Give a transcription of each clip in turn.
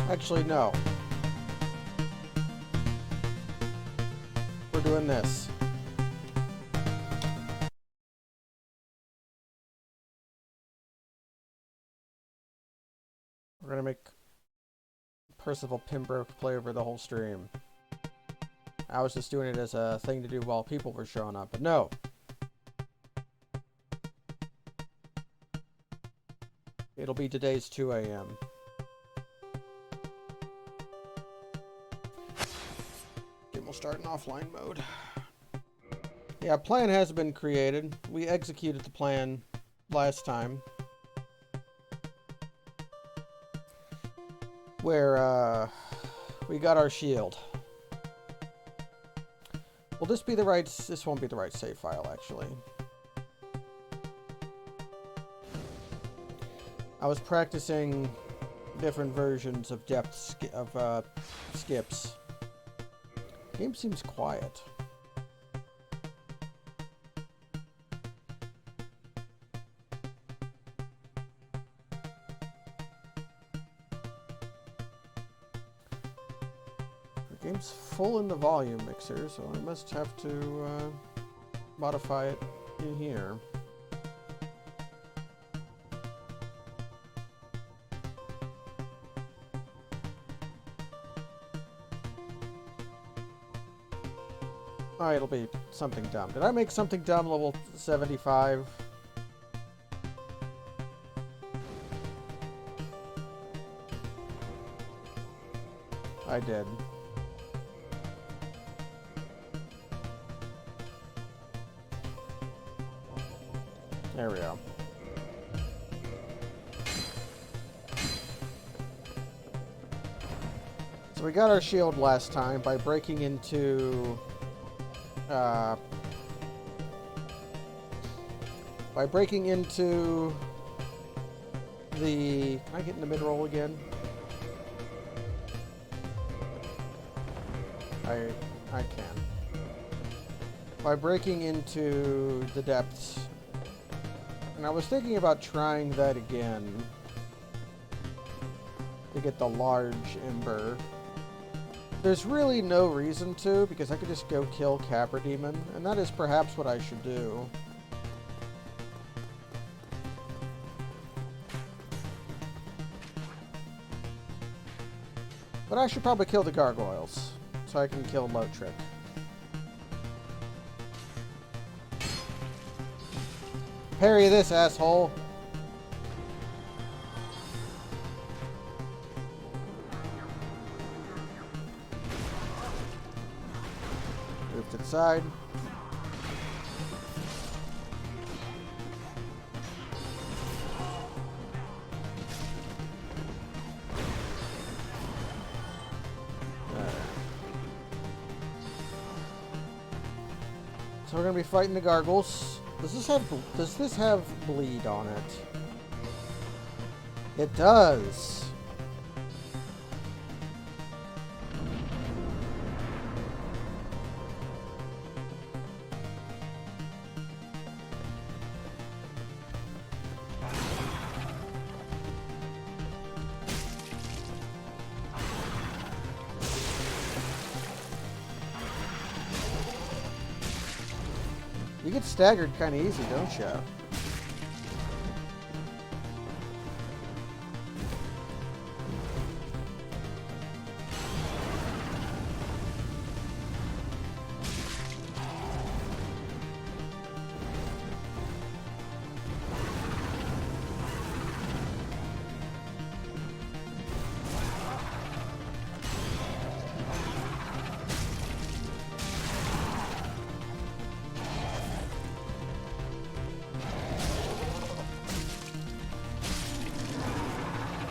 Actually, no. We're doing this. We're gonna make Percival Pembroke play over the whole stream. I was just doing it as a thing to do while people were showing up, but no. It'll be today's 2 a.m. Okay, we'll start in offline mode. Yeah, plan has been created. We executed the plan last time. Where, we got our shield. Will this be the right... This won't be the right save file, actually. I was practicing different versions of skips. The game seems quiet. The game's full in the volume mixer, so I must have to modify it in here. Oh, it'll be something dumb. Did I make something dumb level 75? I did. There we go. So we got our shield last time by breaking into... by breaking into the... Can I get in the mid-roll again? I can. By breaking into the depths. And I was thinking about trying that again. To get the large ember. There's really no reason to, because I could just go kill Capra Demon, and that is perhaps what I should do. But I should probably kill the gargoyles, so I can kill Lotrick. Parry this, asshole! Move to the side. So we're gonna be fighting the gargoyles. Does this have bleed on it? It does. You get staggered kind of easy, don't you?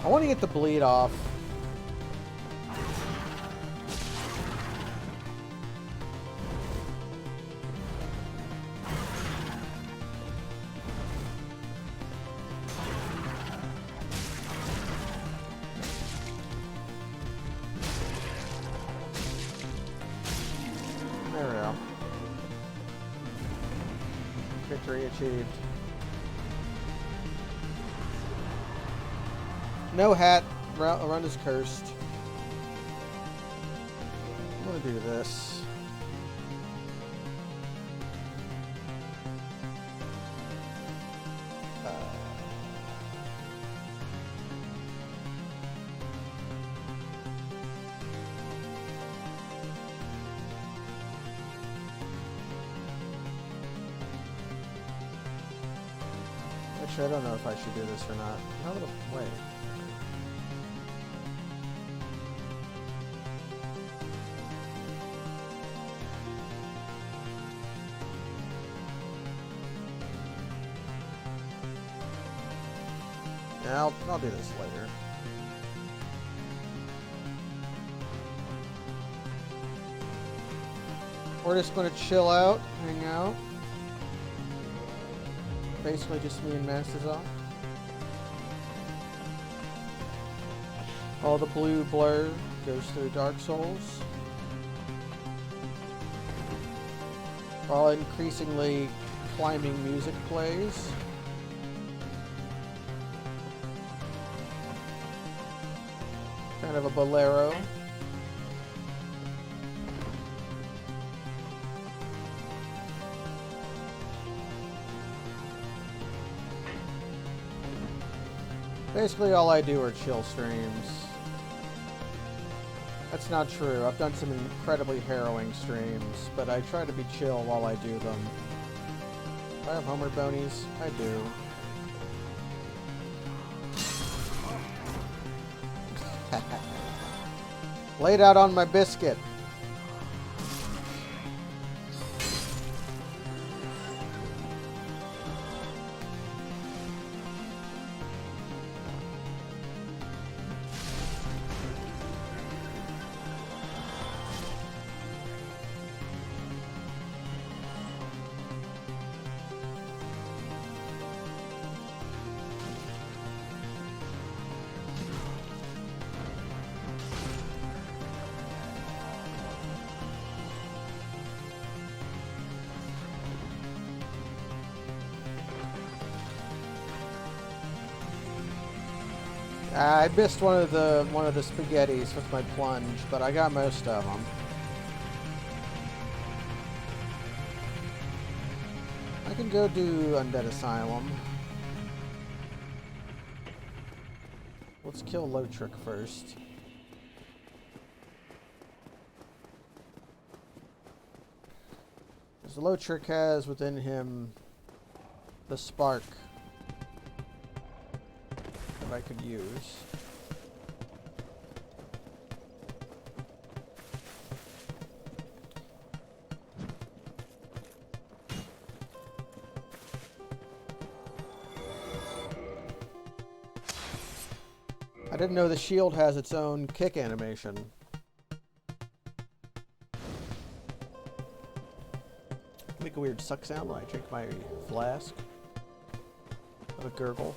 I want to get the bleed off. There we go. Victory achieved. No hat. Run is cursed. gonna do this. Actually, I don't know if I should do this or not. How the wait? Yeah, I'll do this later. We're just going to chill out, hang out. Basically just me and Mastazon. All the blue blur goes through Dark Souls. While increasingly climbing music plays. Kind of a bolero. Basically all I do are chill streams. That's not true. I've done some incredibly harrowing streams, but I try to be chill while I do them. Do I have Homer Bonies? I do. Laid out on my biscuit. I missed one of the spaghettis with my plunge, but I got most of them. I can go do Undead Asylum. Let's kill Lotrick first. Because Lotrick has within him the spark I could use. I didn't know the shield has its own kick animation. Make a weird suck sound when I drink my flask of a gurgle.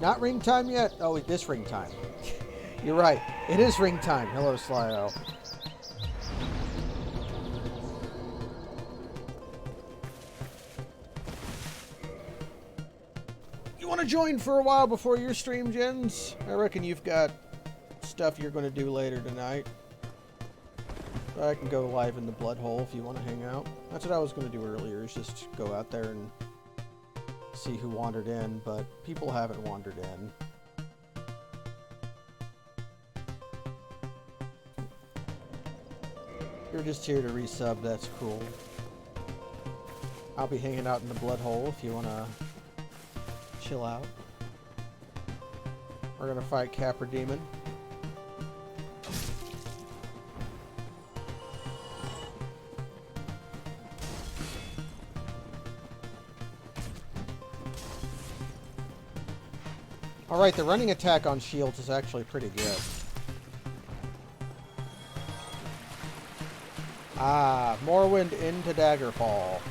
Not ring time yet? Oh, it is ring time. You're right. It is ring time. Hello, Slyo. You want to join for a while before your stream, Jens? I reckon you've got stuff you're going to do later tonight. I can go live in the blood hole if you want to hang out. That's what I was going to do earlier, is just go out there and see who wandered in, but people haven't wandered in. You're just here to resub, that's cool. I'll be hanging out in the blood hole if you want to chill out. We're going to fight Capra Demon. Alright, the running attack on shields is actually pretty good. Ah, Morrowind into Daggerfall.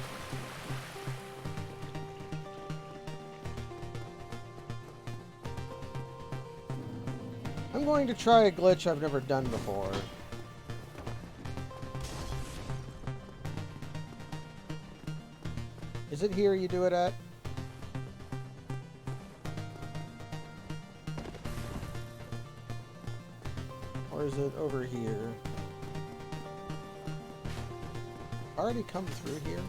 I'm going to try a glitch I've never done before. Is it here you do it at? Or is it over here? Already come through here?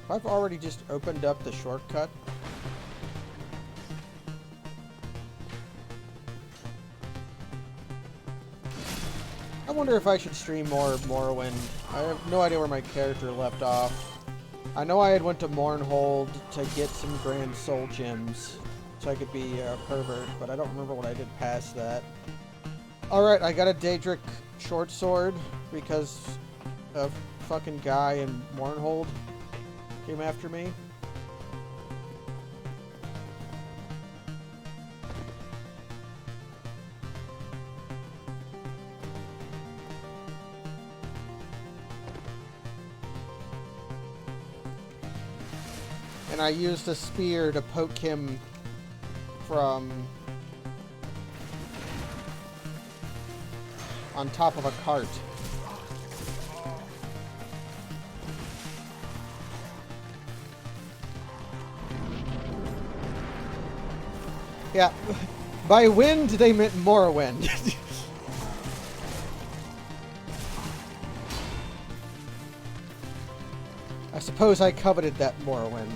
I've already just opened up the shortcut. I wonder if I should stream more of Morrowind. I have no idea where my character left off. I know I had went to Mournhold to get some Grand Soul Gems so I could be a pervert, but I don't remember what I did past that. Alright, I got a Daedric short sword because a fucking guy in Mournhold came after me. And I used a spear to poke him from on top of a cart. Yeah, by wind they meant Morrowind. I suppose I coveted that Morrowind.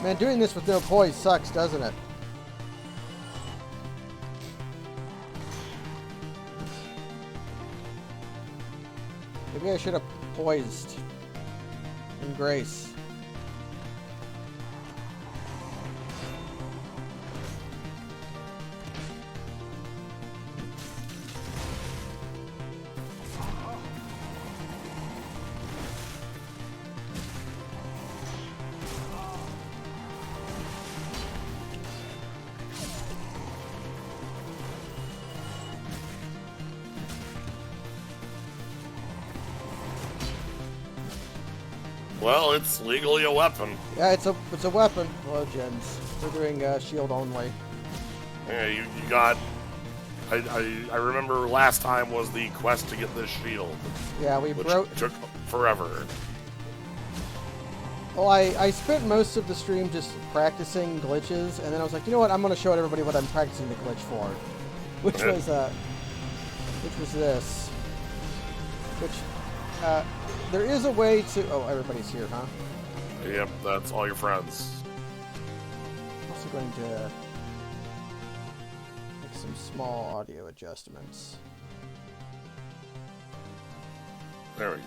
Man, doing this with no poise sucks, doesn't it? Maybe I should have poised in grace. Well, it's legally a weapon. Yeah, it's a weapon. Hello, gens. We're doing shield only. Yeah, you got... I remember last time was the quest to get this shield. Yeah, we took forever. Well, I spent most of the stream just practicing glitches, and then I was like, you know what? I'm going to show everybody what I'm practicing the glitch for, which was this. Which there is a way to. Oh, everybody's here, huh? Yep, that's all your friends. I'm also going to make some small audio adjustments. There we go.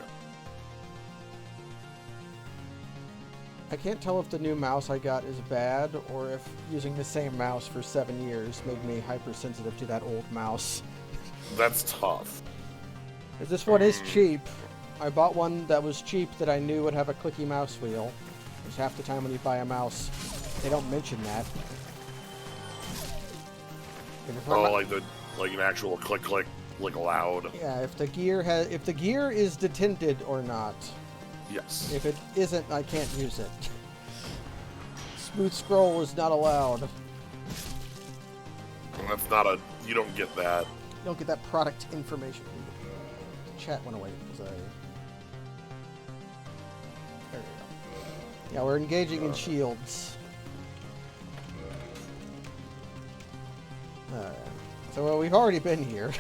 I can't tell if the new mouse I got is bad, or if using the same mouse for 7 years made me hypersensitive to that old mouse. That's tough. This one is cheap. I bought one that was cheap that I knew would have a clicky mouse wheel. Because half the time when you buy a mouse, they don't mention that. Oh, like an actual click, like loud. Yeah, if the gear is detinted or not. Yes. If it isn't, I can't use it. Smooth scroll is not allowed. And that's not a... You don't get that. You don't get that product information. The chat went away because I... There we go. Yeah, we're engaging in shields. So we've already been here.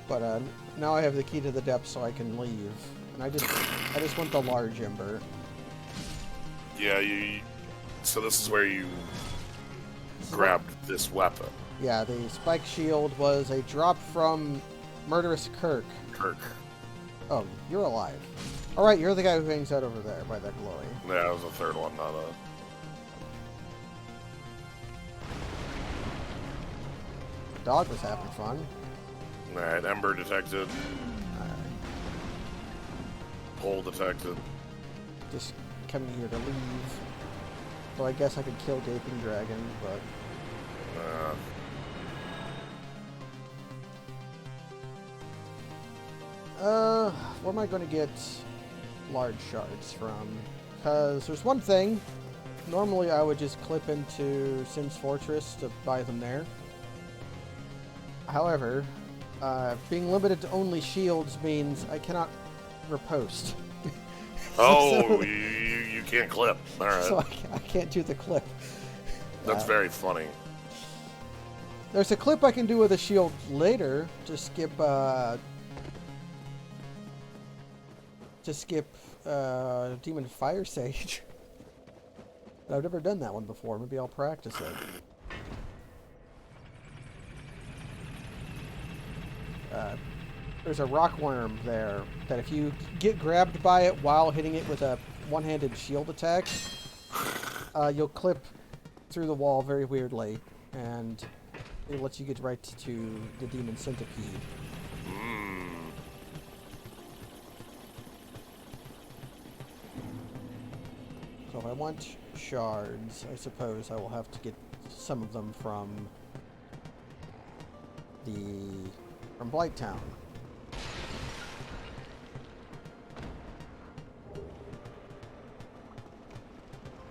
But now I have the key to the depths so I can leave. And I just want the large ember. Yeah, so this is where you grabbed this weapon. Yeah, the spike shield was a drop from Murderous Kirk. Oh, you're alive. Alright, you're the guy who hangs out over there by that glowy. Yeah, that was the third one, not a... The dog was having fun. Alright, ember detected. Alright. Hole detected. Just coming here to leave. Though I guess I could kill Gaping Dragon, but... where am I going to get large shards from? Because there's one thing. Normally I would just clip into Sims Fortress to buy them there. However, being limited to only shields means I cannot riposte. Oh, you can't clip. All right. So I can't do the clip. That's very funny. There's a clip I can do with a shield later to skip Demon Fire Sage. But I've never done that one before. Maybe I'll practice it. There's a rock worm there that if you get grabbed by it while hitting it with a one-handed shield attack, you'll clip through the wall very weirdly, and it lets you get right to the demon centipede. So if I want shards, I suppose I will have to get some of them from Blighttown.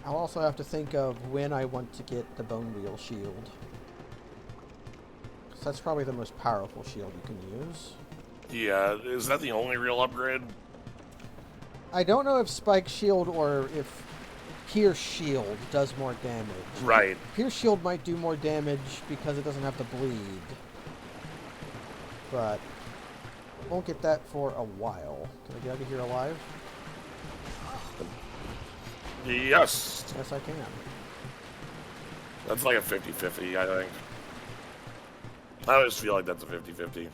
I'll also have to think of when I want to get the Bone Wheel shield. So that's probably the most powerful shield you can use. Yeah, is that the only real upgrade? I don't know if Spike Shield or if Pierce Shield does more damage. Right. Pierce Shield might do more damage because it doesn't have to bleed. But won't get that for a while. Can I get out of here alive? Yes. Yes, I can. That's like a 50-50, I think. I always feel like that's a 50-50.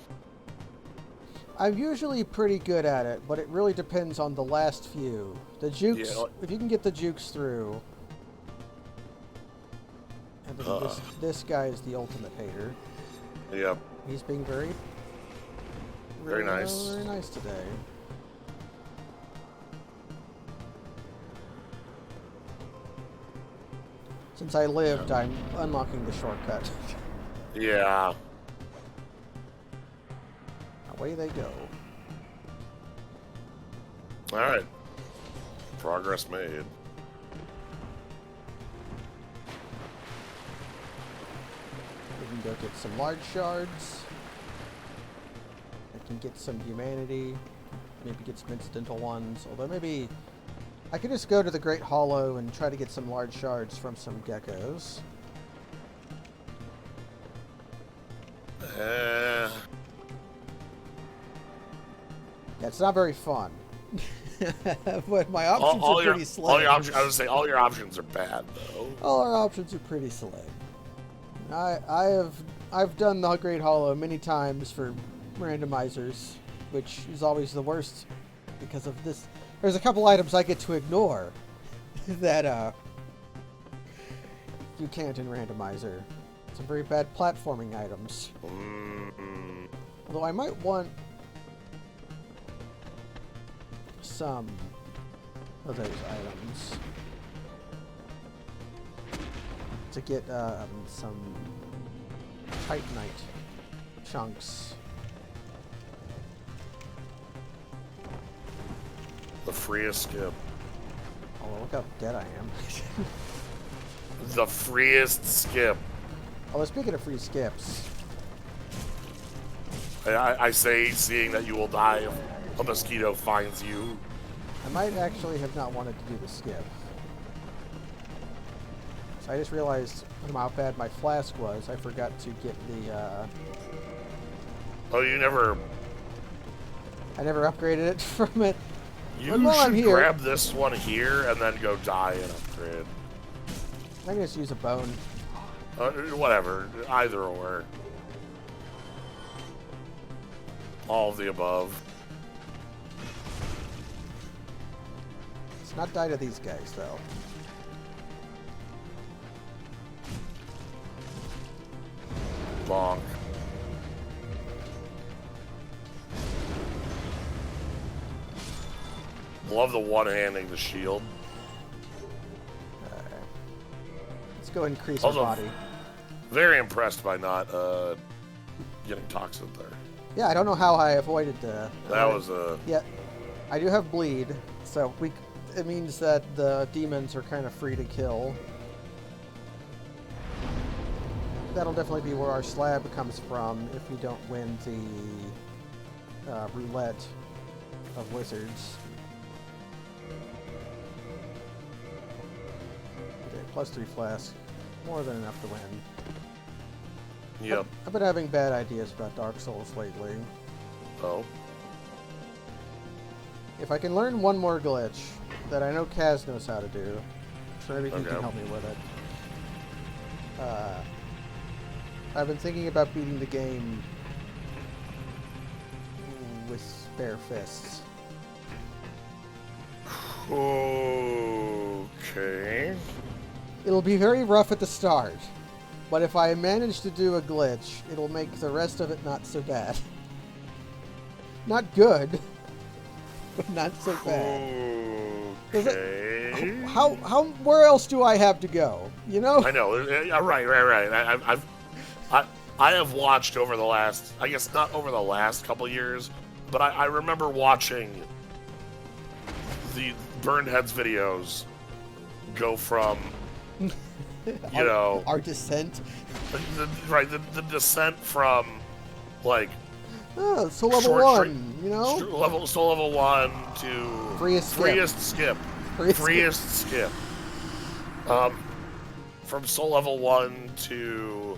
I'm usually pretty good at it, but it really depends on the last few. The jukes, if you can get the jukes through. And then this guy is the ultimate hater. Yep. He's being very nice. Very nice today. Since I lived, I'm unlocking the shortcut. Yeah. Away they go. Alright. Progress made. We can go get some large shards. I can get some humanity. Maybe get some incidental ones. Although maybe I could just go to the Great Hollow and try to get some large shards from some geckos. That's not very fun. But my options are pretty slim. I would say all your options are bad, though. All our options are pretty slim. I've done the Great Hollow many times for randomizers, which is always the worst because of this. There's a couple items I get to ignore that you can't in randomizer. Some very bad platforming items. Although I might want some of those items to get some Titanite chunks. The freest skip. Oh, look how dead I am. The freest skip. Oh, speaking of free skips. I say, seeing that you will die if a mosquito finds you. I might actually have not wanted to do the skip. So I just realized how bad my flask was. I forgot to get the, Oh, you never... I never upgraded it from it. You should should grab this one here and then go die and upgrade. I can just use a bone. Whatever. Either or. All of the above. Let's not die to these guys, though. Bonk. Love the one-handing the shield. Let's go increase our body. Very impressed by not getting toxin there. Yeah, I don't know how I avoided the... That was a... Yeah, I do have bleed, so it means that the demons are kind of free to kill. That'll definitely be where our slab comes from if we don't win the roulette of wizards. +3 flask. More than enough to win. Yep. I've been having bad ideas about Dark Souls lately. Oh. If I can learn one more glitch that I know Kaz knows how to do, so maybe he can help me with it. I've been thinking about beating the game with bare fists. Okay. It'll be very rough at the start, but if I manage to do a glitch, it'll make the rest of it not so bad. Not good, but not so bad. Okay. Where else do I have to go? You know? I know. Right. I have watched over the last, I guess not over the last couple years, but I remember watching the Burned Heads videos go from, our descent. The descent from, like, so level 1, you know? Level 1 to Freest skip. From soul level 1 to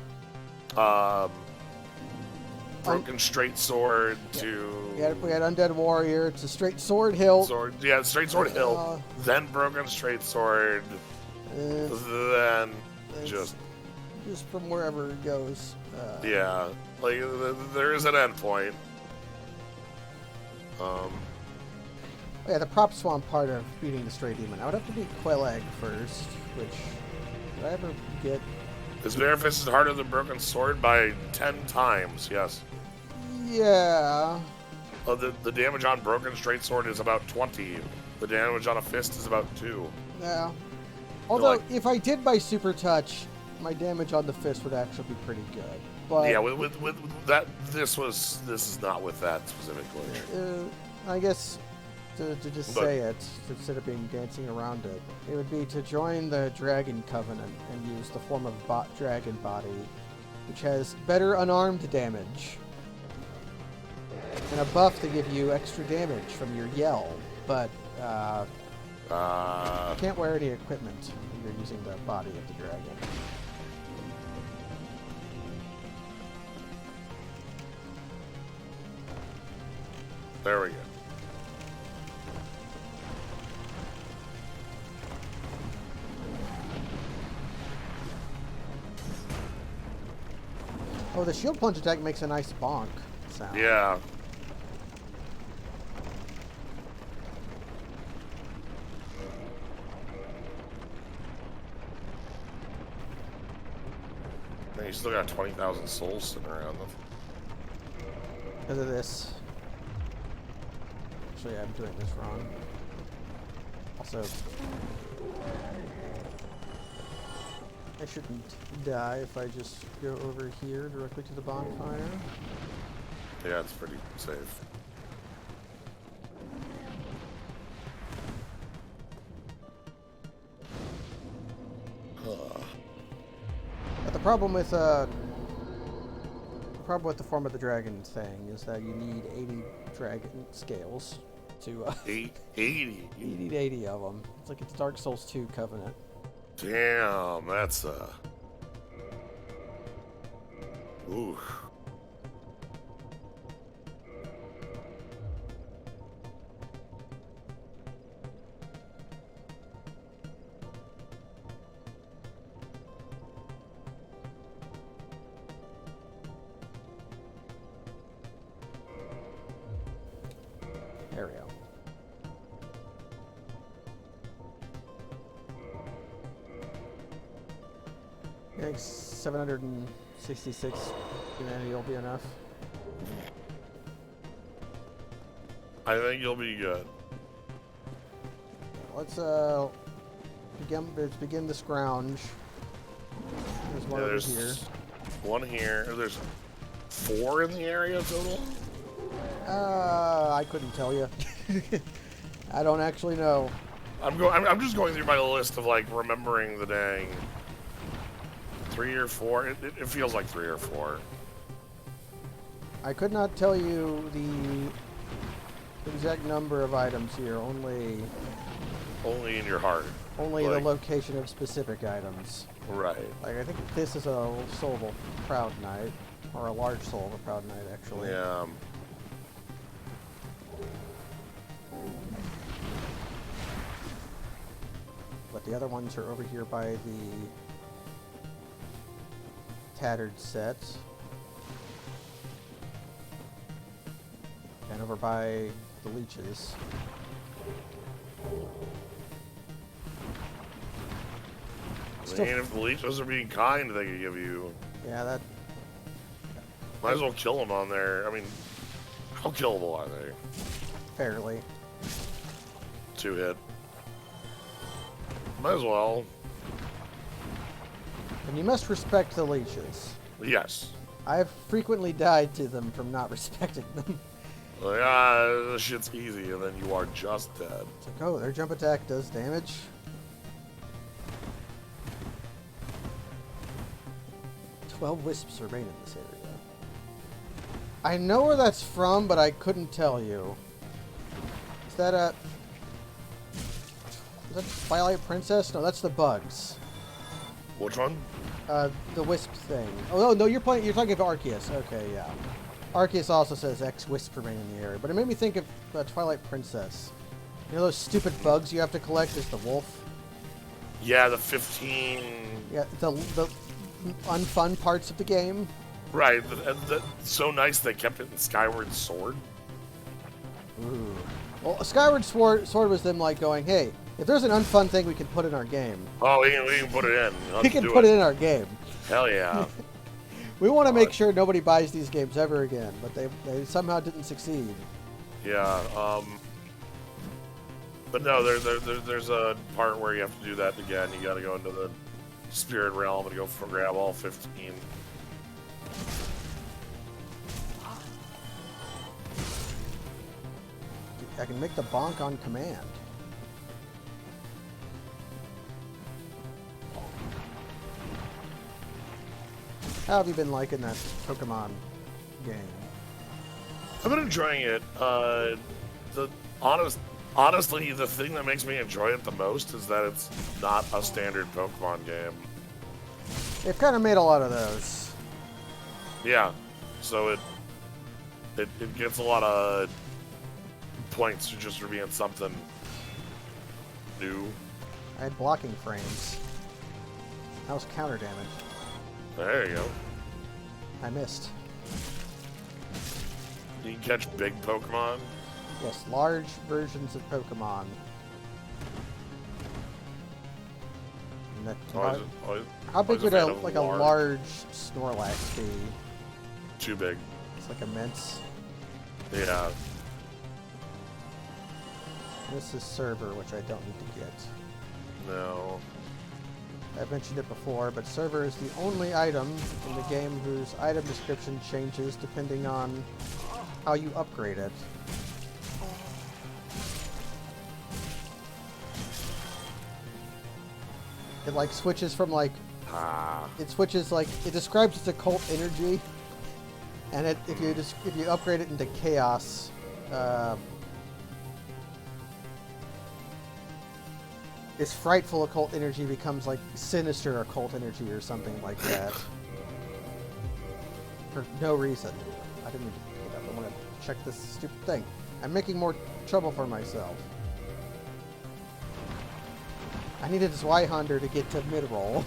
broken straight sword to we had Undead Warrior to straight sword hill. Straight sword hill. Then broken straight sword. Then just from wherever it goes. Yeah, like there is an end point. Yeah, the prop swamp part of beating the Stray Demon. I would have to beat Quelag first, which did I ever get? His bare fist is harder than broken sword by 10 times. Yes. Yeah. The damage on broken straight sword is about 20. The damage on a fist is about 2. Yeah. Although if I did my super touch, my damage on the fist would actually be pretty good. But yeah, with that, this is not with that specifically. I guess to just say it instead of being dancing around it, it would be to join the Dragon Covenant and use the form of Dragon Body, which has better unarmed damage and a buff to give you extra damage from your yell, but you can't wear any equipment when you're using the body of the dragon. There we go. Oh, the shield plunge attack makes a nice bonk sound. Yeah. Man, you still got 20,000 souls sitting around them. Because of this. Actually, I'm doing this wrong. Also, I shouldn't die if I just go over here directly to the bonfire. Yeah, it's pretty safe. But the problem with the form of the dragon thing is that you need 80 dragon scales to 80. You need 80 of them. It's like it's Dark Souls 2 Covenant. Damn, that's ooh. There we go. I think 766 humanity will be enough. I think you'll be good. Let's begin the scrounge. There's one over here. One here. There's 4 in the area total. I couldn't tell you. I don't actually know. I'm just going through my list of like remembering the dang 3 or 4. It feels like 3 or 4. I could not tell you the exact number of items here. Only in your heart. Only Like- the location of specific items. Right. Like, I think this is a soul of a Proud Knight. Or a large soul of a Proud Knight, actually. Yeah. But the other ones are over here by the tattered set. And over by the leeches. I mean, if the leeches are being kind, they could give you. Yeah, that... Might as well kill them on there. I mean, how killable are they? Fairly. 2 hit. Might as well. And you must respect the leeches. Yes. I've frequently died to them from not respecting them. Like, this shit's easy, and then you are just dead. It's like, oh, their jump attack does damage. "12 wisps remain in this area." I know where that's from, but I couldn't tell you. Is that a... Is that Twilight Princess? No, that's the bugs. Which one? The wisp thing. Oh, no, you're talking of Arceus. Okay, yeah. Arceus also says X wisp remain in the area, but it made me think of Twilight Princess. You know those stupid bugs you have to collect as the wolf? Yeah, the 15. Yeah, the unfun parts of the game. Right. So nice they kept it in Skyward Sword. Ooh. Well, Skyward Sword was them like going, hey, if there's an unfun thing we can put in our game, Oh, we can put it in. we can put it in our game. Hell yeah. We want to make sure nobody buys these games ever again, but they somehow didn't succeed. Yeah. But no, there's a part where you have to do that again. You got to go into the spirit realm and go grab all 15. I can make the bonk on command. How have you been liking that Pokemon game? I've been enjoying it. Honestly, the thing that makes me enjoy it the most is that it's not a standard Pokemon game. They've kind of made a lot of those. Yeah, so it gets a lot of points just for being something new. I had blocking frames. That was counter damage. There you go. I missed. You can catch big Pokemon. Yes, large versions of Pokemon. And that, how big would a large Snorlax be? Too big. It's like immense. Yeah. This is Server, which I don't need to get. No. I've mentioned it before, but Server is the only item in the game whose item description changes depending on how you upgrade it. It like switches from like it switches like it describes its occult energy, and if you upgrade it into chaos, this frightful occult energy becomes like sinister occult energy or something like that. For no reason. I didn't mean to pick it up. I want to check this stupid thing. I'm making more trouble for myself. I needed Zweihander to get to mid-roll.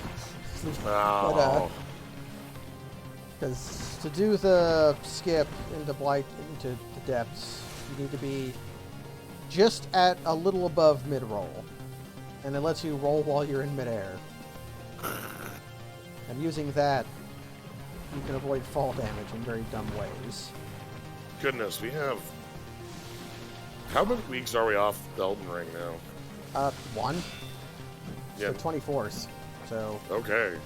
Because to do the skip into the depths, you need to be just at a little above mid-roll. And it lets you roll while you're in midair. And using that, you can avoid fall damage in very dumb ways. Goodness, we have... How many weeks are we off Elden Ring now? 1. Yeah. The 24th. So... Okay.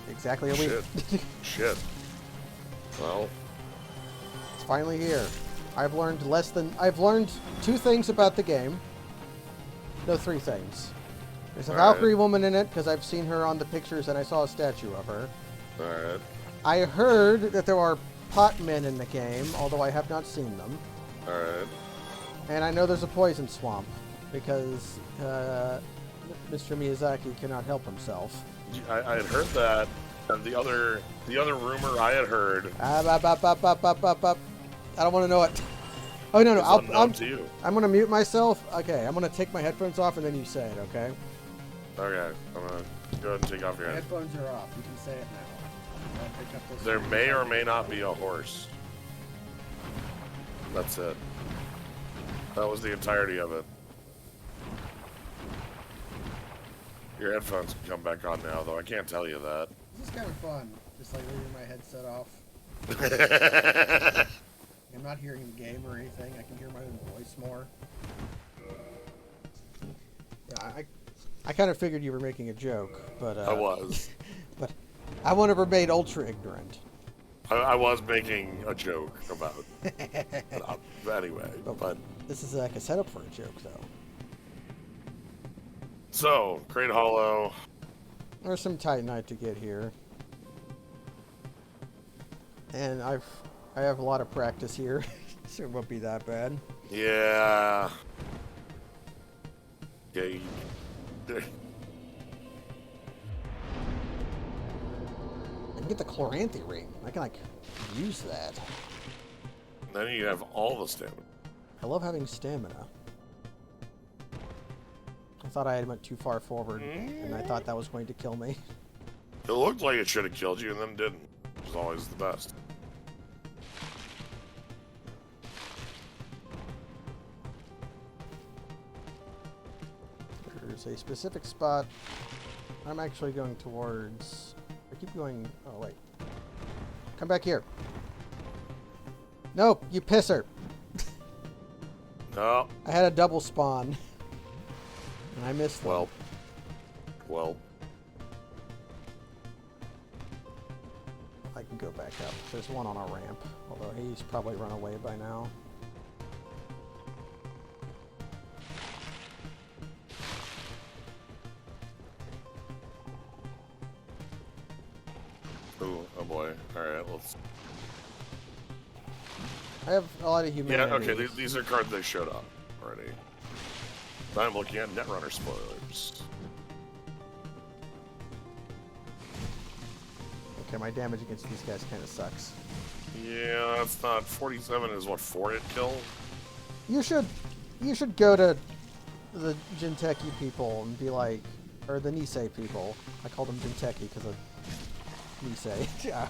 Exactly a week. Shit. Well... It's finally here. I've learned 2 things about the game. No, 3 things. There's a Valkyrie woman in it, because I've seen her on the pictures and I saw a statue of her. Alright. I heard that there are pot men in the game, although I have not seen them. Alright. And I know there's a poison swamp, because Mr. Miyazaki cannot help himself. I had heard that, and the other rumor I had heard. I don't want to know it. Oh no, I'm gonna mute myself. Okay, I'm gonna take my headphones off and then you say it. Okay. Okay, I'm gonna go ahead and take off your headphones are off. You can say it now. Pick up those there may or may not be a horse. That's it. That was the entirety of it. Your headphones can come back on now, though. I can't tell you that. This is kind of fun. Just like leaving my headset off. I'm not hearing the game or anything. I can hear my own voice more. Yeah, I kind of figured you were making a joke, but I was. But I want to remain ultra ignorant. I was making a joke about it. Anyway, but this is like a setup for a joke, though. So, Great Hollow. There's some Titanite to get here, and I have a lot of practice here, so it won't be that bad. Yeah. Yeah. I can get the Chloranthy ring. I can like use that. Then you have all the stamina. I love having stamina. I thought I had went too far forward, and I thought that was going to kill me. It looked like it should have killed you, and then didn't. Which is always the best. There's a specific spot I'm actually going towards. I keep going. Oh, wait. Come back here. Nope, you pisser. No. I had a double spawn. And I missed them. Well. I can go back up. There's one on a ramp, although he's probably run away by now. Ooh, oh boy. Alright, let's... I have a lot of humanity. Yeah, okay, these are cards that showed up already. I'm looking at Netrunner spoilers. Okay, my damage against these guys kind of sucks. Yeah, that's not... 47 is what, 4-hit kill? You should go to the Jinteki people and be like, or the Nisei people. I call them Jinteki because of Nisei. Yeah.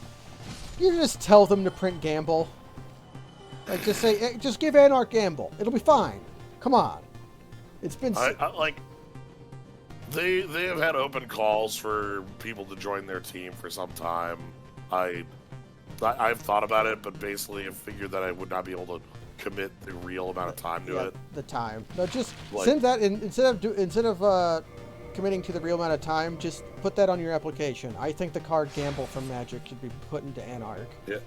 You just tell them to print Gamble. Like, just say, just give Anarch Gamble. It'll be fine. Come on. It's been... I like... They have had open calls for people to join their team for some time. I've thought about it, but basically I figured that I would not be able to commit the real amount of time to it. The time. No, just like, send that in, instead of committing to the real amount of time. Just put that on your application. I think the card Gamble from Magic should be put into Anarch. Yeah.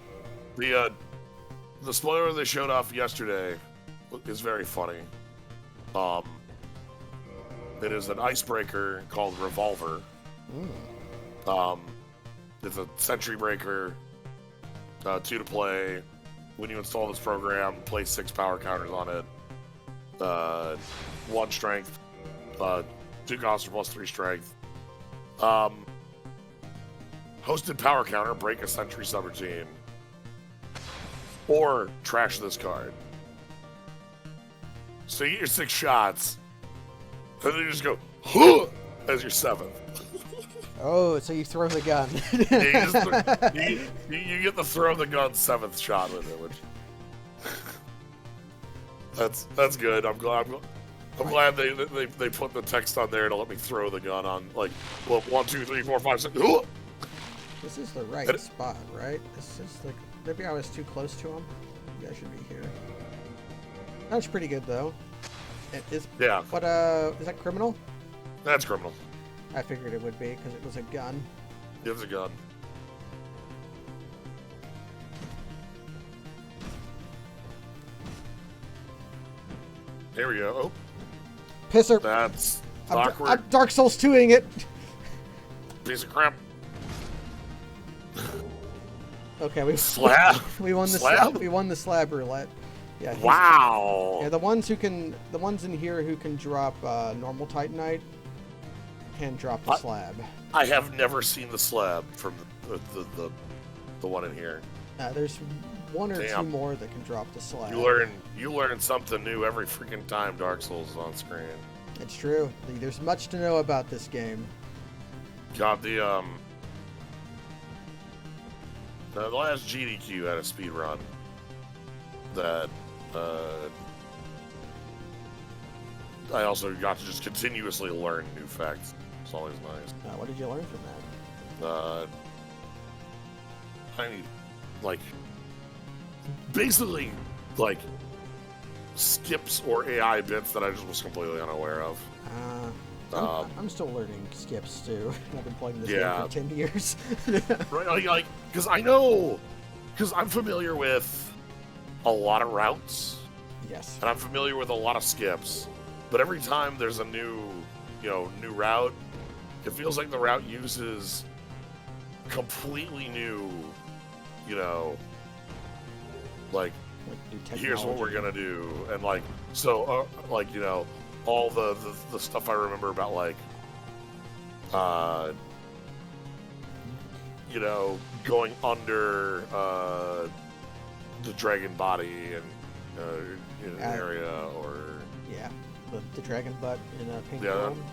The spoiler they showed off yesterday is very funny. It is an icebreaker called Revolver. It's a Sentry Breaker, 2 to play. When you install this program, place 6 power counters on it. 1 strength, 2 costs plus 3 strength. Hosted power counter, break a Sentry subroutine. Or trash this card. So you get your 6 shots, and then you just go, huh, as your 7th. Oh, so you throw the gun. You get the throw the gun 7th shot with it, which that's good. I'm glad they put the text on there to let me throw the gun on, like, well, 1, 2, 3, 4, 5, 6. This is the right spot, right? This is like, maybe I was too close to him. Maybe I should be here. That's pretty good though. Yeah. But is that criminal? That's criminal. I figured it would be because it was a gun. It was a gun. Here we go. Oh. Pisser. That's awkward. I'm Dark Souls 2ing it. Piece of crap. Okay, we slab. We won the slab. We won the slab roulette. Yeah. Wow. Yeah, the ones in here who can drop normal Titanite can drop the slab. I have never seen the slab from the one in here. There's one or Damn. two more that can drop the slab. You learn something new every freaking time Dark Souls is on screen. It's true. There's much to know about this game. God, the last GDQ had a speed run that I also got to just continuously learn new facts. It's always nice. What did you learn from that? Tiny, like, basically, like, skips or AI bits that I just was completely unaware of. I'm still learning skips too. I've been playing this Yeah. game for 10 years. Right, like, because I know, because I'm familiar with a lot of routes, Yes. and I'm familiar with a lot of skips, but every time there's a new route, it feels like the route uses completely new, like, New here's what we're technology. gonna do, and like, so, all the stuff I remember about, like, going under the dragon body in an area, or Yeah. The dragon butt in a pink Yeah. room.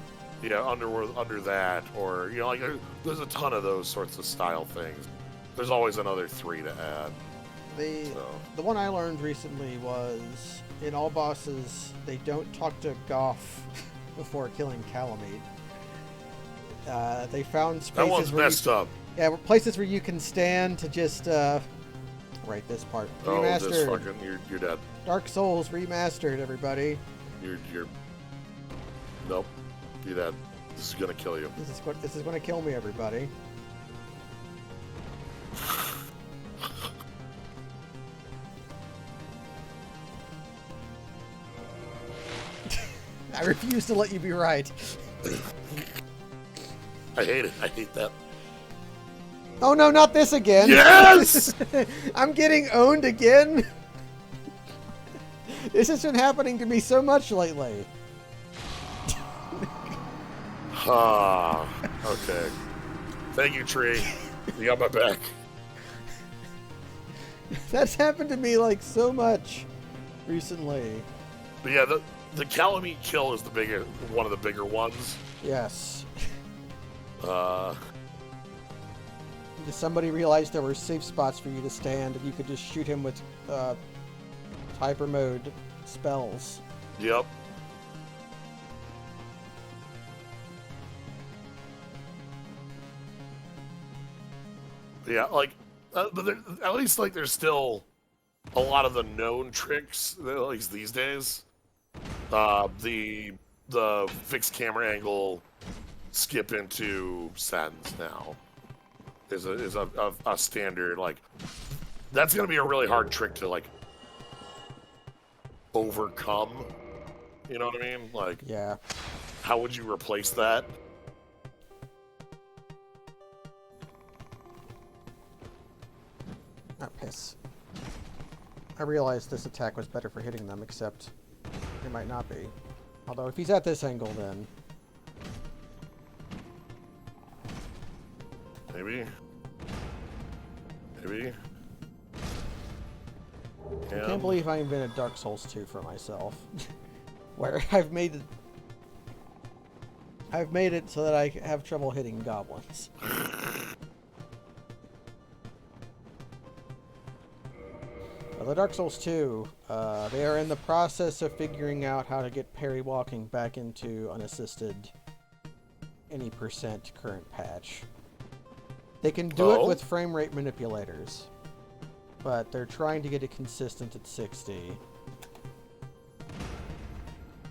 under that, or like, there's a ton of those sorts of style things. There's always another 3 to add. The one I learned recently was in all bosses they don't talk to Goff before killing Calamite. They found That places one's where messed up. Yeah, places where you can stand to just right this part. Oh, this Remastered. fucking, you're dead. Dark Souls remastered, everybody. You're nope. You're dead. This is gonna kill you. This is going to kill me, everybody. I refuse to let you be right. I hate it. I hate that. Oh no, not this again. Yes! I'm getting owned again. This has been happening to me so much lately. Ah, okay. Thank you, Tree. You got my back. That's happened to me like so much recently. But yeah, the Calamite kill is one of the bigger ones. Yes. Uh, Somebody realized there were safe spots for you to stand and you could just shoot him with hyper mode spells. yep. Yeah, like, but at least, like, there's still a lot of the known tricks, at least these days. The fixed camera angle skip into sends now is a standard, like, that's gonna be a really hard trick to, like, overcome. You know what I mean? Like, Yeah. how would you replace that? Ah, piss. I realized this attack was better for hitting them, except it might not be. Although if he's at this angle, then... Maybe. I can't believe I invented Dark Souls 2 for myself. Where I've made it so that I have trouble hitting goblins. The Dark Souls 2, they are in the process of figuring out how to get parry walking back into unassisted any percent current patch. They can do it with frame rate manipulators, but they're trying to get it consistent at 60,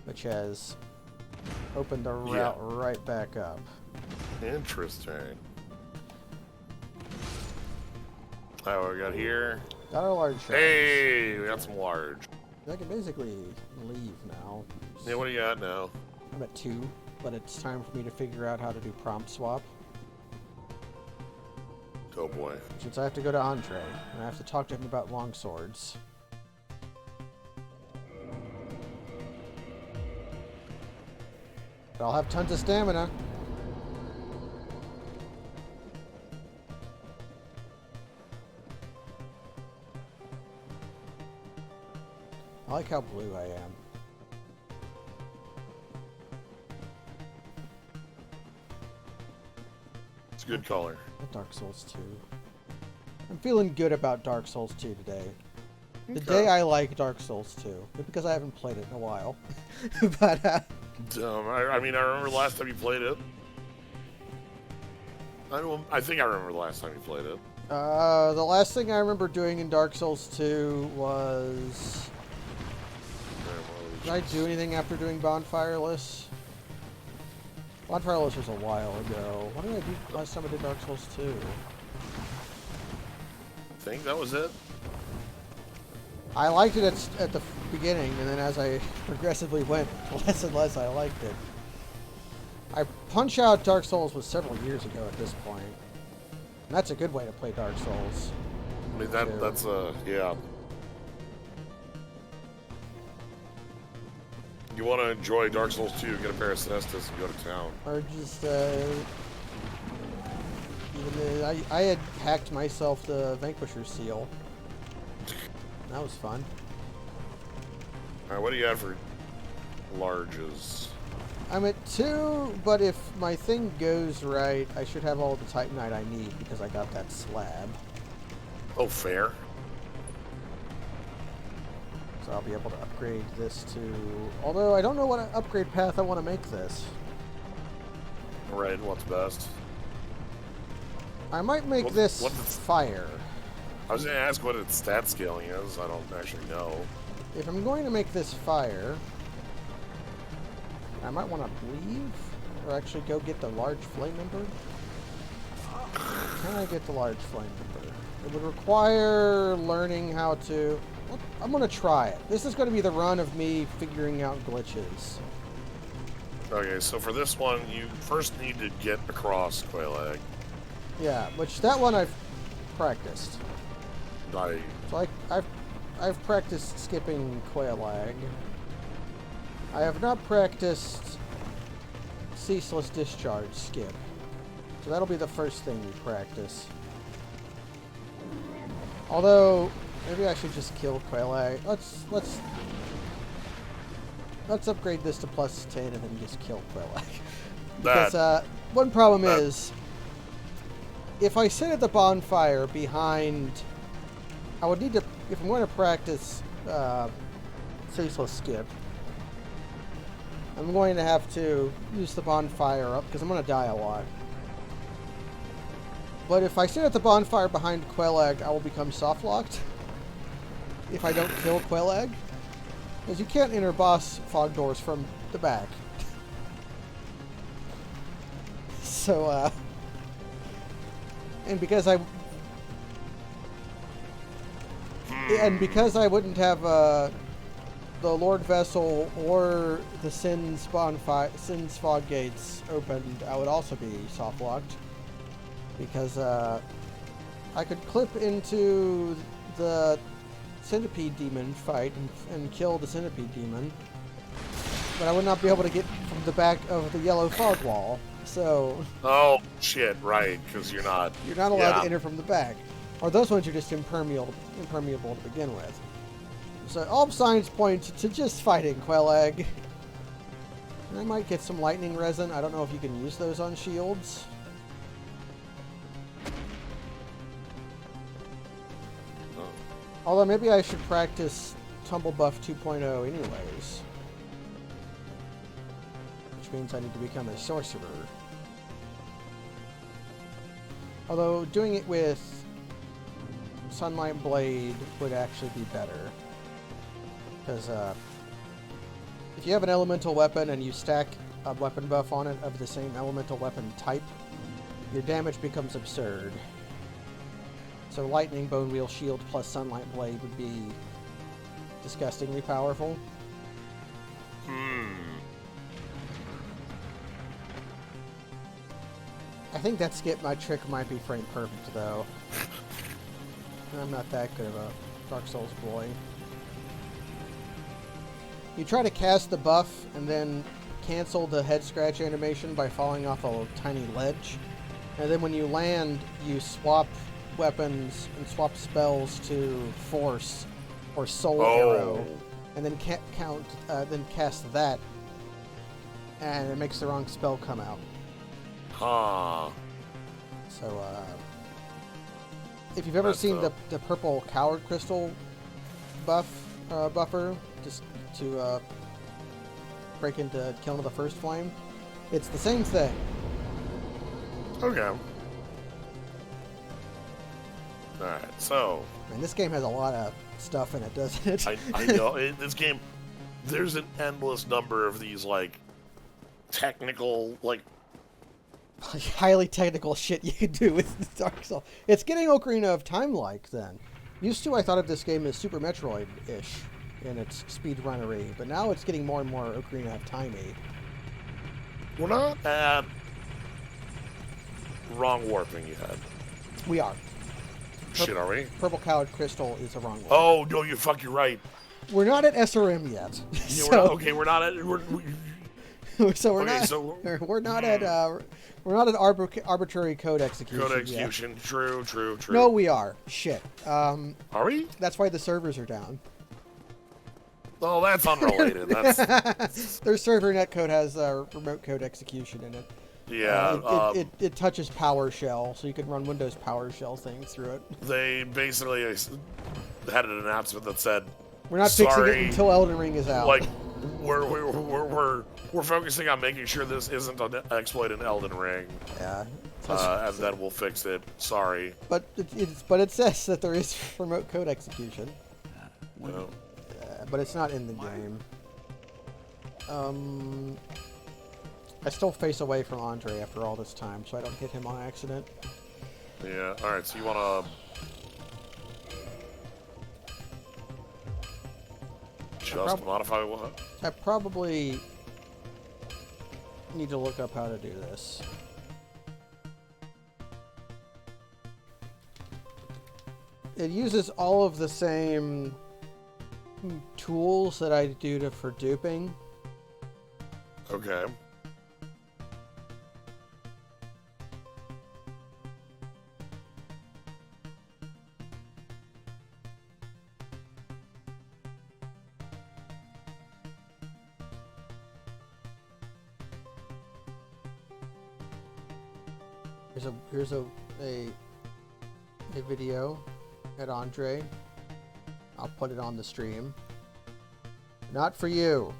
which has opened the route right back up. Interesting. Alright, what we got here? Got our large shards. Hey, we got some large. I can basically leave now. Yeah, what do you got now? I'm at 2, but it's time for me to figure out how to do prompt swap. Oh boy. Since I have to go to Andre, and I have to talk to him about long swords. But I'll have tons of stamina. I like how blue I am. It's a good color. Dark Souls 2. I'm feeling good about Dark Souls 2 today. The Okay. day I like Dark Souls 2. Because I haven't played it in a while. But, I mean, I remember the last time you played it. I think I remember the last time you played it. the last thing I remember doing in Dark Souls 2 was... Did I do anything after doing Bonfireless? Bonfireless was a while ago. What did I do last time I did Dark Souls 2? I think that was it. I liked it at the beginning, and then as I progressively went, less and less I liked it. I Punch Out Dark Souls was several years ago at this point. And that's a good way to play Dark Souls. I mean, that's yeah. You want to enjoy Dark Souls 2, get a pair of Sinestas and go to town. Or just, I had hacked myself the Vanquisher seal. That was fun. Alright, what do you have for larges? I'm at 2, but if my thing goes right, I should have all the Titanite I need because I got that slab. Oh, fair. So I'll be able to upgrade this to... Although I don't know what upgrade path I want to make this. Right, what's best? I might make this what's its- fire. I was going to ask what its stat scaling is. I don't actually know. If I'm going to make this fire, I might want to leave or actually go get the large flame ember. Can I get the large flame ember? It would require learning how to... I'm going to try it. This is going to be the run of me figuring out glitches. Okay, so for this one, you first need to get across Quelaag. Yeah, which that one I've practiced. I So I've practiced skipping Quelaag. I have not practiced Ceaseless Discharge skip. So that'll be the first thing we practice. Although maybe I should just kill Quelaag. Let's upgrade this to plus 10 and then just kill Quelaag. Because one problem is if I sit at the bonfire behind, I would need to, if I'm going to practice Ceaseless Skip, I'm going to have to use the bonfire up because I'm going to die a lot. But if I sit at the bonfire behind Quelaag, I will become soft-locked if I don't kill Quelaag. Because you can't enter boss fog doors from the back. So, and because I wouldn't have the Lord Vessel or the Sin's fog gates opened, I would also be soft locked because I could clip into the Centipede Demon fight and kill the Centipede Demon, but I would not be able to get from the back of the yellow fog wall. So. Oh shit! Right, because you're not allowed to enter from the back, or those ones are just impermeable to begin with. So all signs point to just fighting Quelaag. I might get some lightning resin. I don't know if you can use those on shields. Although maybe I should practice Tumble Buff 2.0 anyways. Which means I need to become a sorcerer. Although doing it with Sunlight Blade would actually be better. Because if you have an elemental weapon and you stack a weapon buff on it of the same elemental weapon type, your damage becomes absurd. So Lightning, Bone Wheel, Shield plus Sunlight Blade would be disgustingly powerful. I think that skip my trick might be frame perfect though. I'm not that good of a Dark Souls boy. You try to cast the buff and then cancel the head scratch animation by falling off a tiny ledge. And then when you land, you swap weapons and swap spells to Force or Soul Arrow. and then then cast that, and it makes the wrong spell come out. Huh. So, if you've ever seen the purple coward crystal buffer, just to break into killing the first flame, it's the same thing. Okay. Alright, so... And this game has a lot of stuff in it, doesn't it? I know. This game, there's an endless number of these, like, technical, like... highly technical shit you can do with Dark Souls. It's getting Ocarina of Time-like, then. Used to, I thought of this game as Super Metroid-ish in its speedrunnery, but now it's getting more and more Ocarina of Time-y. We're not at... Wrong warping yet. We are. Shit, are we? Purple Coward Crystal is a wrong one. Oh, no, you're right. We're not at SRM yet. Yeah, So, we're not at... we're not at arbitrary code execution. Code execution. Yet. True. No, we are. Shit. Are we? That's why the servers are down. Oh, that's unrelated. Their server netcode has remote code execution in it. Yeah. It touches PowerShell, so you can run Windows PowerShell things through it. They basically had an announcement that said, "We're not fixing it until Elden Ring is out." Like, we're focusing on making sure this isn't an exploit in Elden Ring. Yeah. And then we'll fix it. Sorry. But it says that there is remote code execution. No. But it's not in the game. I still face away from Andre after all this time, so I don't hit him on accident. Yeah, alright, so you wanna... Just modify what? I probably need to look up how to do this. It uses all of the same tools that I do for duping. Okay. Here's a video at Andre. I'll put it on the stream. Not for you.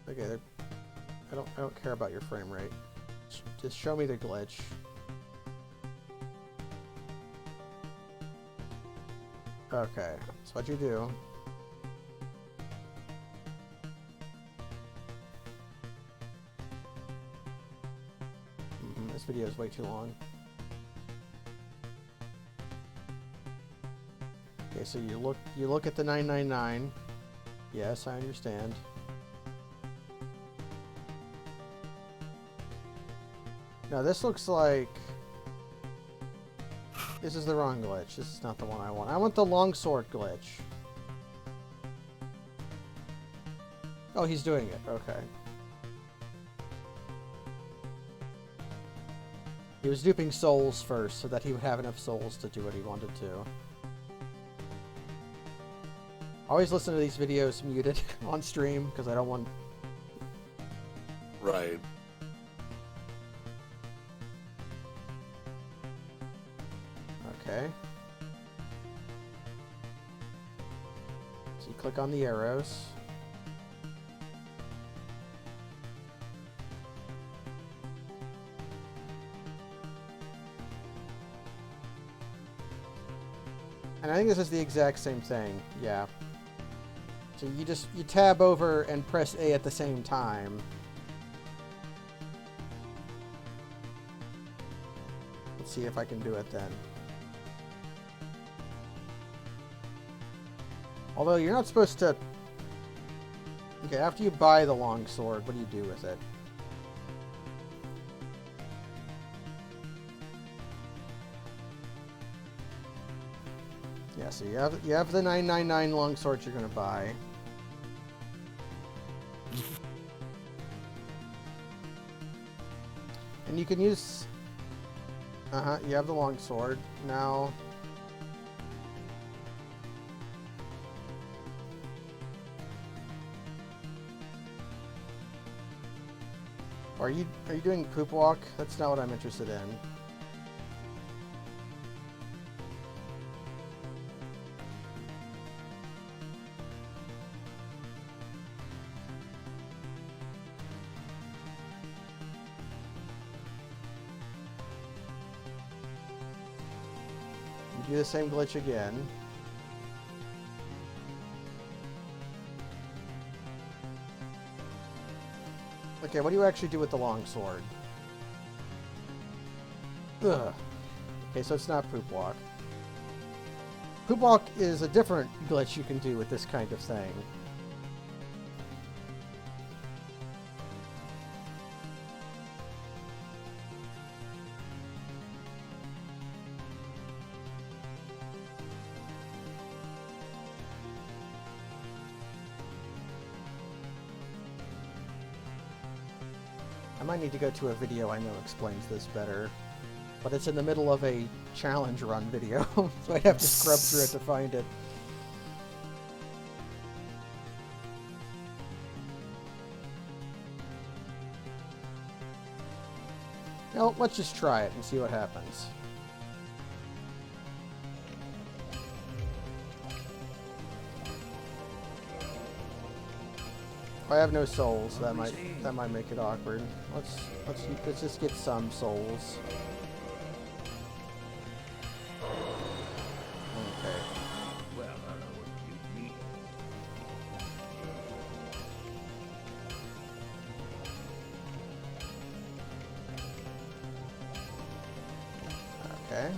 Okay, I don't care about your frame rate. Just show me the glitch. Okay, that's what you do. This video is way too long. Okay, so you look at the 999. Yes, I understand. Now this looks like this is the wrong glitch. This is not the one I want. I want the longsword glitch. Oh, he's doing it. Okay. He was duping souls first so that he would have enough souls to do what he wanted to. Always listen to these videos muted on stream because I don't want... Right. Okay. So you click on the arrows. And I think this is the exact same thing, yeah. So you tab over and press A at the same time. Let's see if I can do it then. Although you're not supposed to... Okay, after you buy the longsword, what do you do with it? Yeah, so you have the 999 longsword you're gonna buy. And you can use Uh-huh, you have the long sword. Now... Are you doing poop walk? That's not what I'm interested in. You do the same glitch again. Okay, what do you actually do with the long sword? Ugh. Okay, so it's not poop walk. Poop walk is a different glitch you can do with this kind of thing. I might need to go to a video I know explains this better. But it's in the middle of a challenge run video, so I'd have to scrub through it to find it. Well, let's just try it and see what happens. I have no souls. That might make it awkward. Let's just get some souls. Okay. Well, I don't know what you mean. Okay.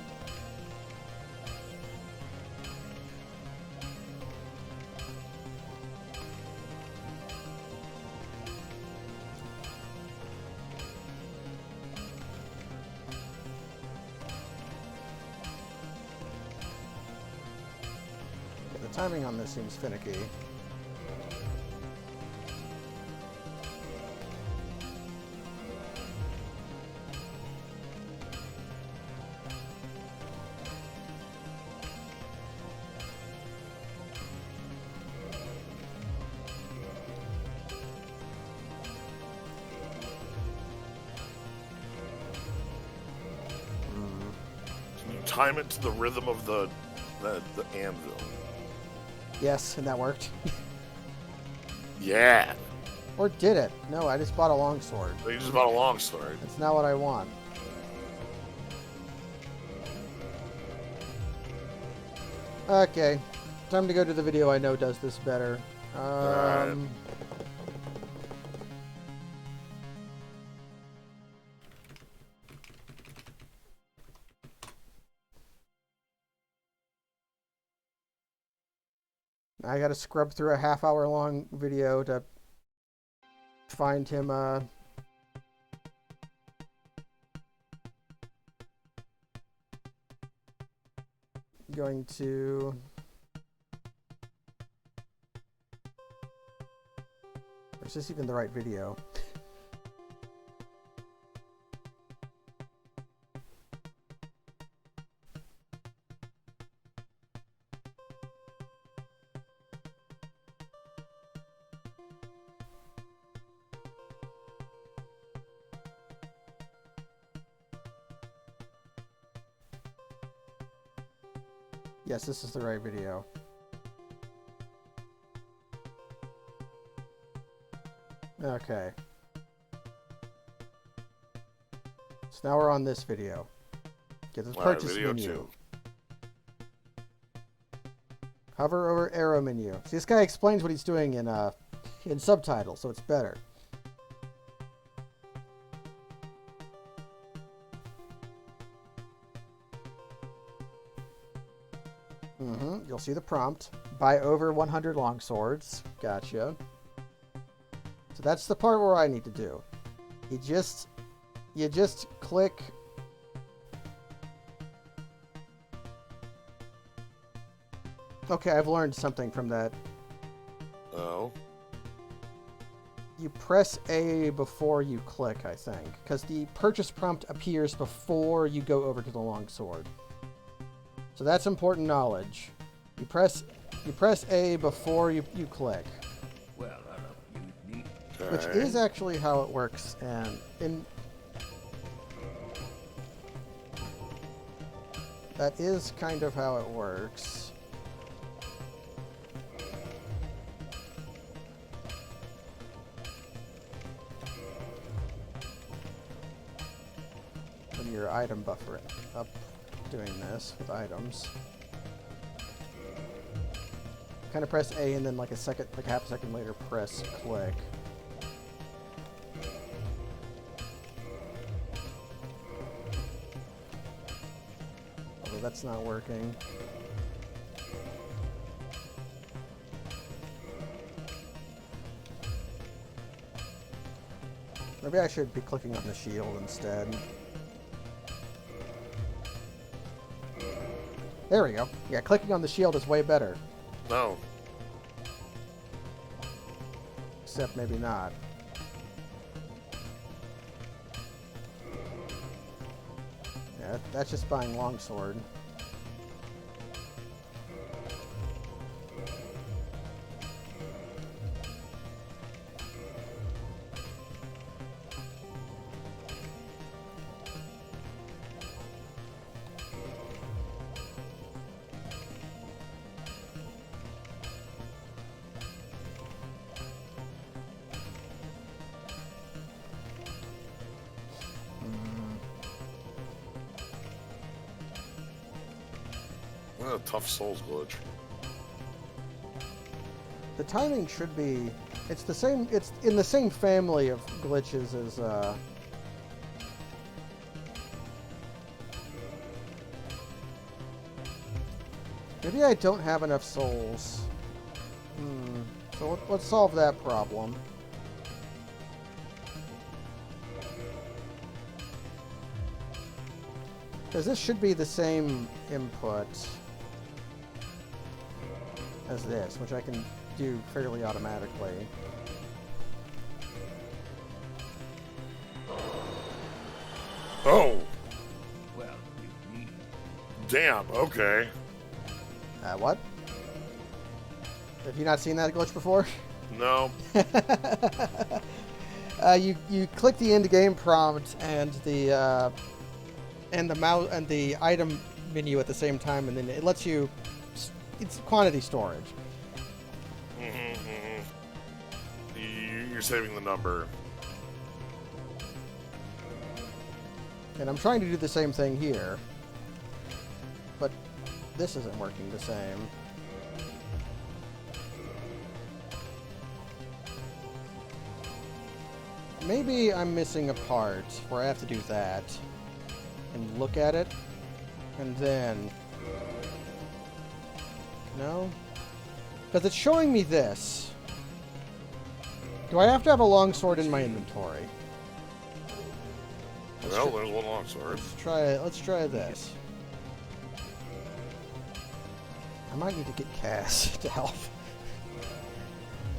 The timing on this seems finicky. Can you time it to the rhythm of the anvil? Yes, and that worked. Yeah. Or did it? No, I just bought a longsword. You just bought a longsword. That's not what I want. Okay. Time to go to the video I know does this better. Alright. I gotta scrub through a half-hour long video to find him, going to... Is this even the right video? Yes, this is the right video. Okay. So now we're on this video. Get the purchase video menu. 2. Hover over arrow menu. See, this guy explains what he's doing in subtitles, so it's better. You'll see the prompt. Buy over 100 longswords. Gotcha. So that's the part where I need to do. You just click. Okay, I've learned something from that. Oh. you press A before you click, I think, because the purchase prompt appears before you go over to the longsword. So that's important knowledge. You press A before you click, Well, I don't you need. which is actually how it works. And that is kind of how it works. When your item buffer up doing this with items. Kind of press A and then like half a second later press click. Although that's not working. Maybe I should be clicking on the shield instead. There we go. Yeah, clicking on the shield is way better. No. Except maybe not. Yeah, that's just buying longsword. What a tough Souls glitch. The timing should be... It's the same... It's in the same family of glitches as, Maybe I don't have enough souls. So let's solve that problem. Because this should be the same input as this, which I can do fairly automatically. Oh! Well, you need. Damn, okay. What? Have you not seen that glitch before? No. You click the end game prompt and the mouse and the item menu at the same time, and then it lets you. It's quantity storage. You're saving the number. And I'm trying to do the same thing here, but this isn't working the same. Maybe I'm missing a part where I have to do that and look at it, and then... No? Because it's showing me this. Do I have to have a longsword in my inventory? Well, there's one longsword. Let's try this. I might need to get Cass to help.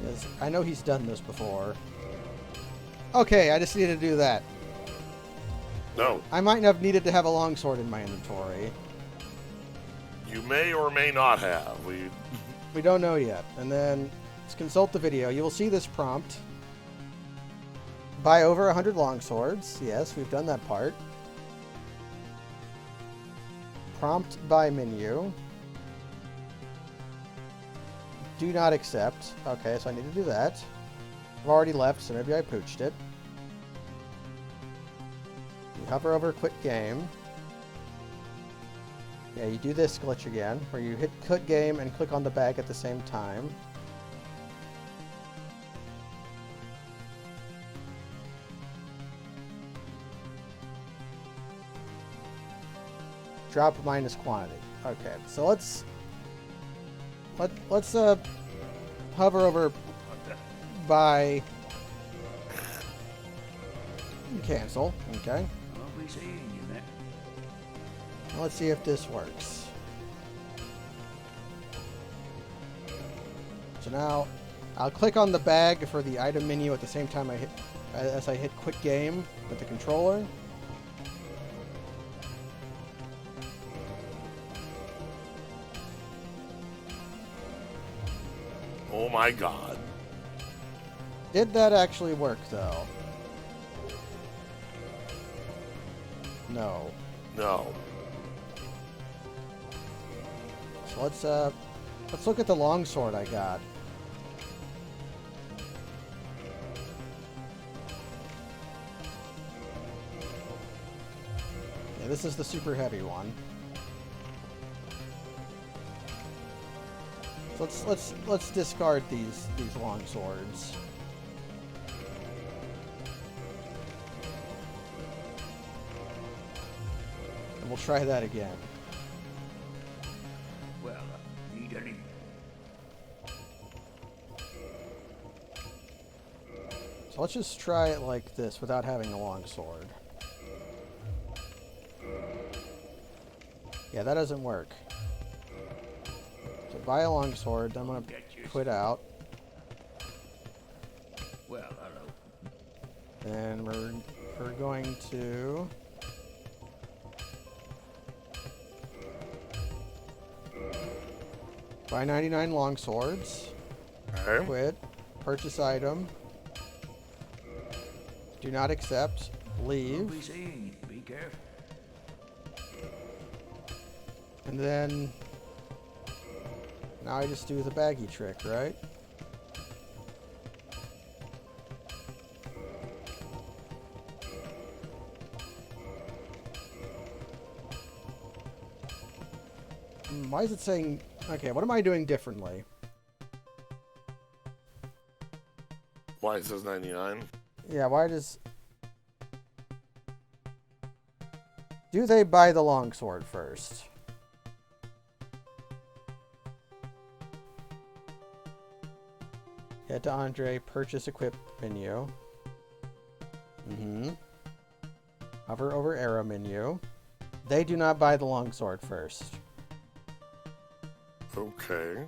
Because I know he's done this before. Okay, I just needed to do that. No. I might have needed to have a longsword in my inventory. You may or may not have. We don't know yet. And then let's consult the video. You will see this prompt. Buy over 100 longswords. Yes, we've done that part. Prompt buy menu. Do not accept. Okay, so I need to do that. I've already left, so maybe I pooched it. You hover over quit game. Yeah, you do this glitch again, where you hit quit game and click on the bag at the same time. Drop minus quantity. Okay, so let's hover over buy cancel. Okay. I'll be seeing you next. Now let's see if this works. So now I'll click on the bag for the item menu at the same time as I hit quit game with the controller. Oh my god. Did that actually work, though? No. No. So let's look at the longsword I got. Yeah, this is the super heavy one. So let's discard these long swords. And we'll try that again. Well, need any? So let's just try it like this without having a long sword. Yeah, that doesn't work. So buy a long sword, then I'm gonna quit out. Well, hello. And we're going to buy 99 long swords. Okay. Quit. Purchase item. Do not accept. Don't Leave. be seen. Be careful. And then now I just do the baggy trick, right? Why is it saying... Okay, what am I doing differently? Why it says 99? Yeah, why does... Do they buy the longsword first? Head to Andre, purchase equip menu. Hover over arrow menu. They do not buy the longsword first. Okay.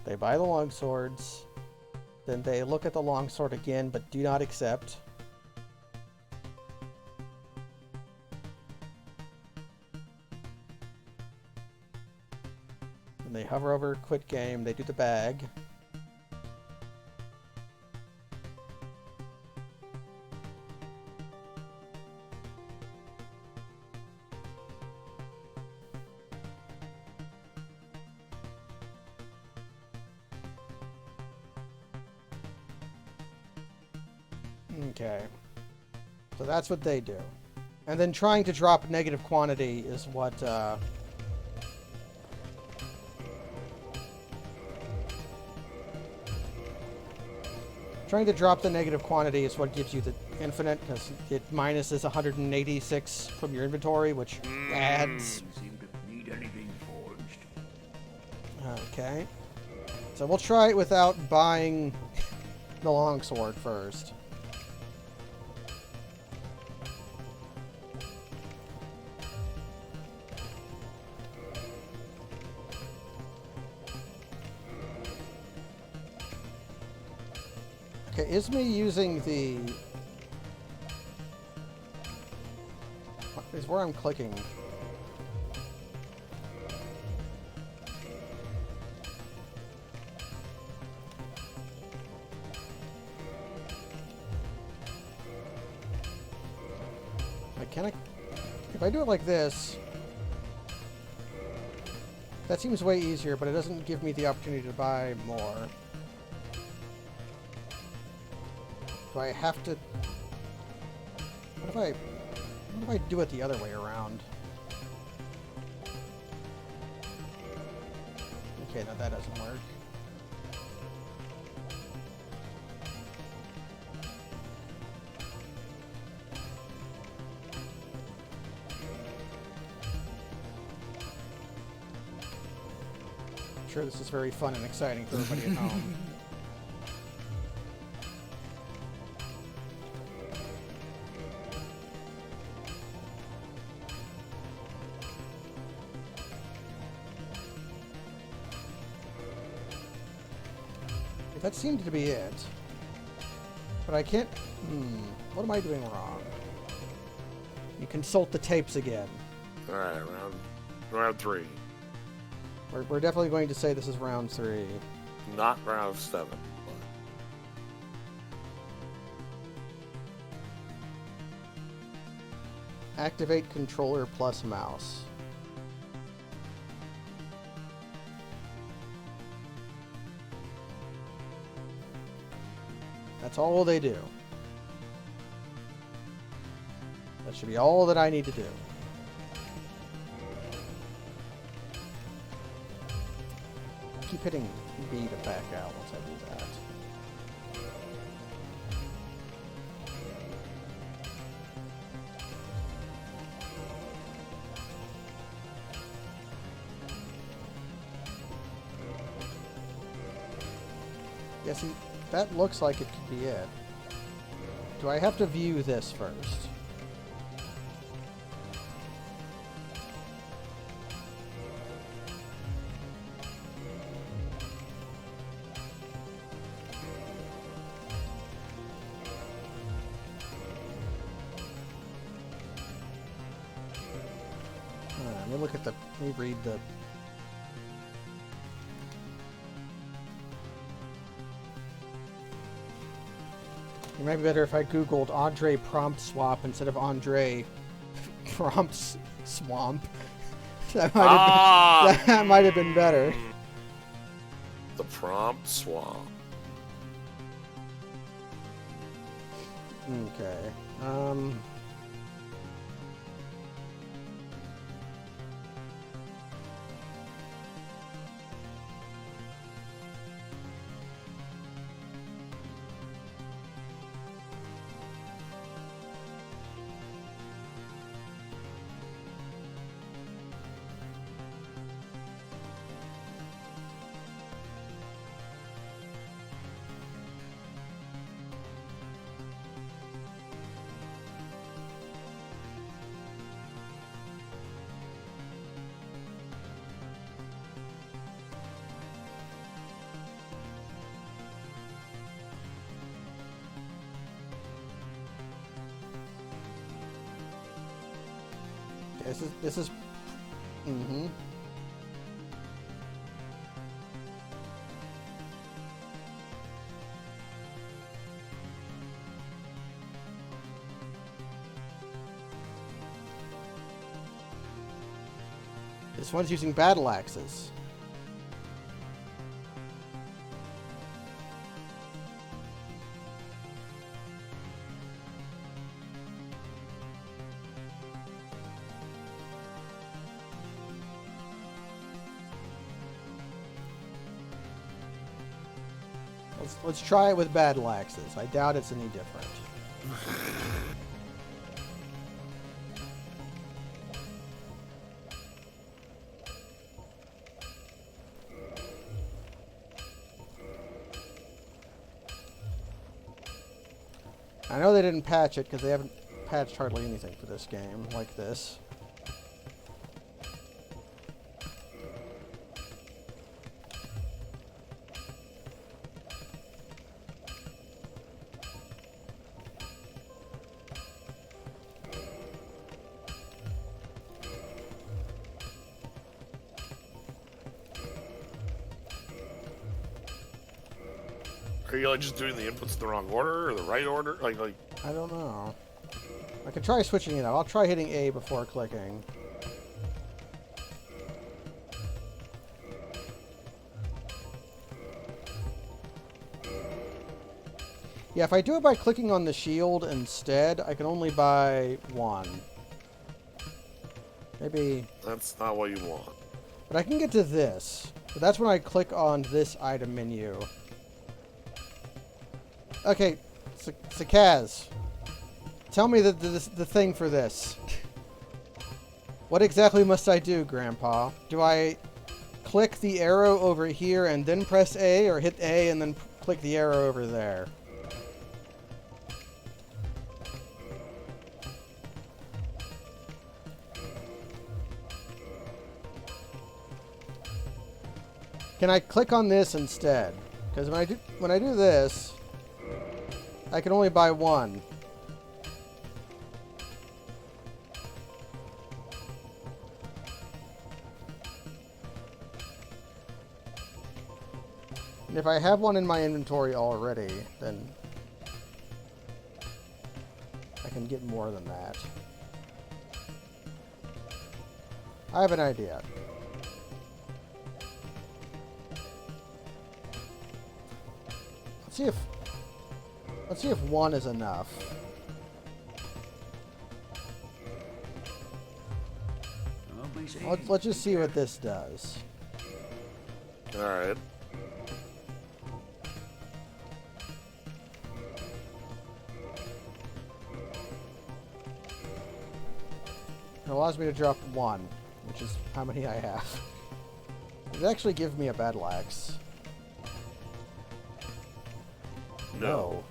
They buy the longswords. Then they look at the longsword again, but do not accept. And they hover over quit game. They do the bag. Okay. So that's what they do. And then trying to drop negative quantity is what, trying to drop the negative quantity is what gives you the infinite, because it minuses 186 from your inventory, which adds... You seem to need anything forged. Okay. So we'll try it without buying the longsword first. Okay, is me using the... Is where I'm clicking. If I do it like this, that seems way easier, but it doesn't give me the opportunity to buy more. Do I have to... What if I do it the other way around? Okay, no, that doesn't work. I'm sure this is very fun and exciting for everybody at home. That seemed to be it. But I can't... What am I doing wrong? You consult the tapes again. Alright, round 3. We're definitely going to say this is round 3. Not round 7. Activate controller plus mouse. That's all they do. That should be all that I need to do. Keep hitting B to back out once I do that. Yeah, see, that looks like it could be it. Do I have to view this first? Let me look at the... Let me read the... It might be better if I googled Andre prompt swap instead of Andre prompt swamp. That might have been better. The prompt swap. Okay. This is This one's using battle axes. Let's try it with battle axes. I doubt it's any different. I know they didn't patch it because they haven't patched hardly anything for this game like this. Are you like just doing the inputs in the wrong order or the right order? Like I don't know. I could try switching it out. I'll try hitting A before clicking. Yeah, if I do it by clicking on the shield instead, I can only buy one. Maybe... that's not what you want. But I can get to this. But that's when I click on this item menu. Okay, Sakaz. Tell me the thing for this. What exactly must I do, Grandpa? Do I click the arrow over here and then press A, or hit A and then click the arrow over there? Can I click on this instead? Because when I do this, I can only buy one. And if I have one in my inventory already, then I can get more than that. I have an idea. Let's see if one is enough. Let's just see what this does. Alright. It allows me to drop one, which is how many I have. It actually gives me a battle axe. No.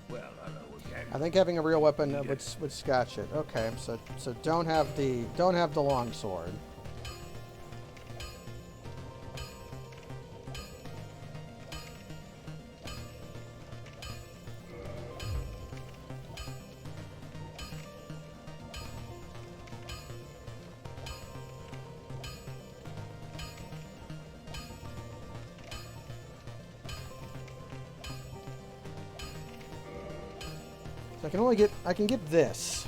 Well, hello again. I think having a real weapon would scotch it. Okay, so don't have the long sword. I can get this.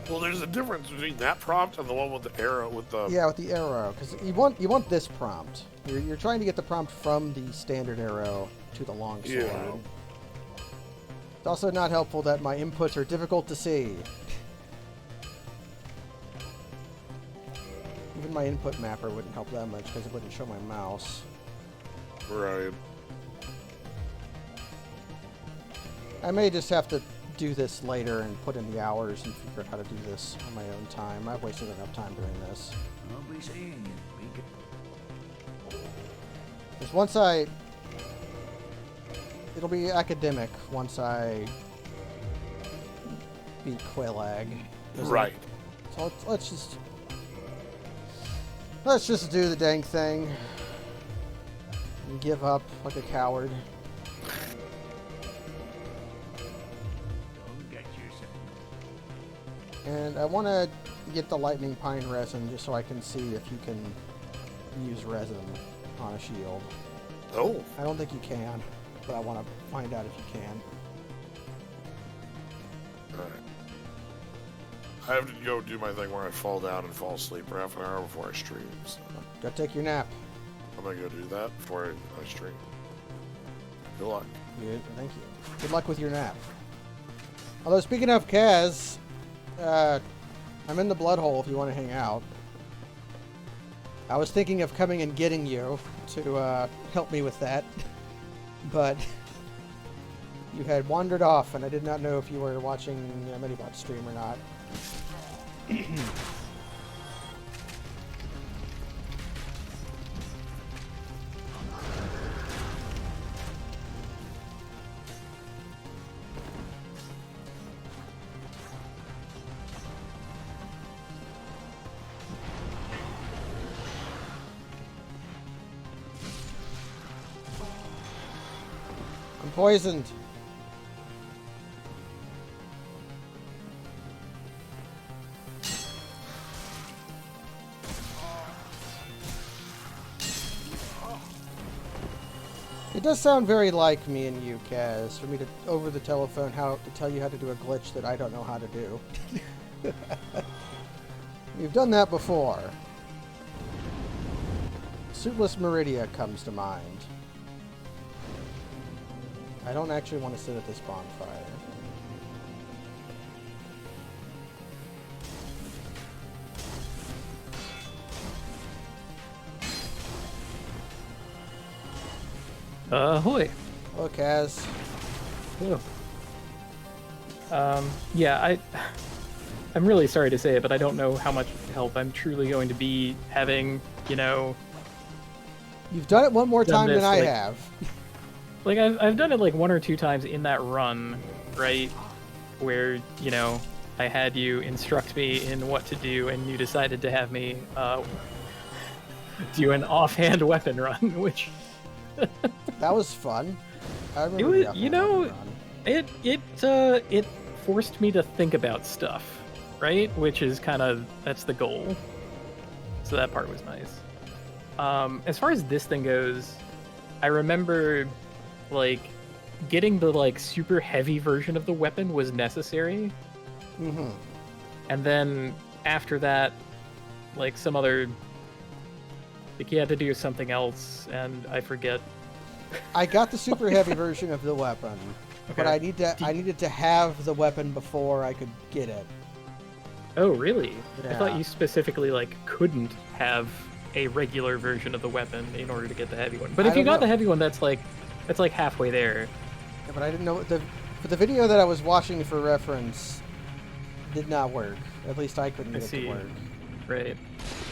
Well, there's a difference between that prompt and the one with the arrow with the. Yeah, with the arrow, because you want this prompt. You're trying to get the prompt from the standard arrow to the long sword. Yeah. It's also not helpful that my inputs are difficult to see. Even my input mapper wouldn't help that much because it wouldn't show my mouse. Right. I may just have to do this later and put in the hours and figure out how to do this on my own time. I've wasted enough time doing this. I'll be seeing you. Because it'll be academic once I beat Quelaag. Right. So let's just do the dang thing and give up like a coward. And I want to get the lightning pine resin just so I can see if you can use resin on a shield. Oh. I don't think you can, but I want to find out if you can. Alright. I have to go do my thing where I fall down and fall asleep for half an hour before I stream. So Go take your nap. I'm gonna go do that before I stream. Good luck. Good, thank you. Good luck with your nap. Although, speaking of Kaz, I'm in the blood hole if you want to hang out. I was thinking of coming and getting you to help me with that, but you had wandered off, and I did not know if you were watching a Minibot stream or not. I'm poisoned. It does sound very like me and you, Kaz, for me to, over the telephone, to tell you how to do a glitch that I don't know how to do. We've done that before. Suitless Meridia comes to mind. I don't actually want to sit at this bonfire. Ahoy. Hello, Kaz. Hello. Yeah, I'm really sorry to say it, but I don't know how much help I'm truly going to be having, you know. You've done it one more time than I like, have. Like, I've done it like one or two times in that run, right? Where, you know, I had you instruct me in what to do, and you decided to have me do an offhand weapon run, which That was fun. I remember it was, the offhand weapon run. it forced me to think about stuff, right? Which is that's the goal. So that part was nice. As far as this thing goes, I remember like getting the like super heavy version of the weapon was necessary. Mm-hmm. And then after that, like some other, like you had to do something else, and I forget. I got the super heavy version of the weapon, but I needed to have the weapon before I could get it. Oh, really? I Yeah. thought you specifically like couldn't have a regular version of the weapon in order to get the heavy one. But I if you don't got know. the heavy one, that's like halfway there. Yeah, but I didn't know but the video that I was watching for reference did not work. At least I couldn't I get it see. to work. Right.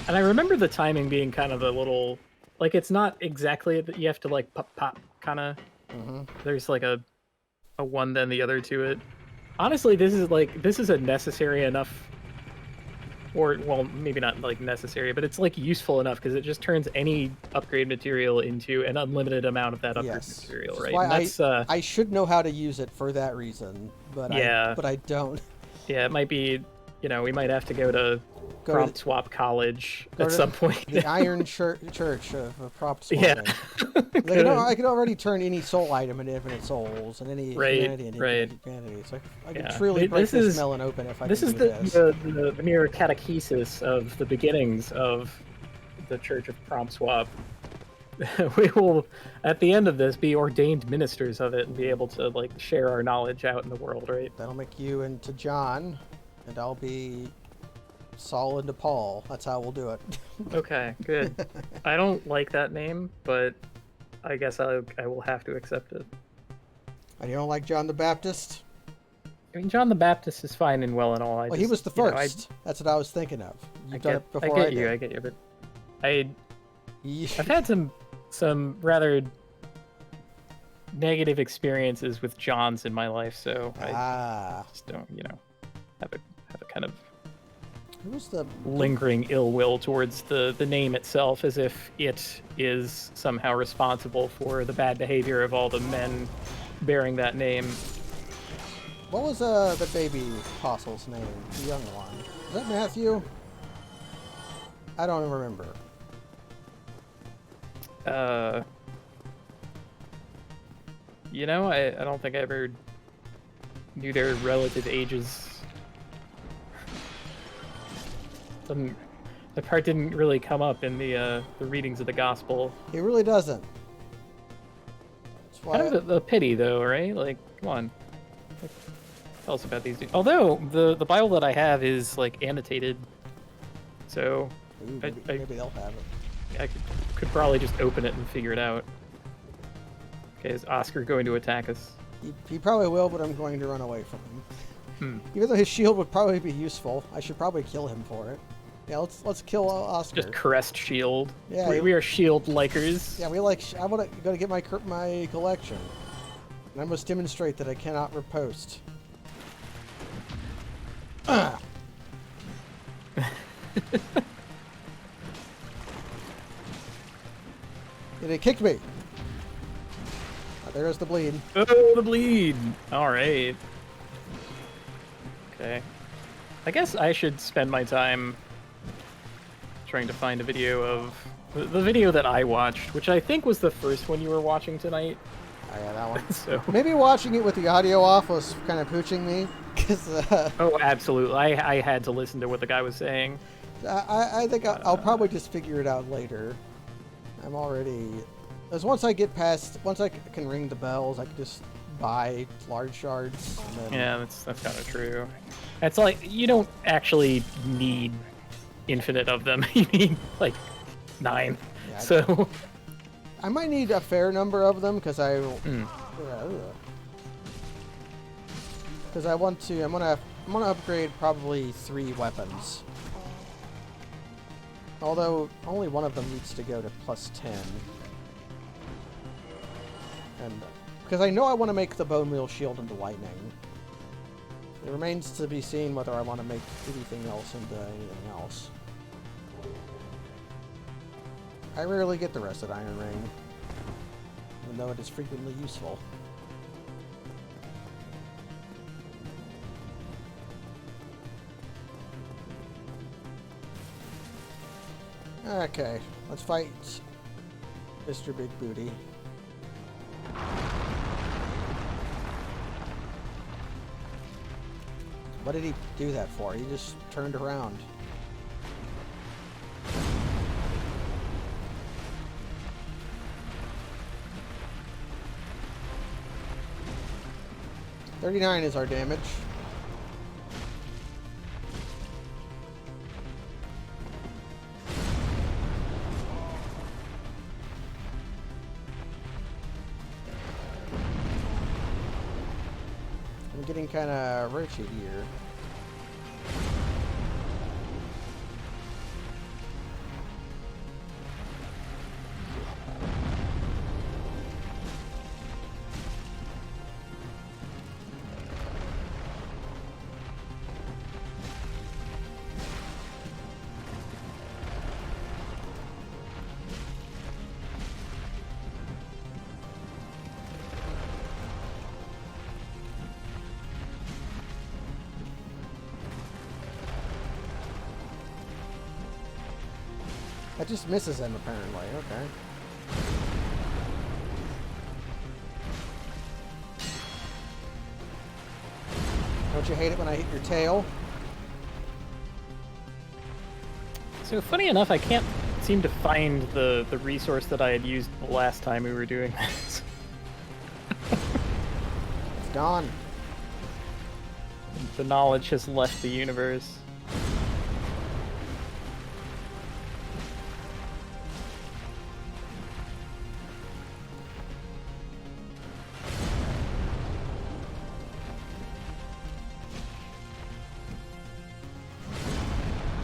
And I remember the timing being kind of a little like it's not exactly that you have to like pop kind of. Mm-hmm. There's like a one then the other to it. Honestly, this is a necessary enough, or well, maybe not like necessary, but it's like useful enough because it just turns any upgrade material into an unlimited amount of that upgrade Yes. material, Which is right? why And that's I should know how to use it for that reason, but Yeah. I don't. yeah, it might be, we might have to go to Go prompt to- swap college go at to some point. The Iron Church of prop Yeah. swapping. I can already turn any soul item into infinite souls and any Right, humanity into right. infinite humanity. So I can Yeah. truly break This this is- melon open if I This can is do this. the mere catechesis of the beginnings of the Church of Prompt Swap. We will, at the end of this, be ordained ministers of it and be able to like share our knowledge out in the world, right? That'll make you into John, and I'll be Saul into Paul. That's how we'll do it. Okay, good. I don't like that name, but I guess I will have to accept it. And you don't like John the Baptist? I mean, John the Baptist is fine and well and all. Well, he was the you know, first. That's what I was thinking of. I You've done get, it before I I get you, did. I get you, but Ye- I've had some rather negative experiences with Johns in my life, so I just don't, have a kind of Who was the lingering ill will towards the name itself, as if it is somehow responsible for the bad behavior of all the men bearing that name. What was the baby apostle's name? The young one. Is that Matthew? I don't remember. I don't think I ever knew their relative ages. The part didn't really come up in the readings of the gospel. He really doesn't. That's why. Kind of a pity, though, right? Like, come on. Like, tell us about these dudes. Although the Bible that I have is like annotated, so Ooh, I- maybe they'll have it. I could probably just open it and figure it out. Okay, is Oscar going to attack us? He probably will, but I'm going to run away from him. Hmm. Even though his shield would probably be useful, I should probably kill him for it. Yeah, let's kill Oscar. Just crest shield. Yeah, we are shield likers. Yeah, we like. I want to go to get my collection, and I must demonstrate that I cannot riposte. Ah. It kicked me. There's the bleed. Oh, the bleed. All right. Okay. I guess I should spend my time trying to find a video of the video that I watched, which I think was the first one you were watching tonight. Oh yeah, that one. So. Maybe watching it with the audio off was kind of pooching me, because Oh, absolutely. I had to listen to what the guy was saying. I think I'll probably just figure it out later. I'm already... Because once I can ring the bells, I can just buy large shards. And then, Yeah, that's kind of true. It's like you don't actually need infinite of them. You need like 9. Yeah, So. I might need a fair number of them, because I... Hmm. Because I want to... I'm gonna upgrade probably 3 weapons. Although, only one of them needs to go to +10. And... Because I know I want to make the bone wheel shield into lightning. It remains to be seen whether I want to make anything else into anything else. I rarely get the Rusted Iron Ring, even though it is frequently useful. Okay, let's fight Mr. Big Booty. What did he do that for? He just turned around. $39 is our damage. I'm getting kind of wretched here. That just misses him, apparently. Okay. Don't you hate it when I hit your tail? So funny enough, I can't seem to find the resource that I had used the last time we were doing this. It's gone. The knowledge has left the universe.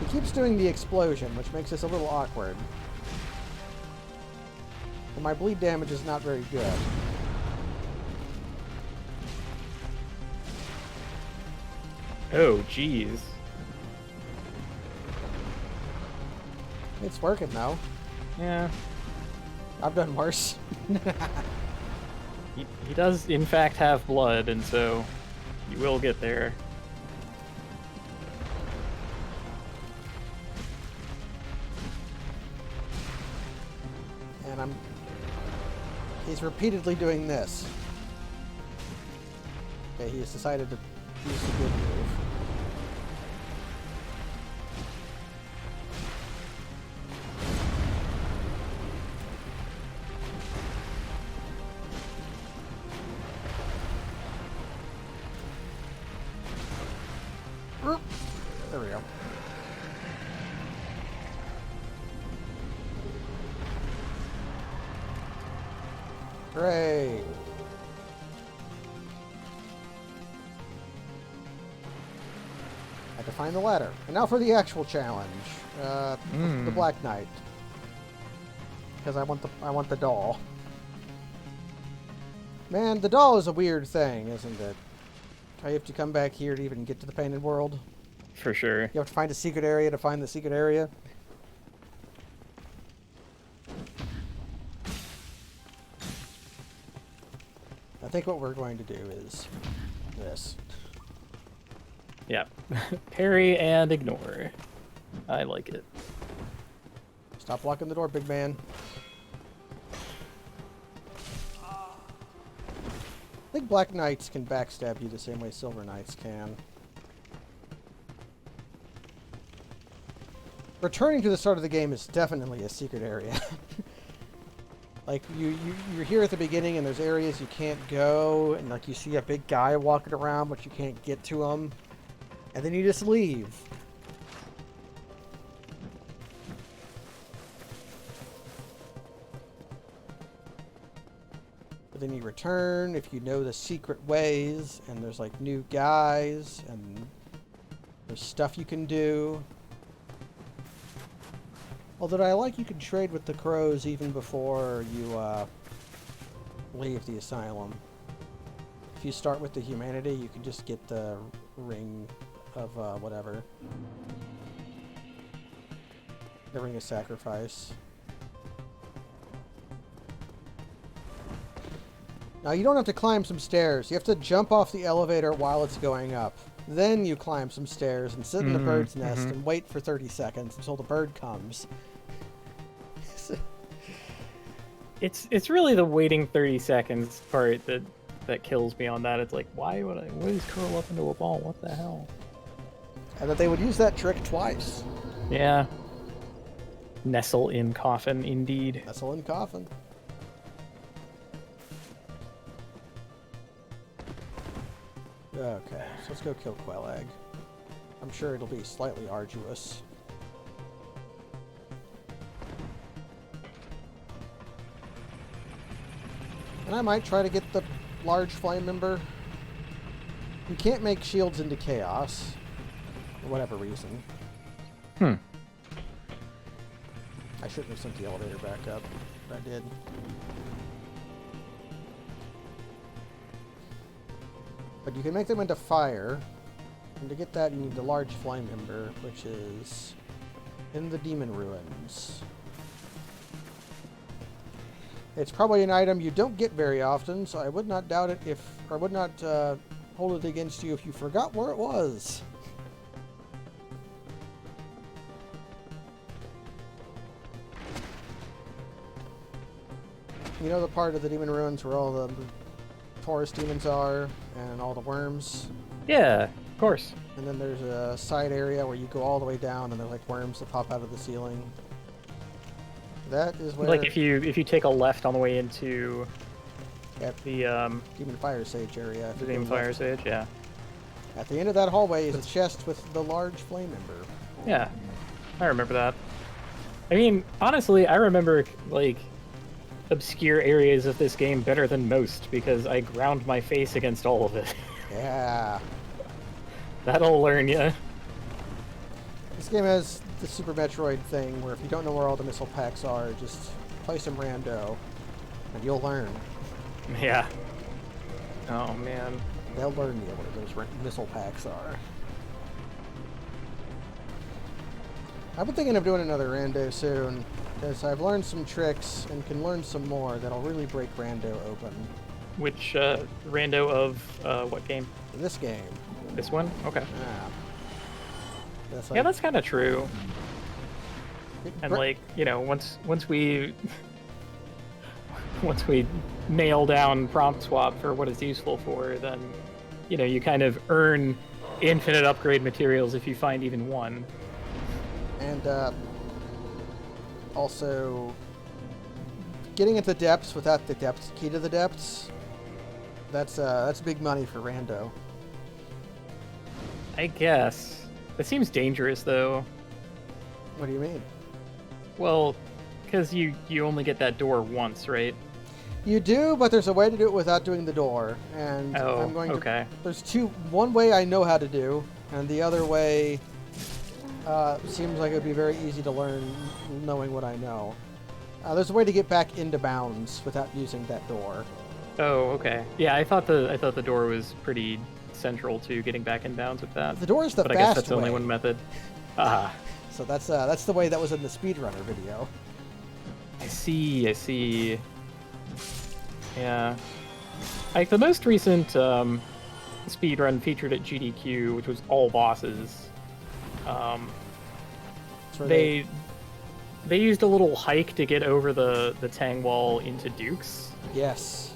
He keeps doing the explosion, which makes this a little awkward. And my bleed damage is not very good. Oh, jeez. It's working though. Yeah. I've done worse. He does, in fact, have blood, and so you will get there. And he's repeatedly doing this. Okay, he has decided to use the good move. There we go. Great. Had to find the ladder. And now for the actual challenge. The Black Knight. Because I want the doll. Man, the doll is a weird thing, isn't it? You have to come back here to even get to the painted world. For sure. You have to find a secret area to find the secret area. I think what we're going to do is this. Yeah. Parry and ignore. I like it. Stop blocking the door, big man. I think Black Knights can backstab you the same way Silver Knights can. Returning to the start of the game is definitely a secret area. Like, you're here at the beginning and there's areas you can't go, and like you see a big guy walking around but you can't get to him. And then you just leave. But then you return if you know the secret ways, and there's like new guys, and there's stuff you can do. Although I like you can trade with the crows even before you leave the asylum. If you start with the humanity, you can just get the ring of whatever. The ring of sacrifice. Now you don't have to climb some stairs. You have to jump off the elevator while it's going up. Then you climb some stairs and sit in the bird's nest and wait for 30 seconds until the bird comes. It's really the waiting 30 seconds part that kills me on that. It's like, why would I always curl up into a ball? What the hell? And that they would use that trick twice. Yeah. Nestle in coffin, indeed. Nestle in coffin. Okay, so let's go kill Quail Egg. I'm sure it'll be slightly arduous. And I might try to get the large flame ember. You can't make shields into chaos. For whatever reason. Hmm. I shouldn't have sent the elevator back up, but I did. But you can make them into fire. And to get that, you need the large flame ember, which is in the demon ruins. It's probably an item you don't get very often, so I would not doubt it if, or I would not hold it against you if you forgot where it was. You know the part of the demon ruins where all the forest demons are and all the worms? Yeah, of course. And then there's a side area where you go all the way down and they're like worms that pop out of the ceiling. That is where... Like if you take a left on the way into at the Demon Fire Sage area. the Demon Fire Sage, yeah. At the end of that hallway is a chest with the large flame ember. Yeah, I remember that. I mean, honestly, I remember, like, obscure areas of this game better than most because I ground my face against all of it. Yeah. That'll learn ya. This game has the Super Metroid thing where if you don't know where all the missile packs are, just play some rando and you'll learn. Yeah. Oh, man. They'll learn you where those missile packs are. I've been thinking of doing another rando soon, because I've learned some tricks and can learn some more that'll really break rando open. Which, rando of, what game? This game. This one? Okay. Yeah. That's Yeah, that's kind of true. And, Bre- like, you know, once we... once we nail down prompt swap for what it's useful for, then, you know, you kind of earn infinite upgrade materials if you find even one. And also getting into the depths without the depths key to the depths. That's big money for rando. I guess. That seems dangerous, though. What do you mean? Well, because you only get that door once, right? You do, but there's a way to do it without doing the door. And Oh, I'm going to... okay. There's one way I know how to do, and the other way seems like it would be very easy to learn knowing what I know. There's a way to get back into bounds without using that door. Oh, okay. Yeah, I thought the door was pretty central to getting back in bounds with that. The door is the but fast I guess that's way. only one method. Ah, So that's the way that was in the speedrunner video. I see. Yeah. Like, the most recent speedrun featured at GDQ, which was all bosses, That's where they used a little hike to get over the Tang wall into Dukes, Yes.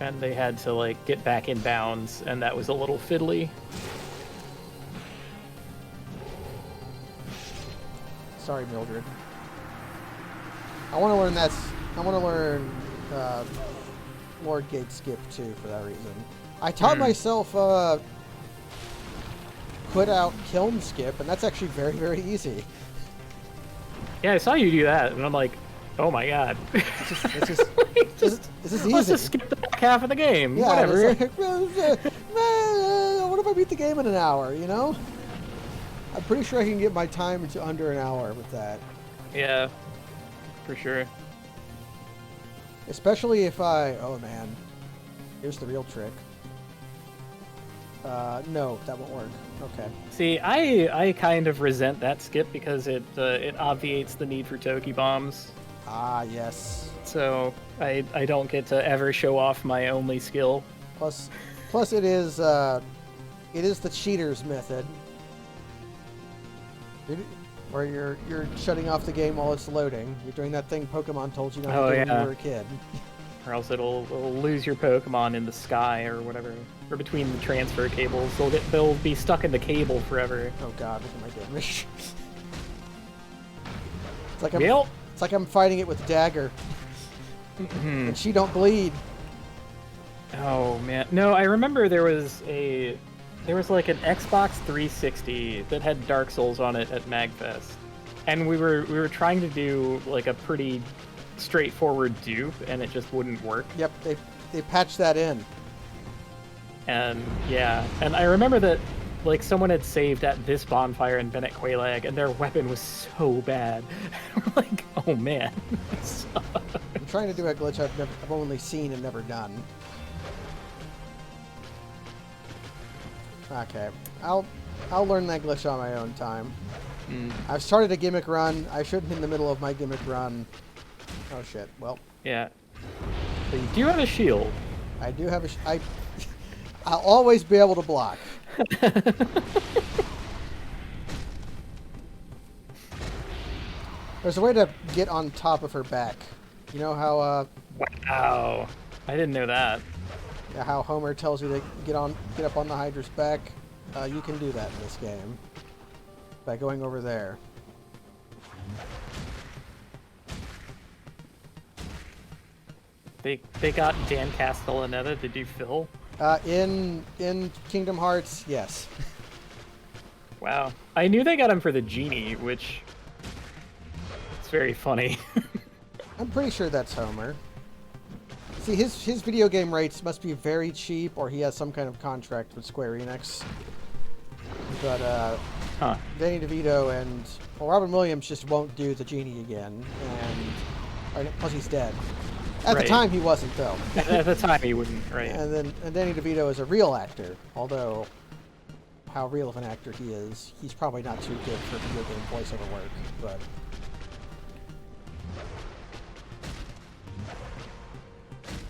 and they had to, like, get back in bounds, and that was a little fiddly. Sorry, Mildred. I want to learn Lord Gate Skip too for that reason. I taught myself put out Kiln Skip, and that's actually very, very easy. Yeah, I saw you do that, and I'm like, oh my god. It's just this is easy. Let's just skip the back half of the game. Yeah, Whatever. it's like, what if I beat the game in an hour, you know? I'm pretty sure I can get my time into under an hour with that. Yeah, for sure. Especially if oh man, here's the real trick. No, that won't work. Okay. See, I kind of resent that skip because it obviates the need for Toki bombs. Ah, yes. So I don't get to ever show off my only skill. Plus it is the cheater's method. Where you're shutting off the game while it's loading. You're doing that thing Pokemon told you not to do when you were a kid. Or else it'll lose your Pokemon in the sky or whatever. Or between the transfer cables. They'll be stuck in the cable forever. Oh god, look at my damage. It's like I'm fighting it with dagger. And she don't bleed. Oh man. No, I remember there was like an Xbox 360 that had Dark Souls on it at MagFest. And we were trying to do like a pretty straightforward dupe and it just wouldn't work. Yep, they patched that in. And yeah, and I remember that like someone had saved at this bonfire in Bennett Qualag and their weapon was so bad. We're like, oh man. I'm trying to do a glitch I've only seen and never done. Okay, I'll learn that glitch on my own time. I've started a gimmick run. I shouldn't in the middle of my gimmick run. Oh shit. Well. Yeah. But you do have a shield. I do have I'll always be able to block. There's a way to get on top of her back. You know how Wow. I didn't know that. Yeah, how Homer tells you to get up on the Hydra's back? You can do that in this game. By going over there. They got Dan Castellaneta to do Phil? In Kingdom Hearts, yes. Wow. I knew they got him for the genie, which it's very funny. I'm pretty sure that's Homer. See, his video game rates must be very cheap, or he has some kind of contract with Square Enix. But Danny DeVito and Robin Williams just won't do the genie again, and plus he's dead. At the time, he wasn't, though. At the time, he wouldn't, right? And Danny DeVito is a real actor, although how real of an actor he is, he's probably not too good for video game voiceover work. But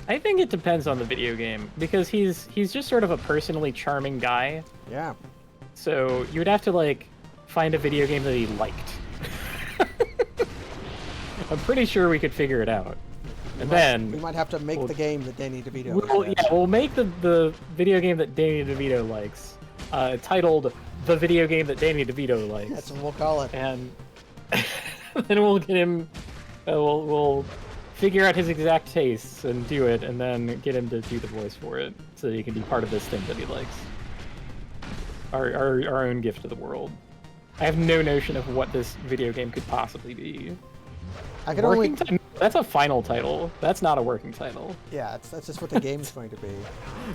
I think it depends on the video game because he's just sort of a personally charming guy. yeah, So you would have to like find a video game that he liked. I'm pretty sure we could figure it out. And then we might have to make the game that Danny DeVito we'll make the video game that Danny DeVito likes, titled "The Video Game That Danny DeVito Likes." That's what we'll call it. And then we'll get him. We'll figure out his exact tastes and do it, and then get him to do the voice for it, so that he can be part of this thing that he likes. Our own gift to the world. I have no notion of what this video game could possibly be. I can only. That's a final title. That's not a working title. Yeah, that's just what the game's going to be.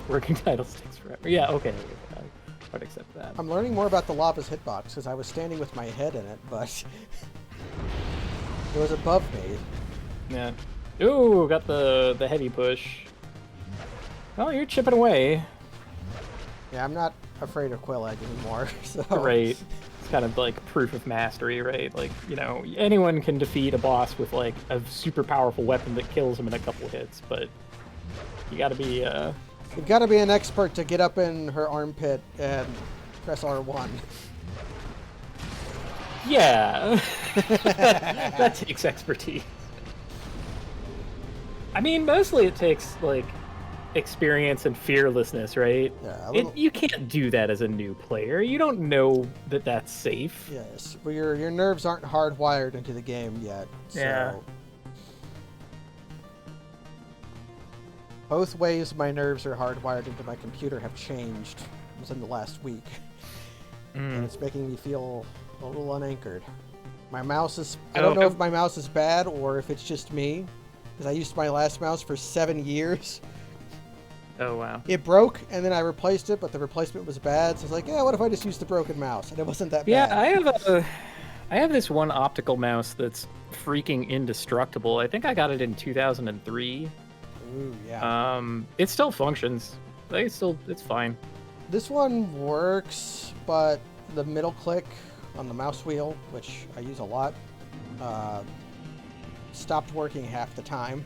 Working titles takes forever. Yeah, okay. I would accept that. I'm learning more about the lava's hitbox because I was standing with my head in it, but it was above me. Yeah. Ooh, got the heavy push. Well, you're chipping away. Yeah, I'm not afraid of Quillag anymore. So. Right. It's kind of like proof of mastery, right? Like, you know, anyone can defeat a boss with like a super powerful weapon that kills him in a couple hits, but you gotta be You've got to be an expert to get up in her armpit and press R1. Yeah. That takes expertise. I mean, mostly it takes like experience and fearlessness, right? Yeah, You can't do that as a new player. You don't know that that's safe. Yes, but your nerves aren't hardwired into the game yet. So. Yeah. Both ways my nerves are hardwired into my computer have changed within the last week. And it's making me feel a little unanchored. My mouse is... I don't know if my mouse is bad or if it's just me. Because I used my last mouse for 7 years. Oh, wow. It broke, and then I replaced it, but the replacement was bad. So I was like, yeah, what if I just used the broken mouse? And it wasn't that Yeah, bad. I have this one optical mouse that's freaking indestructible. I think I got it in 2003. Ooh, yeah. It still functions. It's fine. This one works, but the middle click on the mouse wheel, which I use a lot, stopped working half the time.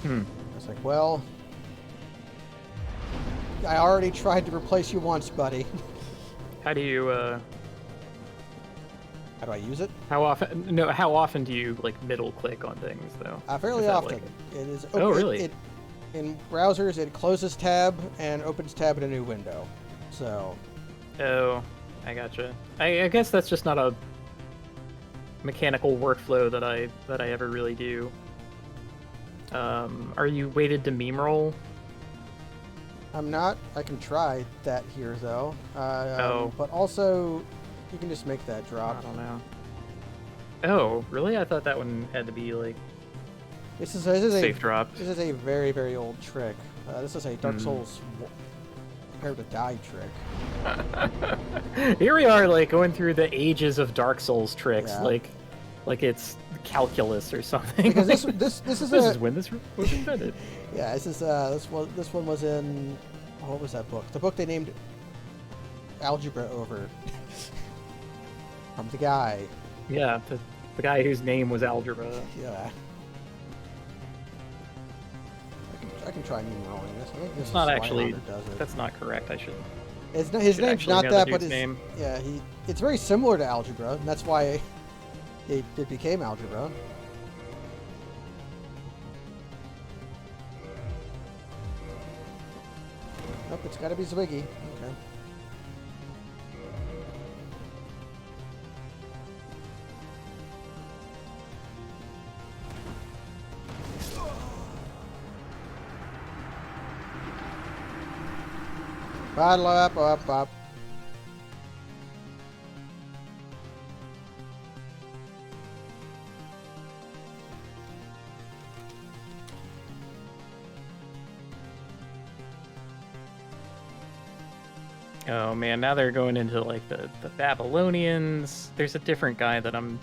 I was like, well, I already tried to replace you once, buddy. How do you? How do I use it? How often? No, how often do you like middle click on things though? Fairly Is that, often. like- It is. Oh, really? In browsers, it closes tab and opens tab in a new window. So, Oh, I gotcha. I guess that's just not a mechanical workflow that I ever really do. Are you weighted to meme roll? I'm not. I can try that here, though. Oh. But also, you can just make that I drop. don't know. Oh, really? I thought that one had to be like This is safe a drop. this is a very, very old trick. This is a Dark Souls prepare to die trick. Here we are, like going through the ages of Dark Souls tricks, Yeah. like it's calculus or something. Because this is This is when this was invented. yeah, this one was in, what was that book? The book they named algebra over. From the guy. Yeah, the guy whose name was Algebra. Yeah. I can try numerolling this. I think this It's is not why actually. Hunter does it. That's not correct. I should. His should name's actually not know the that, but dude's his name. yeah, it's very similar to algebra, and that's why it became algebra. Nope, it's got to be Zwiggy. Okay. Bottle up. Oh man, now they're going into like the Babylonians. There's a different guy that I'm.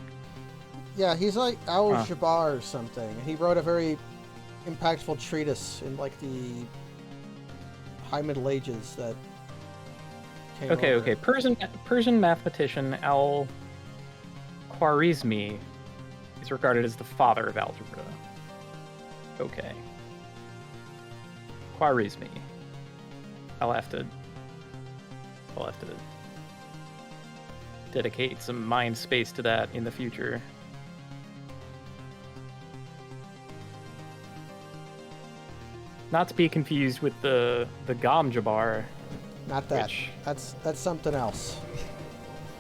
Yeah, he's like Al Huh. Jabbar or something. He wrote a very impactful treatise in like the High Middle Ages that came Okay, over. okay. Persian mathematician Al-Khwarizmi is regarded as the father of algebra. Okay. Khwarizmi. I'll have to dedicate some mind space to that in the future. Not to be confused with the Gom Jabbar. Not that. Which- That's something else.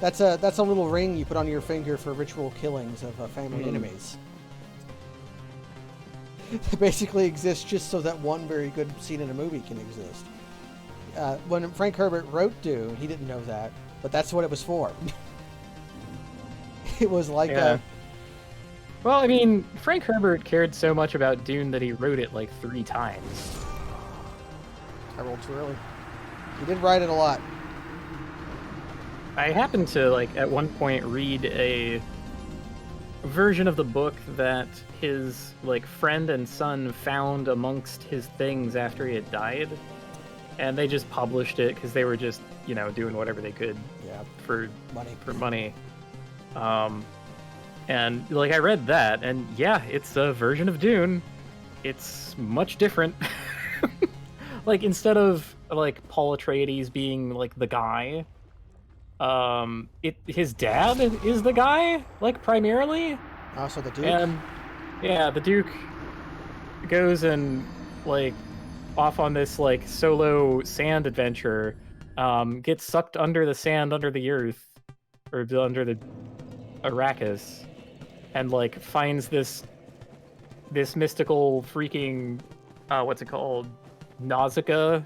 That's a little ring you put on your finger for ritual killings of family enemies. It basically exists just so that one very good scene in a movie can exist. When Frank Herbert wrote Dune, he didn't know that, but that's what it was for. It was like Yeah. Well, I mean, Frank Herbert cared so much about Dune that he wrote it like 3 times. I rolled too early. He did write it a lot. I happened to, like, at one point read a version of the book that his, like, friend and son found amongst his things after he had died. And they just published it because they were just, you know, doing whatever they could Yeah, for money. And, like, I read that, and yeah, it's a version of Dune. It's much different. Like, instead of, like, Paul Atreides being, like, the guy, his dad is the guy, like, primarily. Also the Duke. And, yeah, the Duke goes and, like, off on this, like, solo sand adventure, gets sucked under the sand, under the earth, or under the Arrakis, and, like, finds this mystical freaking, what's it called? Nausicaa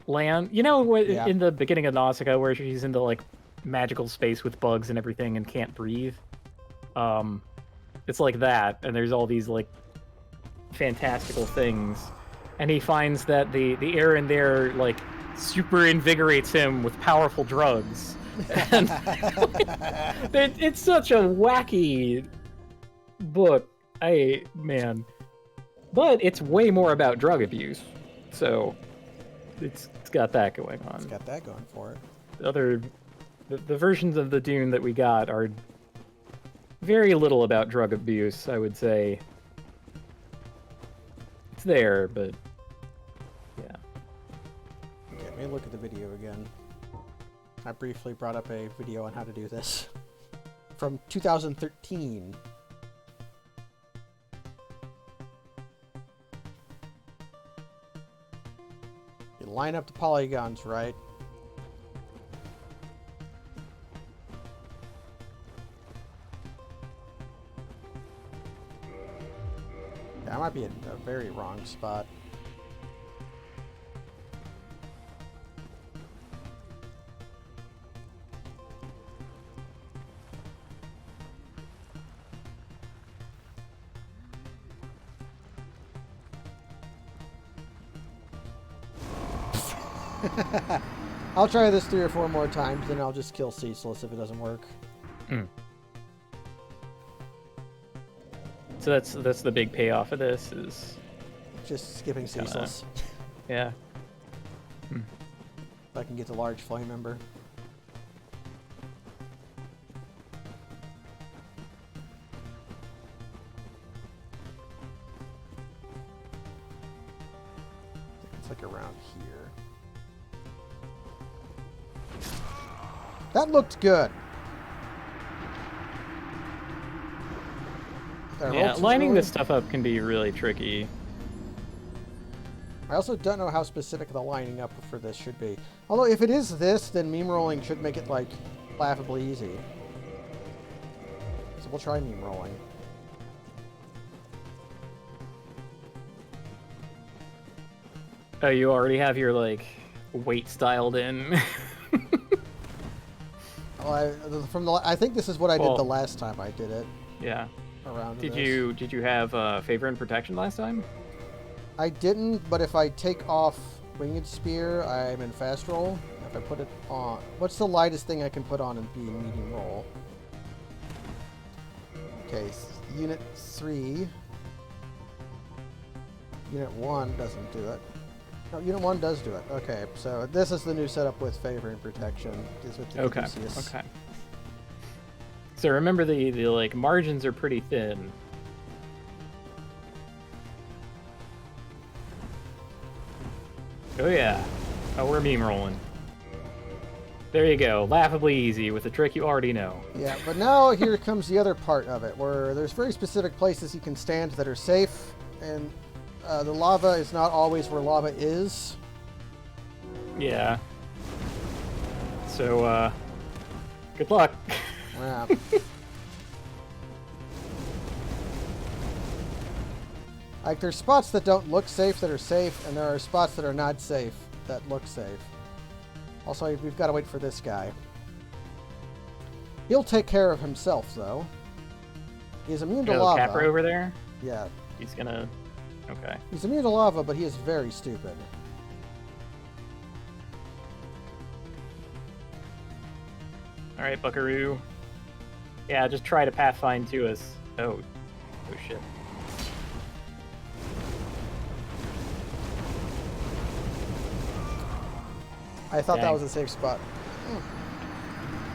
land. You know, Yeah. in the beginning of Nausicaa, where she's into, like, magical space with bugs and everything and can't breathe? It's like that, and there's all these, like, fantastical things. And he finds that the air in there, like, super invigorates him with powerful drugs. And it's such a wacky book. Man. But it's way more about drug abuse. So, it's got that going on. It's got that going for it. The versions of the Dune that we got are very little about drug abuse, I would say. It's there, but yeah. Okay, let me look at the video again. I briefly brought up a video on how to do this from 2013. You line up the polygons right. That might be a very wrong spot. I'll try this 3 or 4 more times, then I'll just kill Ceaseless if it doesn't work. Mm. So that's the big payoff of this is Just skipping Ceaseless. yeah. If I can get the large flame ember. It's like around here. That looked good. Their Yeah, ults is lining really- this stuff up can be really tricky. I also don't know how specific the lining up for this should be. Although if it is this, then meme rolling should make it like laughably easy. So we'll try meme rolling. Oh, you already have your like weight dialed in. Well, I think this is what I did Well- the last time I did it Yeah. around. Did this. you have favor and protection last time? I didn't, but if I take off Winged Spear, I'm in fast roll. If I put it on, what's the lightest thing I can put on and be in medium roll? Okay, Unit 3. Unit 1 doesn't do it. No, Unit 1 does do it. Okay, so this is the new setup with favor and protection. Is with the Okay. Caduceus. Okay. So remember the like margins are pretty thin. Oh yeah. Oh, we're meme rolling. There you go. Laughably easy with a trick you already know. Yeah, but now here comes the other part of it, where there's very specific places you can stand that are safe, and the lava is not always where lava is. Yeah. So, good luck. Yeah. Like, there's spots that don't look safe that are safe, and there are spots that are not safe that look safe. Also, we've got to wait for this guy. He'll take care of himself, though. He's immune to Go lava. Capra over there. Yeah. He's gonna. Okay. He's immune to lava, but he is very stupid. All right, Buckaroo. Yeah, just try to pathfind to us. Oh shit. I thought that Dang. was a safe spot.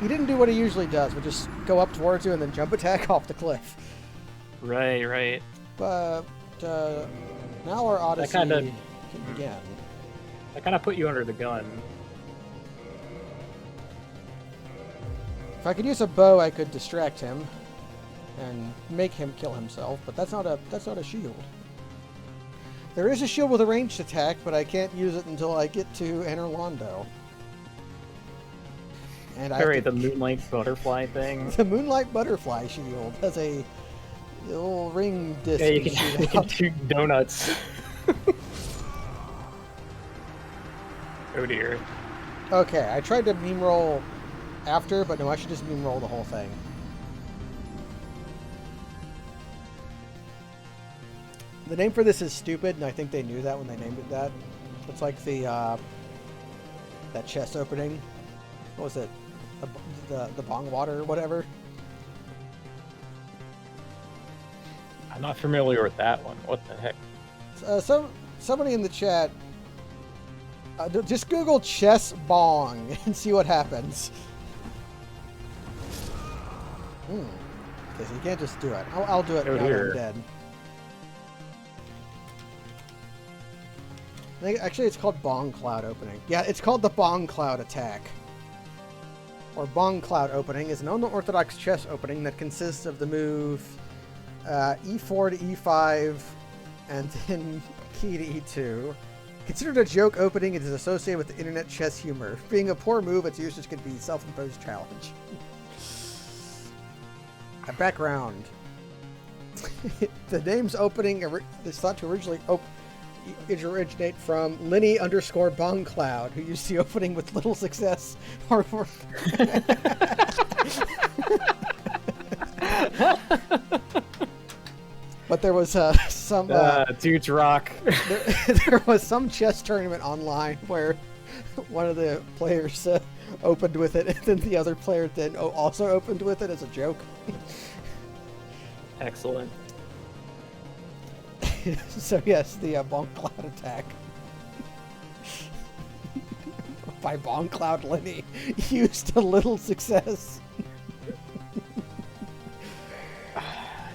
He didn't do what he usually does, but just go up towards you and then jump attack off the cliff. Right, right. But now our Odyssey kinda- can begin. I kind of put you under the gun. If I could use a bow, I could distract him and make him kill himself, but that's not a shield. There is a shield with a ranged attack, but I can't use it until I get to Enter Londo. And I All right, have the to- moonlight butterfly thing. the Moonlight Butterfly shield has a little ring disc. Yeah, you you can, shoot you can out. shoot donuts. Oh dear. Okay, I tried to meme roll after, but no, I should just meme roll the whole thing. The name for this is stupid, and I think they knew that when they named it that. It's like the that chest opening. What was it? The bong water or whatever. I'm not familiar with that one. What the heck? Somebody in the chat Just Google chess bong and see what happens. Because you can't just do it. I'll do it Oh, now that I'm dear. dead. Actually, it's called Bong Cloud Opening. Yeah, it's called the Bong Cloud Attack. Or Bong Cloud Opening is an unorthodox chess opening that consists of the move e4 to e5 and then key to e2. Considered a joke opening, it is associated with the internet chess humor. Being a poor move, its usage can be a self-imposed challenge. A background. The name's opening is thought to originally originate from Linny_BongCloud, who used the opening with little success. But there was some Dudes rock. there was some chess tournament online where one of the players opened with it, and then the other player then also opened with it as a joke. Excellent. So yes, the Bong Cloud attack by Bong Cloud Lenny used to little success.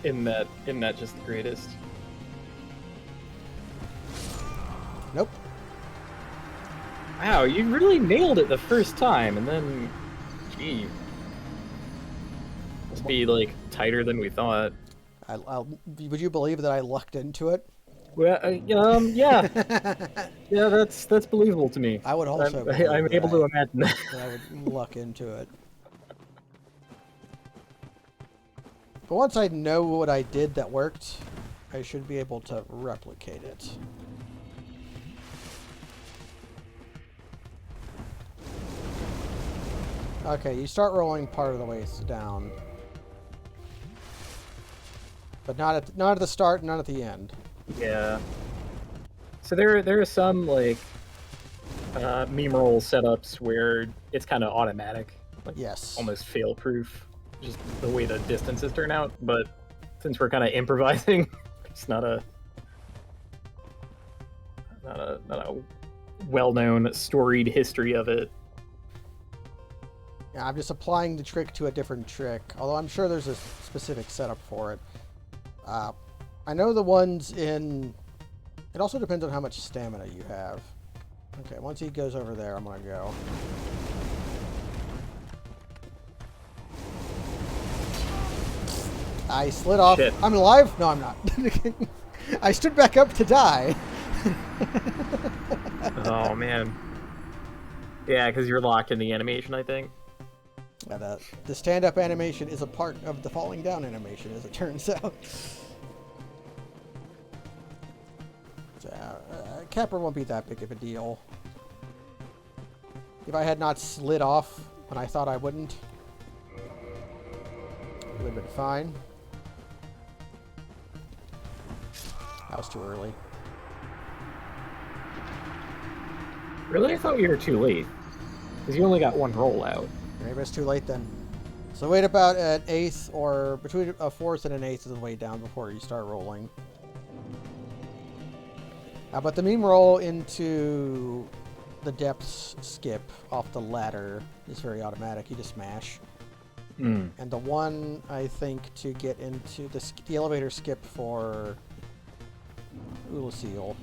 Isn't that just the greatest? Nope. Wow, you really nailed it the first time, and then, gee, must be like tighter than we thought. Would you believe that I lucked into it? Well, yeah, yeah, that's believable to me. I would also. I'm able to imagine that. I would luck into it. But once I know what I did that worked, I should be able to replicate it. Okay, you start rolling part of the way down. But not at the start, not at the end. Yeah. So there are some like meme roll setups where it's kind of automatic, like Yes. almost fail proof, just the way the distances turn out. But since we're kind of improvising, it's not a well-known storied history of it. Yeah, I'm just applying the trick to a different trick, although I'm sure there's a specific setup for it. I know the ones in... It also depends on how much stamina you have. Okay, once he goes over there, I'm gonna go. I slid off. Shit. I'm alive? No, I'm not. I stood back up to die. Oh man. Yeah, because you're locked in the animation, I think. And, the stand-up animation is a part of the falling down animation, as it turns out. Capper won't be that big of a deal. If I had not slid off when I thought I wouldn't, it would have been fine. That was too early. Really? I thought we were too late. Because you only got one roll out. Maybe it's too late then. So wait about an eighth, or between a fourth and an eighth of the way down before you start rolling. But the meme roll into the depths skip off the ladder is very automatic. You just smash. Mm. And the one, I think, to get into the elevator skip for Ulasil,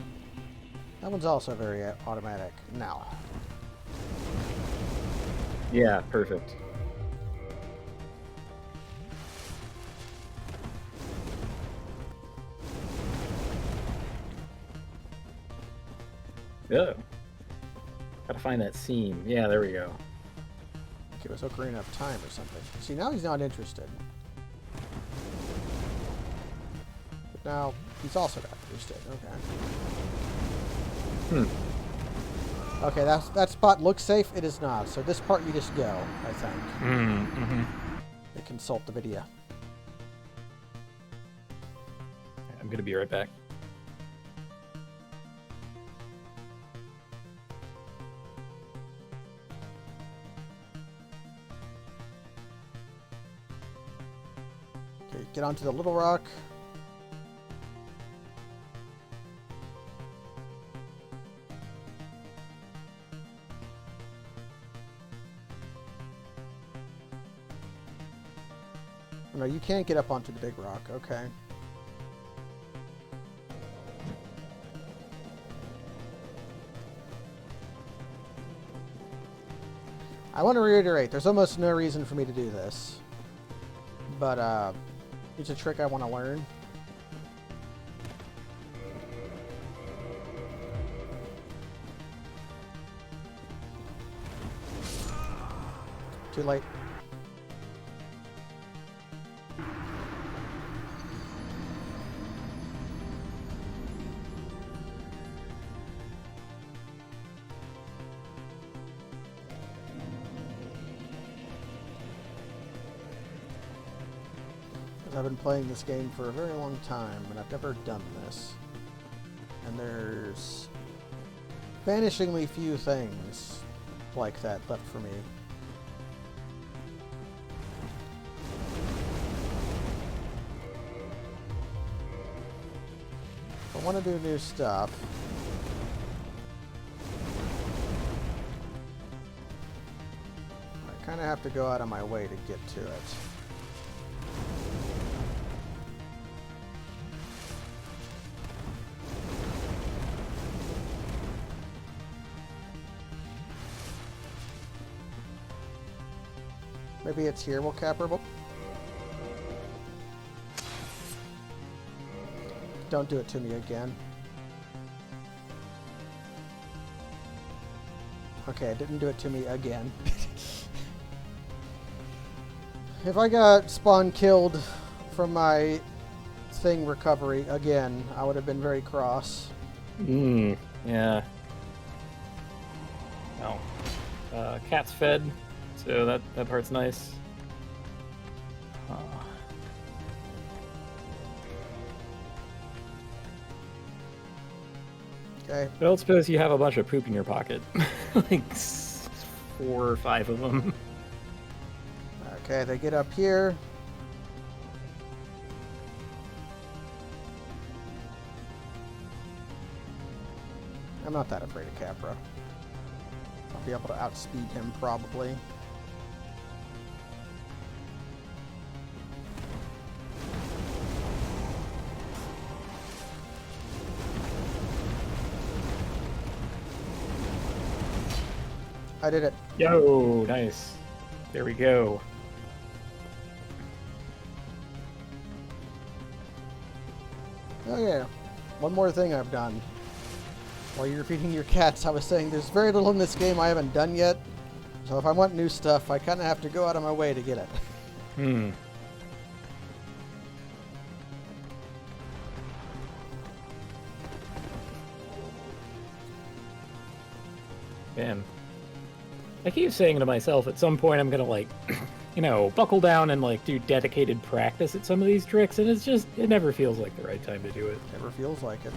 that one's also very automatic. Now. Yeah, perfect. Yeah. Gotta find that seam. Yeah, there we go. Give us Ocarina enough time or something. See, now he's not interested. But now he's also not interested. Okay. Okay, that spot looks safe. It is not. So this part you just go, I think. Mm-hmm. You consult the video. I'm gonna be right back. Okay, get onto the little rock. No, you can't get up onto the big rock. Okay. I want to reiterate, there's almost no reason for me to do this. But, it's a trick I want to learn. Too late. I've been playing this game for a very long time, and I've never done this. And there's vanishingly few things like that left for me. If I want to do new stuff, I kind of have to go out of my way to get to it. Maybe it's here we'll cap her. Don't do it to me again. Okay, it didn't do it to me again. If I got spawn killed from my thing recovery again, I would have been very cross. Yeah. Oh. Cat's fed, so that part's nice. Okay. I don't suppose you have a bunch of poop in your pocket. Like 4 or 5 of them. Okay, they get up here. I'm not that afraid of Capra. I'll be able to outspeed him probably. I did it. Yo, nice. There we go. Oh yeah, one more thing I've done. While you're feeding your cats, I was saying there's very little in this game I haven't done yet. So if I want new stuff, I kind of have to go out of my way to get it. Man. I keep saying to myself, at some point I'm gonna, like, you know, buckle down and, like, do dedicated practice at some of these tricks, and it never feels like the right time to do it. Never feels like it.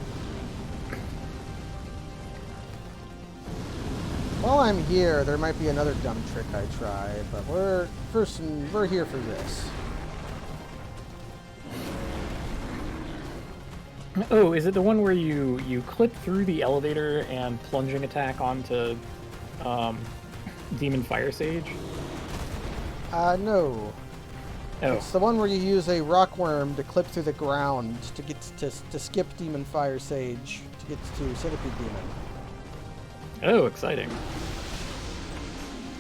While I'm here, there might be another dumb trick I try, but we're here for this. Oh, is it the one where you clip through the elevator and plunging attack onto Demon Fire Sage? No. Oh. It's the one where you use a rock worm to clip through the ground to get to skip Demon Fire Sage to get to Centipede Demon. Oh, exciting.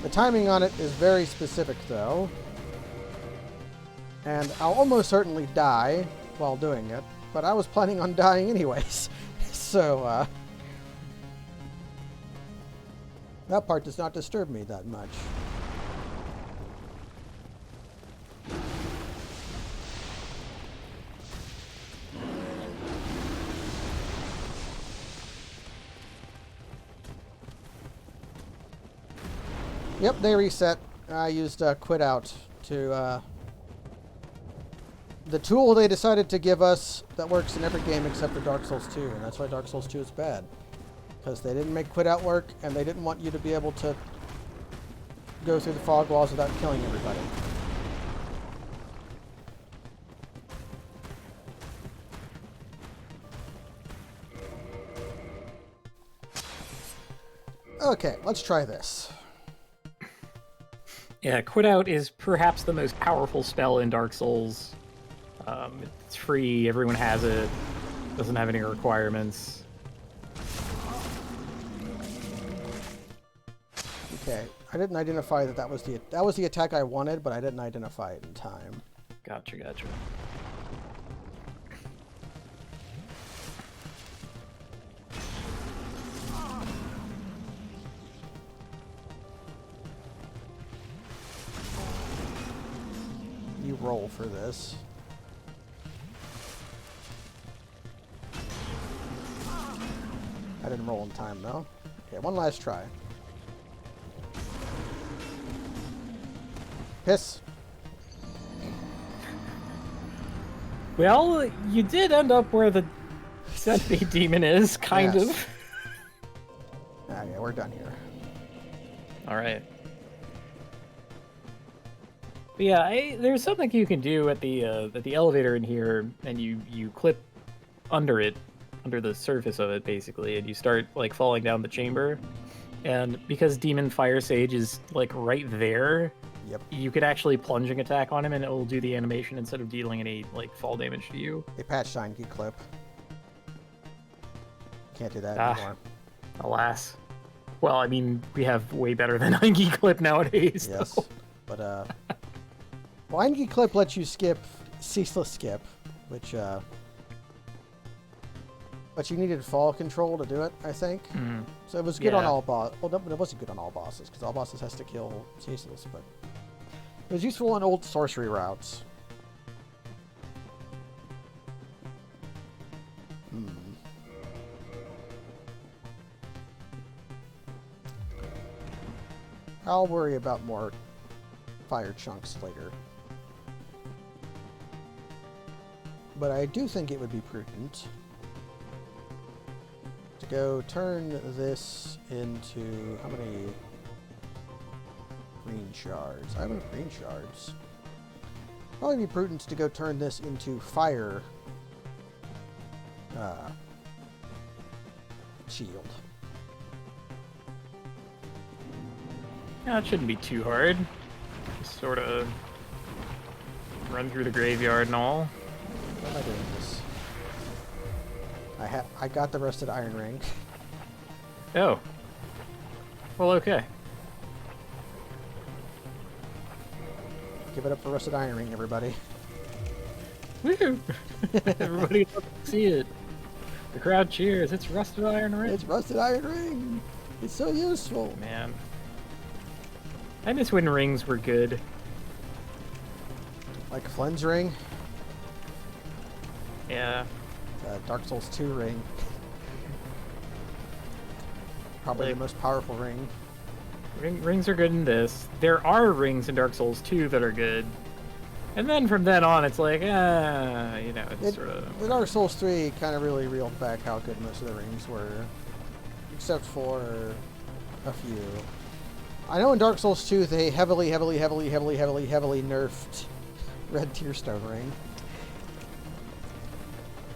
The timing on it is very specific, though. And I'll almost certainly die while doing it, but I was planning on dying anyways. So, that part does not disturb me that much. Yep, they reset. I used quit out to the tool they decided to give us that works in every game except for Dark Souls 2, and that's why Dark Souls 2 is bad. Because they didn't make quit out work, and they didn't want you to be able to go through the fog walls without killing everybody. Okay, let's try this. Yeah, Quit Out is perhaps the most powerful spell in Dark Souls. It's free, everyone has it, doesn't have any requirements. Okay, I didn't identify that was the attack I wanted, but I didn't identify it in time. Gotcha. You roll for this. I didn't roll in time though. Okay, one last try. Piss. Well, you did end up where the centipede demon is, kind Yes. of. Okay, we're done here. Alright. But yeah, there's something you can do at the elevator in here, and you clip under it, under the surface of it, basically, and you start, like, falling down the chamber. And because Demon Fire Sage is, like, right there, Yep. you could actually plunging attack on him, and it will do the animation instead of dealing any, like, fall damage to you. A patch Einke clip. Can't do that Ah. anymore. Alas. Well, I mean, we have way better than Einke Clip nowadays. Yes. though. But well, Einke clip lets you skip ceaseless skip, which but you needed fall control to do it, I think. Mhm. So it was good on Yeah. all boss. Well, no, it wasn't good on all bosses because all bosses has to kill ceaseless, but it was useful on old sorcery routes. I'll worry about more fire chunks later. But I do think it would be prudent to go turn this into... How many green shards? I have enough green shards. Probably be prudent to go turn this into fire shield. Yeah, it shouldn't be too hard. Just sort of run through the graveyard and all. Why am I doing this? I got the rusted iron ring. Oh. Well, okay. Give it up for rusted iron ring, everybody. Woo! Everybody loves to see it. The crowd cheers. It's Rusted Iron Ring. It's rusted iron ring. It's so useful. Man. I miss when rings were good. Like Flynn's ring, Yeah. Dark Souls 2 ring. Probably Like- the most powerful ring. Rings are good in this. There are rings in Dark Souls 2 that are good. And then from then on, it's like, it's sort of... The Dark Souls 3 kind of really reeled back how good most of the rings were. Except for a few. I know in Dark Souls 2 they heavily nerfed Red Tearstone ring.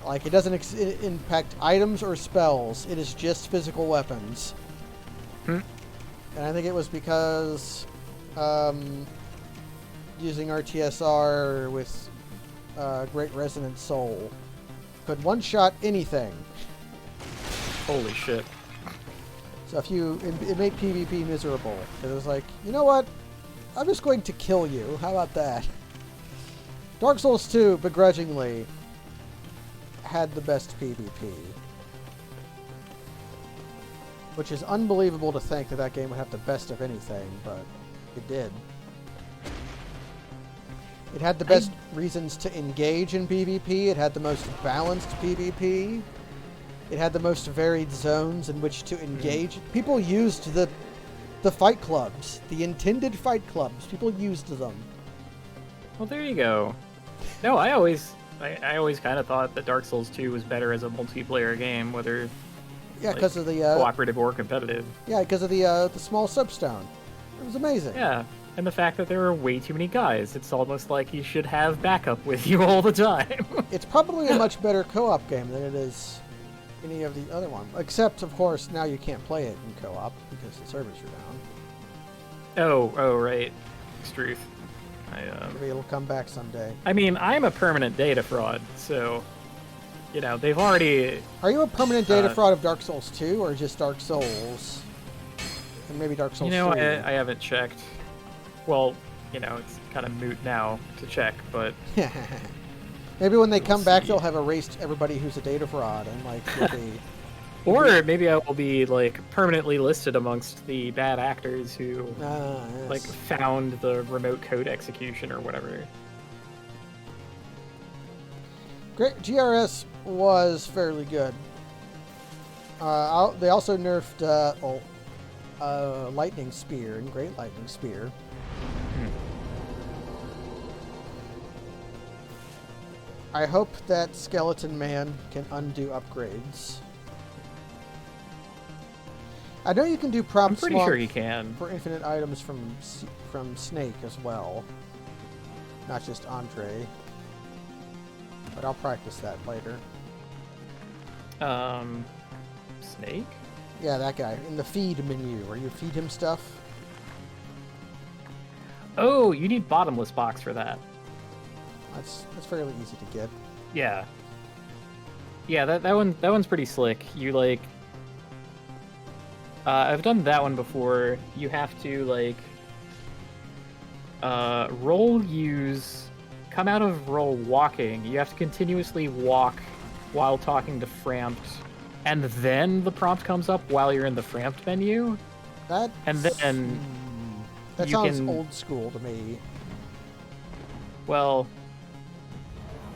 Like, it doesn't impact items or spells. It is just physical weapons. Hmm. And I think it was because using RTSR with Great Resonant Soul could one-shot anything. Holy shit. So if it made PvP miserable. It was like, you know what? I'm just going to kill you. How about that? Dark Souls 2, begrudgingly, had the best PvP. Which is unbelievable to think that that game would have the best of anything, but it did. It had the best reasons to engage in PvP. It had the most balanced PvP. It had the most varied zones in which to engage. People used the fight clubs, the intended fight clubs. People used them. Well, there you go. No, I always kind of thought that Dark Souls 2 was better as a multiplayer game, whether Yeah, like, because of the cooperative or competitive. yeah, because of the small substone. It was amazing. Yeah, and the fact that there are way too many guys. It's almost like you should have backup with you all the time. It's probably a much better co-op game than it is any of the other one. Except, of course, now you can't play it in co-op because the servers are down. Oh, right. speaks truth. Maybe it'll come back someday. I mean, I'm a permanent data fraud, so you know they've already. Are you a permanent data fraud of Dark Souls 2 or just Dark Souls? And maybe Dark Souls 3? I haven't checked. Well, it's kind of moot now to check, but Maybe when they come back, see. they'll have erased everybody who's a data fraud, and like you'll be. or maybe I will be like permanently listed amongst the bad actors who Yes. like found the remote code execution or whatever. Great GRS was fairly good. They also nerfed Lightning Spear and Great Lightning Spear. I hope that Skeleton Man can undo upgrades. I know you can do prompt I'm pretty swap sure he can. for infinite items from Snake as well, not just Andre. But I'll practice that later. Snake? Yeah, that guy in the feed menu where you feed him stuff. Oh, you need bottomless box for that. That's fairly easy to get. Yeah. Yeah, that one's pretty slick. You like I've done that one before. You have to like come out of roll walking. You have to continuously walk while talking to Framped, and then the prompt comes up while you're in the Framped menu. That And then that you sounds can- old school to me. Well,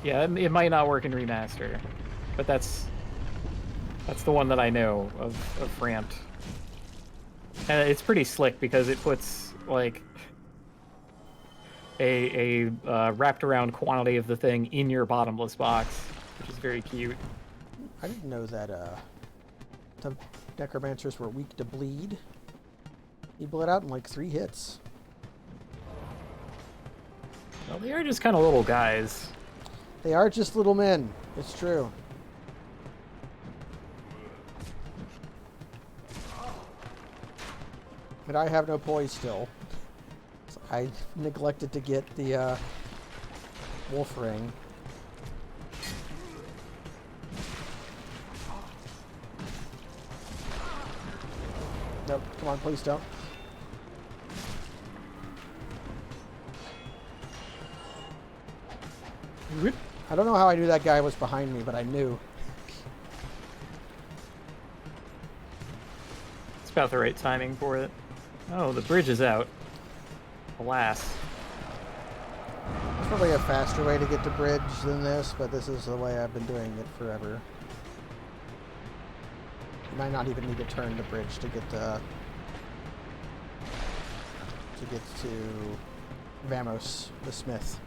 yeah, it might not work in remaster, but that's the one that I know of Framped. And it's pretty slick because it puts like a wrapped around quantity of the thing in your bottomless box, which is very cute. I didn't know that the necromancers were weak to bleed. He bled out in like 3 hits. Well, they are just kind of little guys. They are just little men. It's true. But I have no poise still. So I neglected to get the wolf ring. Nope, come on, please don't. I don't know how I knew that guy was behind me, but I knew. It's about the right timing for it. Oh, the bridge is out. Alas. There's probably a faster way to get to bridge than this, but this is the way I've been doing it forever. You might not even need to turn the bridge to get to Vamos, the smith.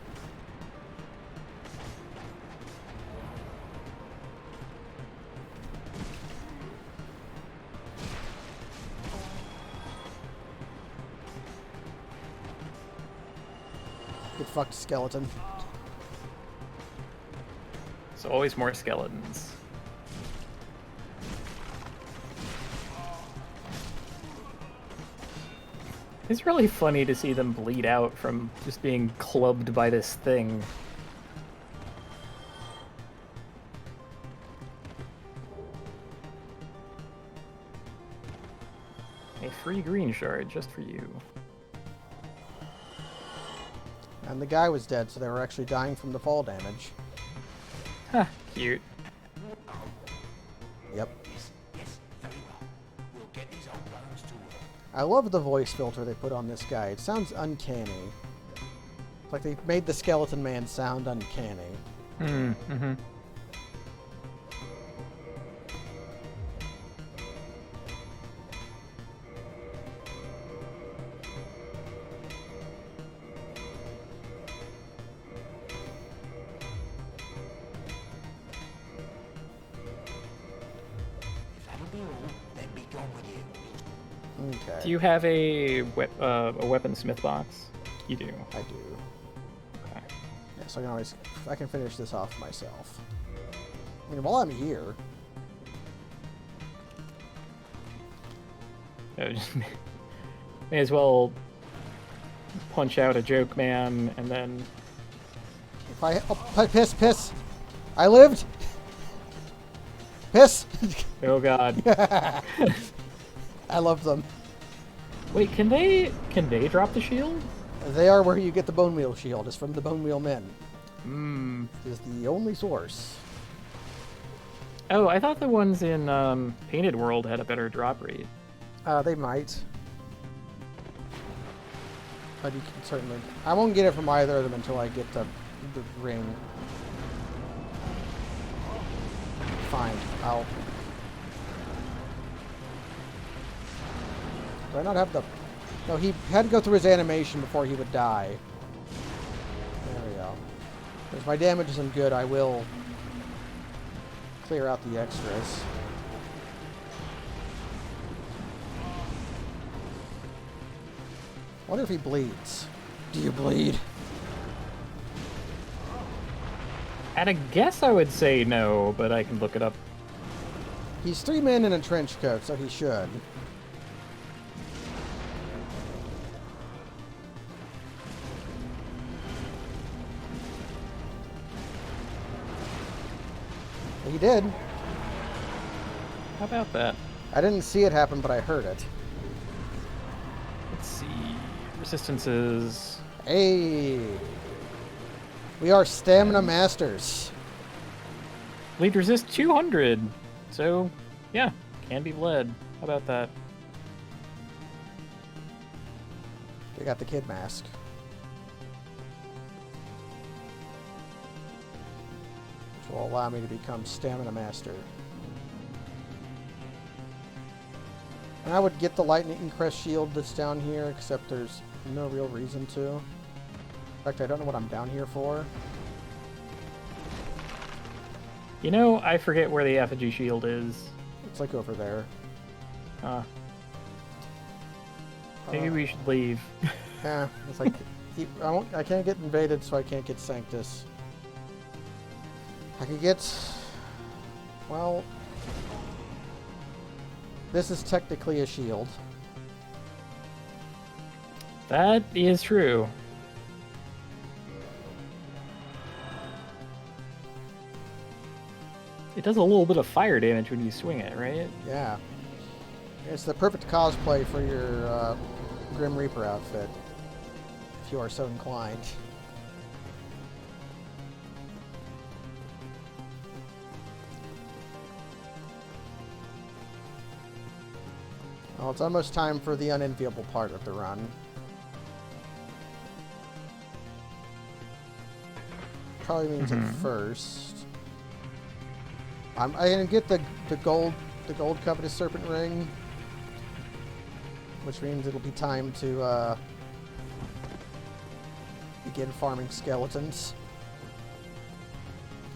Get fucked, skeleton. So always more skeletons. It's really funny to see them bleed out from just being clubbed by this thing. A free green shard just for you. And the guy was dead, so they were actually dying from the fall damage. Huh, cute. Yep. I love the voice filter they put on this guy. It sounds uncanny. It's like they made the skeleton man sound uncanny. Mm-hmm. Okay. Do you have a weaponsmith box? You do. I do. Okay. Yeah, so I can finish this off myself. I mean, while I'm here, Just may as well punch out a joke man, and then If I piss. I lived. Piss. oh god. I love them. Wait, can they drop the shield? They are where you get the bone wheel shield. It's from the bone wheel men. Hmm. Is the only source. Oh, I thought the ones in Painted World had a better drop rate. They might. But you can certainly... I won't get it from either of them until I get the ring. Fine. I'll... Do I not have the... No, he had to go through his animation before he would die. There we go. If my damage isn't good, I will clear out the extras. I wonder if he bleeds. Do you bleed? At a guess, I would say no, but I can look it up. He's 3 men in a trench coat, so he should. He did. How about that? I didn't see it happen, but I heard it. Let's see. Resistances. Hey! We are stamina masters. Bleed resist 200. So, yeah, can be bled. How about that? We got the kid mask. Which will allow me to become stamina master. And I would get the lightning crest shield that's down here, except there's no real reason to. In fact, I don't know what I'm down here for. You know, I forget where the effigy shield is. It's like over there. Maybe we should leave. Yeah, it's like I can't get invaded, so I can't get Sanctus. I could get, well, this is technically a shield. That is true. It does a little bit of fire damage when you swing it, right? Yeah. It's the perfect cosplay for your Grim Reaper outfit, if you are so inclined. Well, it's almost time for the unenviable part of the run. Probably means at first. I'm gonna get the gold covetous serpent ring, which means it'll be time to begin farming skeletons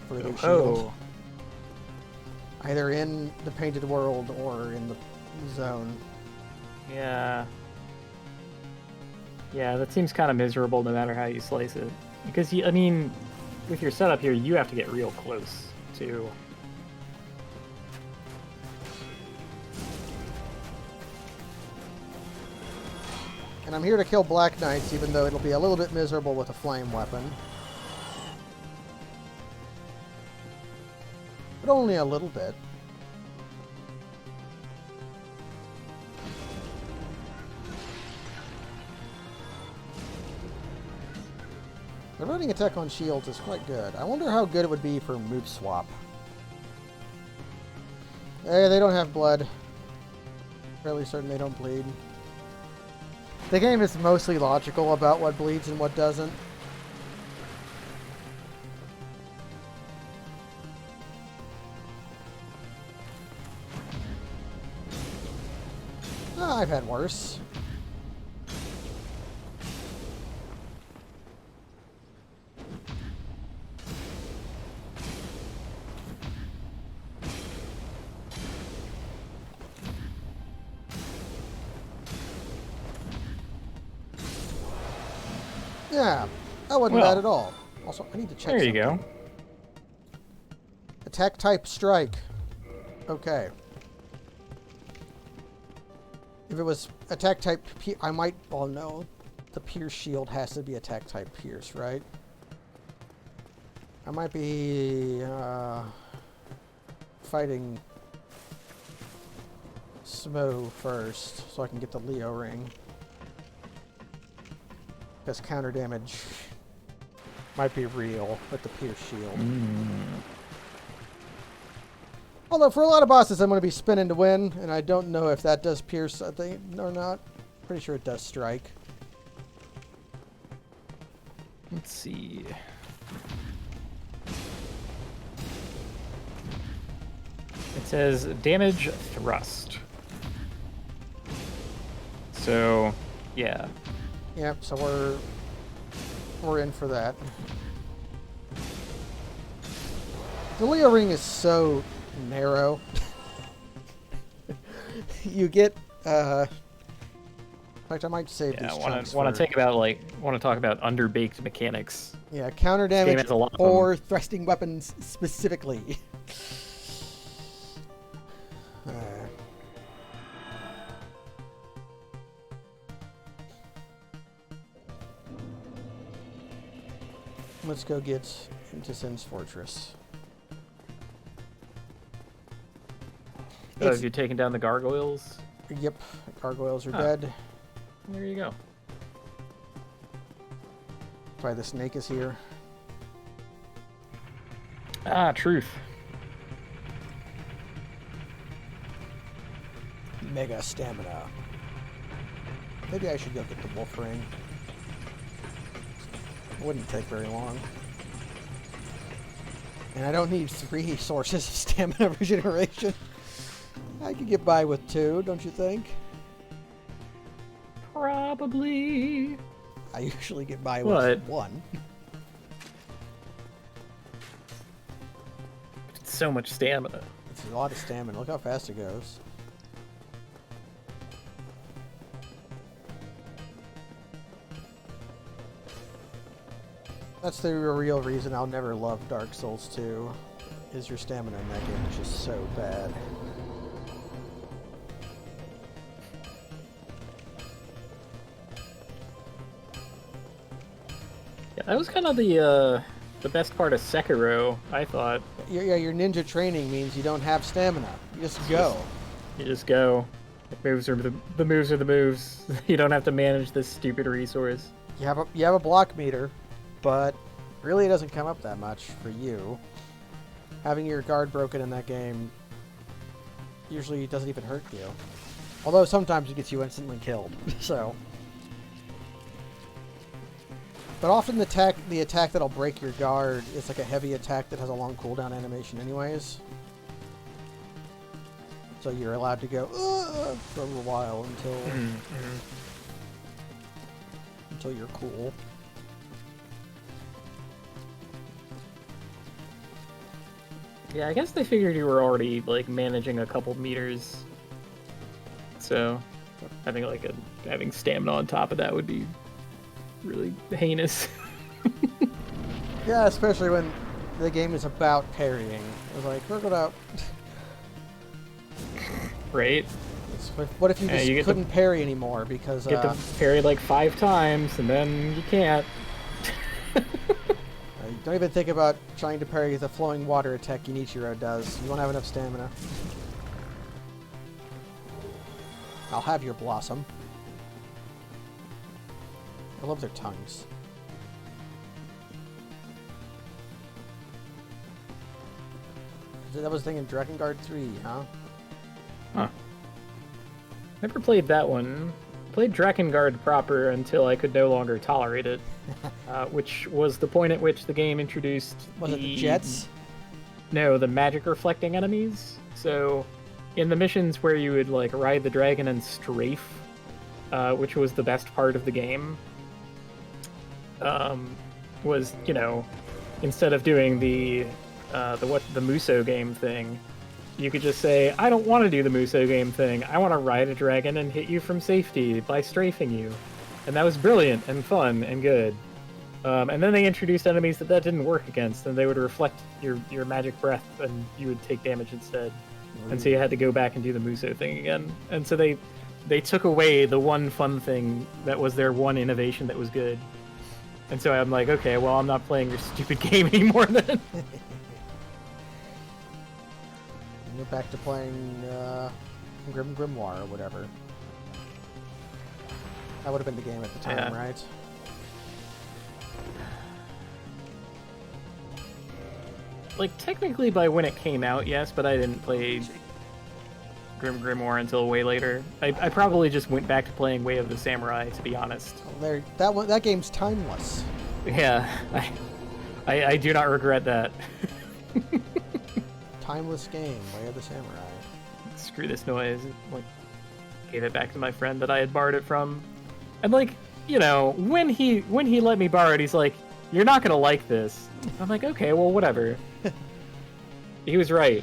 for the shield. Either in the Painted World or in the zone. Yeah. Yeah, that seems kind of miserable no matter how you slice it. Because, I mean, with your setup here, you have to get real close to... And I'm here to kill Black Knights, even though it'll be a little bit miserable with a flame weapon. But only a little bit. The running attack on shields is quite good. I wonder how good it would be for move swap. Hey, they don't have blood. Fairly certain they don't bleed. The game is mostly logical about what bleeds and what doesn't. I've had worse. Yeah, that wasn't bad at all. Also, I need to check There you something. go. Attack type strike. Okay. If it was attack type P, I might... Oh no. the Pierce shield has to be attack type Pierce, right? I might be fighting Smo first, so I can get the Leo ring. Because counter damage might be real with the Pierce shield. Although for a lot of bosses, I'm going to be spinning to win, and I don't know if that does Pierce, I think, or not. Pretty sure it does Strike. Let's see. It says damage thrust. So, yeah. Yep, so we're in for that. The Leo ring is so narrow. You get in fact, I might save these chunks Want for- to talk about underbaked mechanics. Yeah, counter game damage has a lot of them. or thrusting weapons specifically. Let's go get into Sin's Fortress. Oh, have you taken down the gargoyles? Yep, gargoyles are Huh. dead. There you go. Why the snake is here. Ah, truth. Mega stamina. Maybe I should go get the wolf ring. It wouldn't take very long. And I don't need 3 sources of stamina regeneration. I could get by with 2, don't you think? Probably. I usually get by with What? 1. It's so much stamina. It's a lot of stamina. Look how fast it goes. That's the real reason I'll never love Dark Souls 2, is your stamina in that game is just so bad. Yeah, that was kind of the best part of Sekiro, I thought. Yeah, your ninja training means you don't have stamina. You just go. You just go. The moves are the moves are the moves. You don't have to manage this stupid resource. You have a block meter, but really it doesn't come up that much for you. Having your guard broken in that game usually doesn't even hurt you. Although sometimes it gets you instantly killed. So, but often the attack that'll break your guard is like a heavy attack that has a long cooldown animation anyways. So you're allowed to go for a little while until you're cool. Yeah, I guess they figured you were already like managing a couple meters, so having stamina on top of that would be really heinous. Yeah, especially when the game is about parrying. It's like, we're gonna... Right? What if you Yeah, just you get couldn't parry anymore because... Get to parry like 5 times, and then you can't. don't even think about trying to parry the flowing water attack Genichiro does. You won't have enough stamina. I'll have your Blossom. I love their tongues. That was the thing in Drakengard 3, huh? Huh. Never played that one. Played Drakengard proper until I could no longer tolerate it, which was the point at which the game introduced Was it the jets? No, the magic reflecting enemies. So, in the missions where you would like ride the dragon and strafe, which was the best part of the game, was, you know, instead of doing the Muso game thing, you could just say, I don't want to do the Muso game thing. I want to ride a dragon and hit you from safety by strafing you. And that was brilliant and fun and good. And then they introduced enemies that didn't work against, and they would reflect your magic breath, and you would take damage instead. And so you had to go back and do the Muso thing again. And so they they took away the one fun thing that was their one innovation that was good. And so I'm like, okay, well, I'm not playing your stupid game anymore then. And you're back to playing Grimoire or whatever. That would have been the game at the time, Yeah. right? Like, technically by when it came out, yes, but I didn't play Grimoire until way later. I probably just went back to playing Way of the Samurai, to be honest. Well, that game's timeless. Yeah, I do not regret that. Timeless game, Way of the Samurai. Screw this noise. Like, gave it back to my friend that I had borrowed it from. And like, you know, when he let me borrow it, he's like, "You're not gonna like this." I'm like, okay, well, whatever. He was right.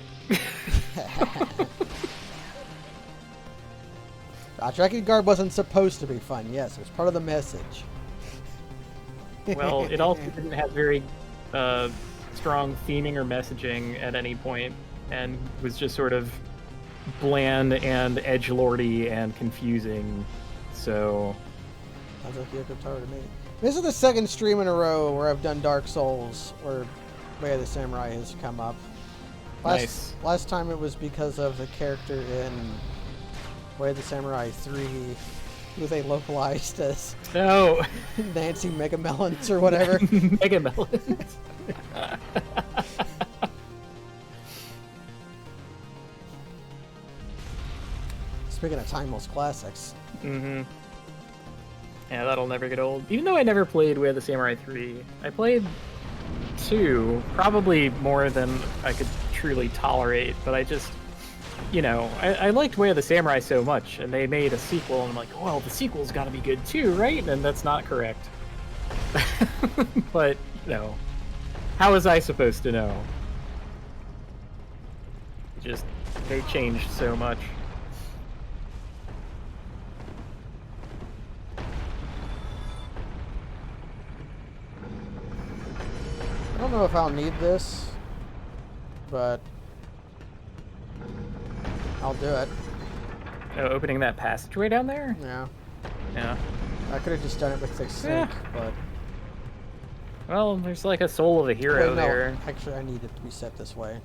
Drakengard wasn't supposed to be fun. Yes, it's part of the message. Well, it also didn't have very strong theming or messaging at any point, and was just sort of bland and edgelordy and confusing. So, Sounds like a guitar to me. This is the second stream in a row where I've done Dark Souls, where Way of the Samurai has come up. Nice. Last time it was because of the character in Way of the Samurai 3, who they localized as no, Nancy Megamelons or whatever. Mega Melons. Speaking of timeless classics. Mm-hmm. Yeah, that'll never get old. Even though I never played Way of the Samurai 3, I played 2, probably more than I could truly tolerate, but I just, you know, I liked Way of the Samurai so much, and they made a sequel, and I'm like, well, the sequel's gotta be good too, right? And that's not correct. But, you know, how was I supposed to know? Just, they changed so much. I don't know if I'll need this, but I'll do it. Oh, opening that passageway down there? Yeah. Yeah. I could have just done it with the sync, but... Well, there's like a soul of a hero Wait, no, there. actually I need it to be set this way.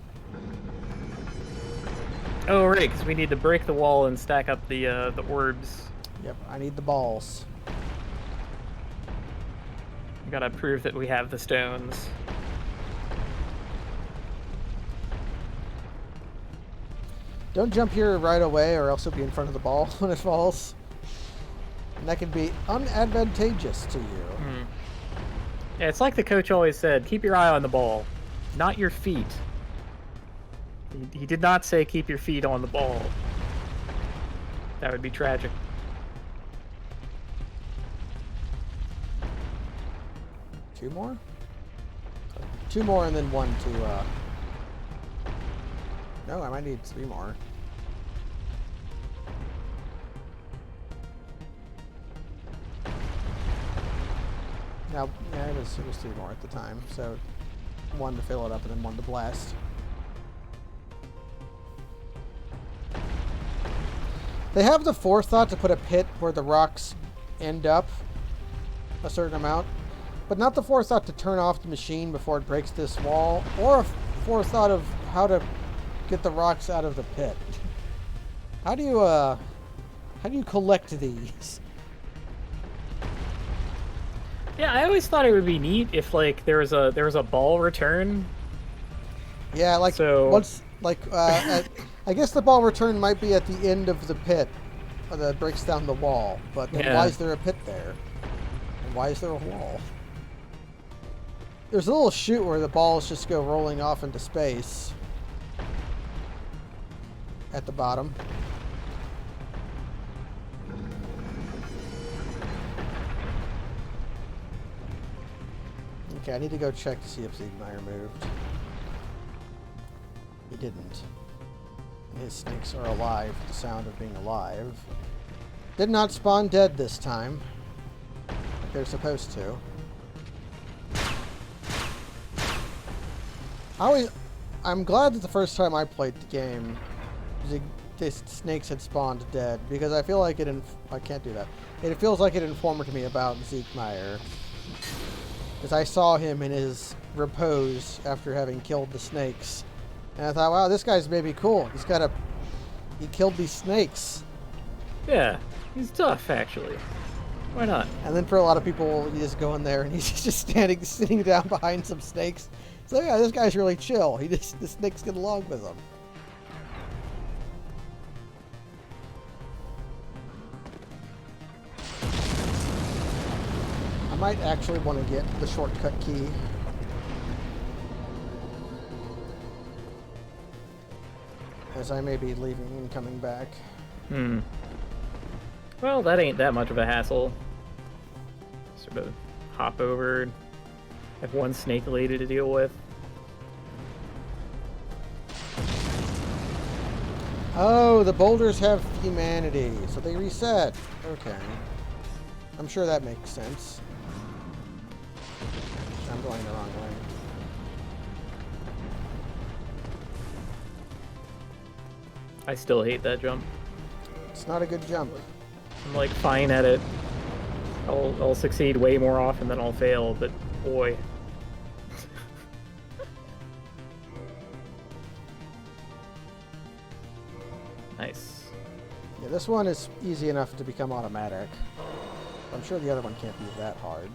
Oh, right, because we need to break the wall and stack up the orbs. Yep, I need the balls. We gotta prove that we have the stones. Don't jump here right away or else you'll be in front of the ball when it falls. And that can be unadvantageous to you. Hmm. Yeah, it's like the coach always said, keep your eye on the ball, not your feet. He did not say keep your feet on the ball. That would be tragic. Two more? Two more and then one to, No, I might need 3 more. Now, yeah, it was 3 more at the time, so 1 to fill it up and then 1 to blast. They have the forethought to put a pit where the rocks end up a certain amount, but not the forethought to turn off the machine before it breaks this wall, or a forethought of how to get the rocks out of the pit. How do you collect these? Yeah, I always thought it would be neat if like there was a ball return. Yeah, like So- once, like I guess the ball return might be at the end of the pit that breaks down the wall. But then Yeah. why is there a pit there? And why is there a wall? There's a little chute where the balls just go rolling off into space at the bottom. Okay, I need to go check to see if Siegmeyer moved. He didn't. His snakes are alive with the sound of being alive. Did not spawn dead this time, like they're supposed to. I'm glad that the first time I played the game, this snakes had spawned dead, because I feel like I can't do that. It feels like it informed me about Zeke Meyer. Because I saw him in his repose after having killed the snakes. And I thought, wow, this guy's maybe cool. He killed these snakes. Yeah, he's tough, actually. Why not? And then for a lot of people, you just go in there and he's just sitting down behind some snakes. So yeah, this guy's really chill. The snakes get along with him. I might actually want to get the shortcut key. As I may be leaving and coming back. Well, that ain't that much of a hassle. Sort of hop over, have one snake lady to deal with. Oh, the boulders have humanity, so they reset. Okay. I'm sure that makes sense. I'm going the wrong way. I still hate that jump. It's not a good jump. I'm like fine at it. I'll succeed way more often than I'll fail, but boy. Nice. Yeah, this one is easy enough to become automatic. I'm sure the other one can't be that hard.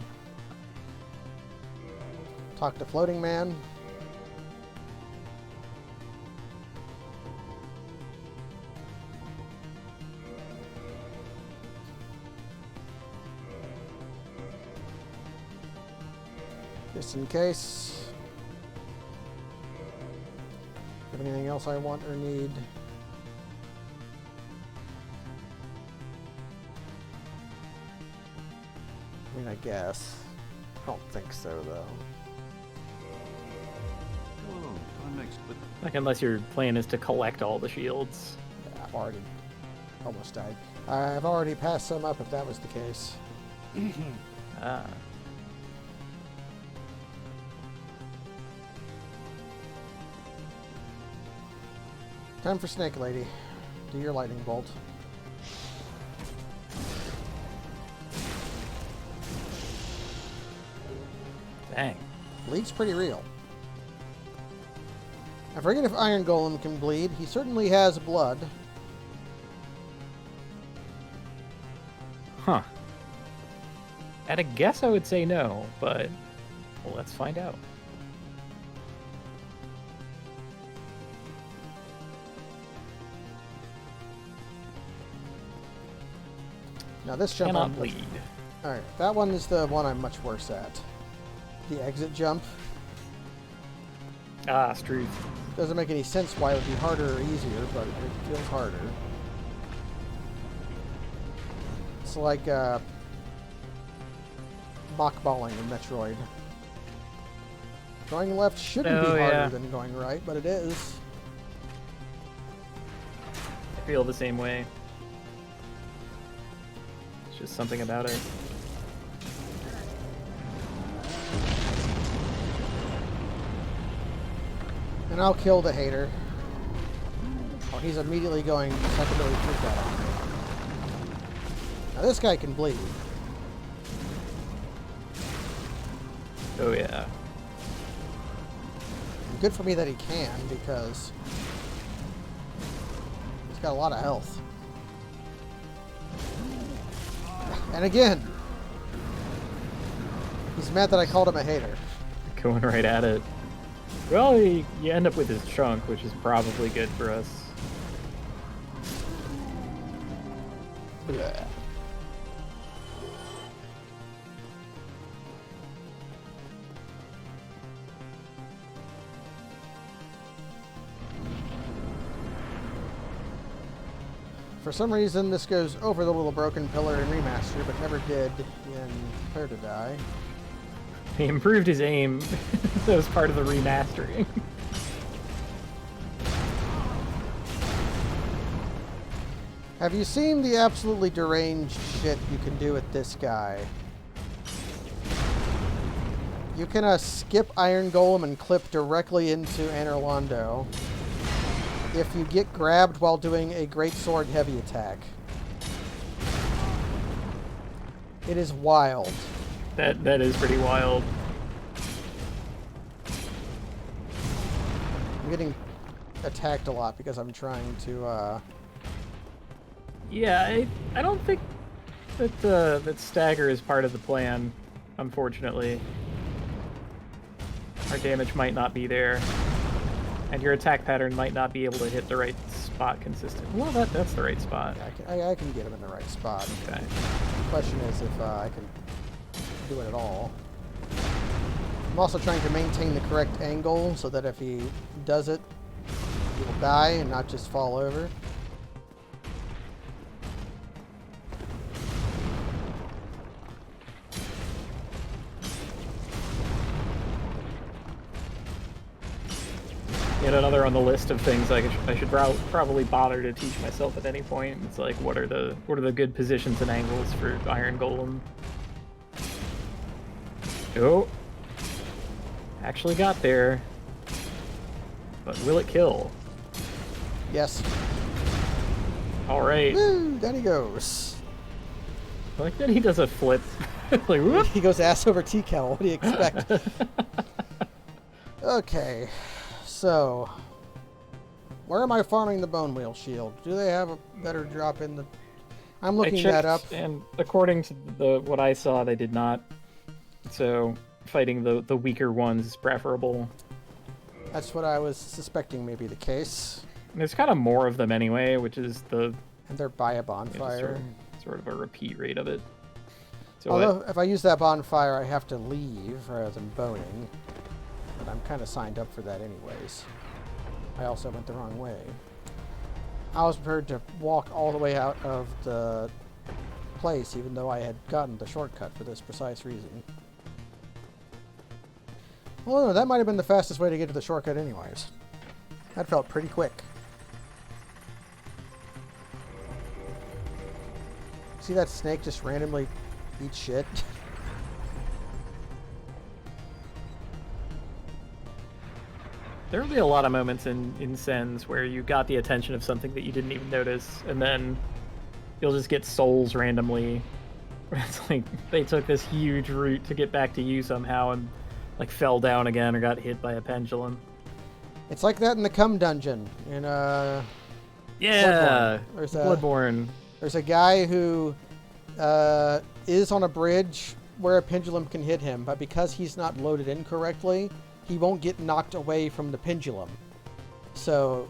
Talk to Floating Man. Just in case. Have anything else I want or need? I mean, I guess. I don't think so, though. Oh, unexpected. Like, unless your plan is to collect all the shields. Yeah, I've already almost died. I've already passed some up if that was the case. Ah. Time for Snake Lady. Do your lightning bolt. Dang. Bleed's pretty real. I forget if Iron Golem can bleed. He certainly has blood. Huh. At a guess, I would say no, but well, let's find out. Now this jump, Cannot bleed. Alright, that one is the one I'm much worse at. The exit jump. Ah, Struth. Doesn't make any sense why it would be harder or easier, but it feels harder. It's like mockballing in Metroid. Going left shouldn't be harder than going right, but it is. I feel the same way. It's just something about it. And I'll kill the hater. Oh, he's immediately going secondary freak out on me. Now this guy can bleed. Oh yeah. And good for me that he can, because he's got a lot of health. And again, he's mad that I called him a hater. Going right at it. Well, you end up with his chunk, which is probably good for us. Bleh. For some reason, this goes over the little broken pillar in Remaster, but never did in Prepare to Die. He improved his aim. That was part of the remastering. Have you seen the absolutely deranged shit you can do with this guy? You can skip Iron Golem and clip directly into Anorlando. if you get grabbed while doing a greatsword heavy attack. It is wild. That is pretty wild. I'm getting attacked a lot because I'm trying to, Yeah, I don't think that that stagger is part of the plan, unfortunately. Our damage might not be there, and your attack pattern might not be able to hit the right spot consistently. Well, that's the right spot. I can get him in the right spot. Okay. The question is if I can do it at all. I'm also trying to maintain the correct angle so that if he does it, he will die and not just fall over. Yet another on the list of things I should probably bother to teach myself at any point. It's like, what are the good positions and angles for Iron Golem? Oh, actually got there, but will it kill? Yes. All right. Woo! Down he goes. I like that he does a flip. Like, whoop. He goes ass over T-Cal. What do you expect? Okay. So, where am I farming the Bone Wheel Shield? Do they have a better drop in the... I'm looking that up. And according to what I saw, they did not. So, fighting the weaker ones is preferable. That's what I was suspecting may be the case. And there's kind of more of them anyway, which is the... And they're by a bonfire. Sort of a repeat rate of it. So although, if I use that bonfire, I have to leave rather than boning. But I'm kind of signed up for that anyways. I also went the wrong way. I was prepared to walk all the way out of the place, even though I had gotten the shortcut for this precise reason. Well, no, that might have been the fastest way to get to the shortcut anyways. That felt pretty quick. See that snake just randomly eat shit? there will be a lot of moments in Sens where you got the attention of something that you didn't even notice, and then you'll just get souls randomly. It's like they took this huge route to get back to you somehow and like fell down again or got hit by a pendulum. It's like that in the Cum Dungeon in Yeah, Bloodborne. There's a guy who is on a bridge where a pendulum can hit him, but because he's not loaded in correctly, he won't get knocked away from the pendulum. So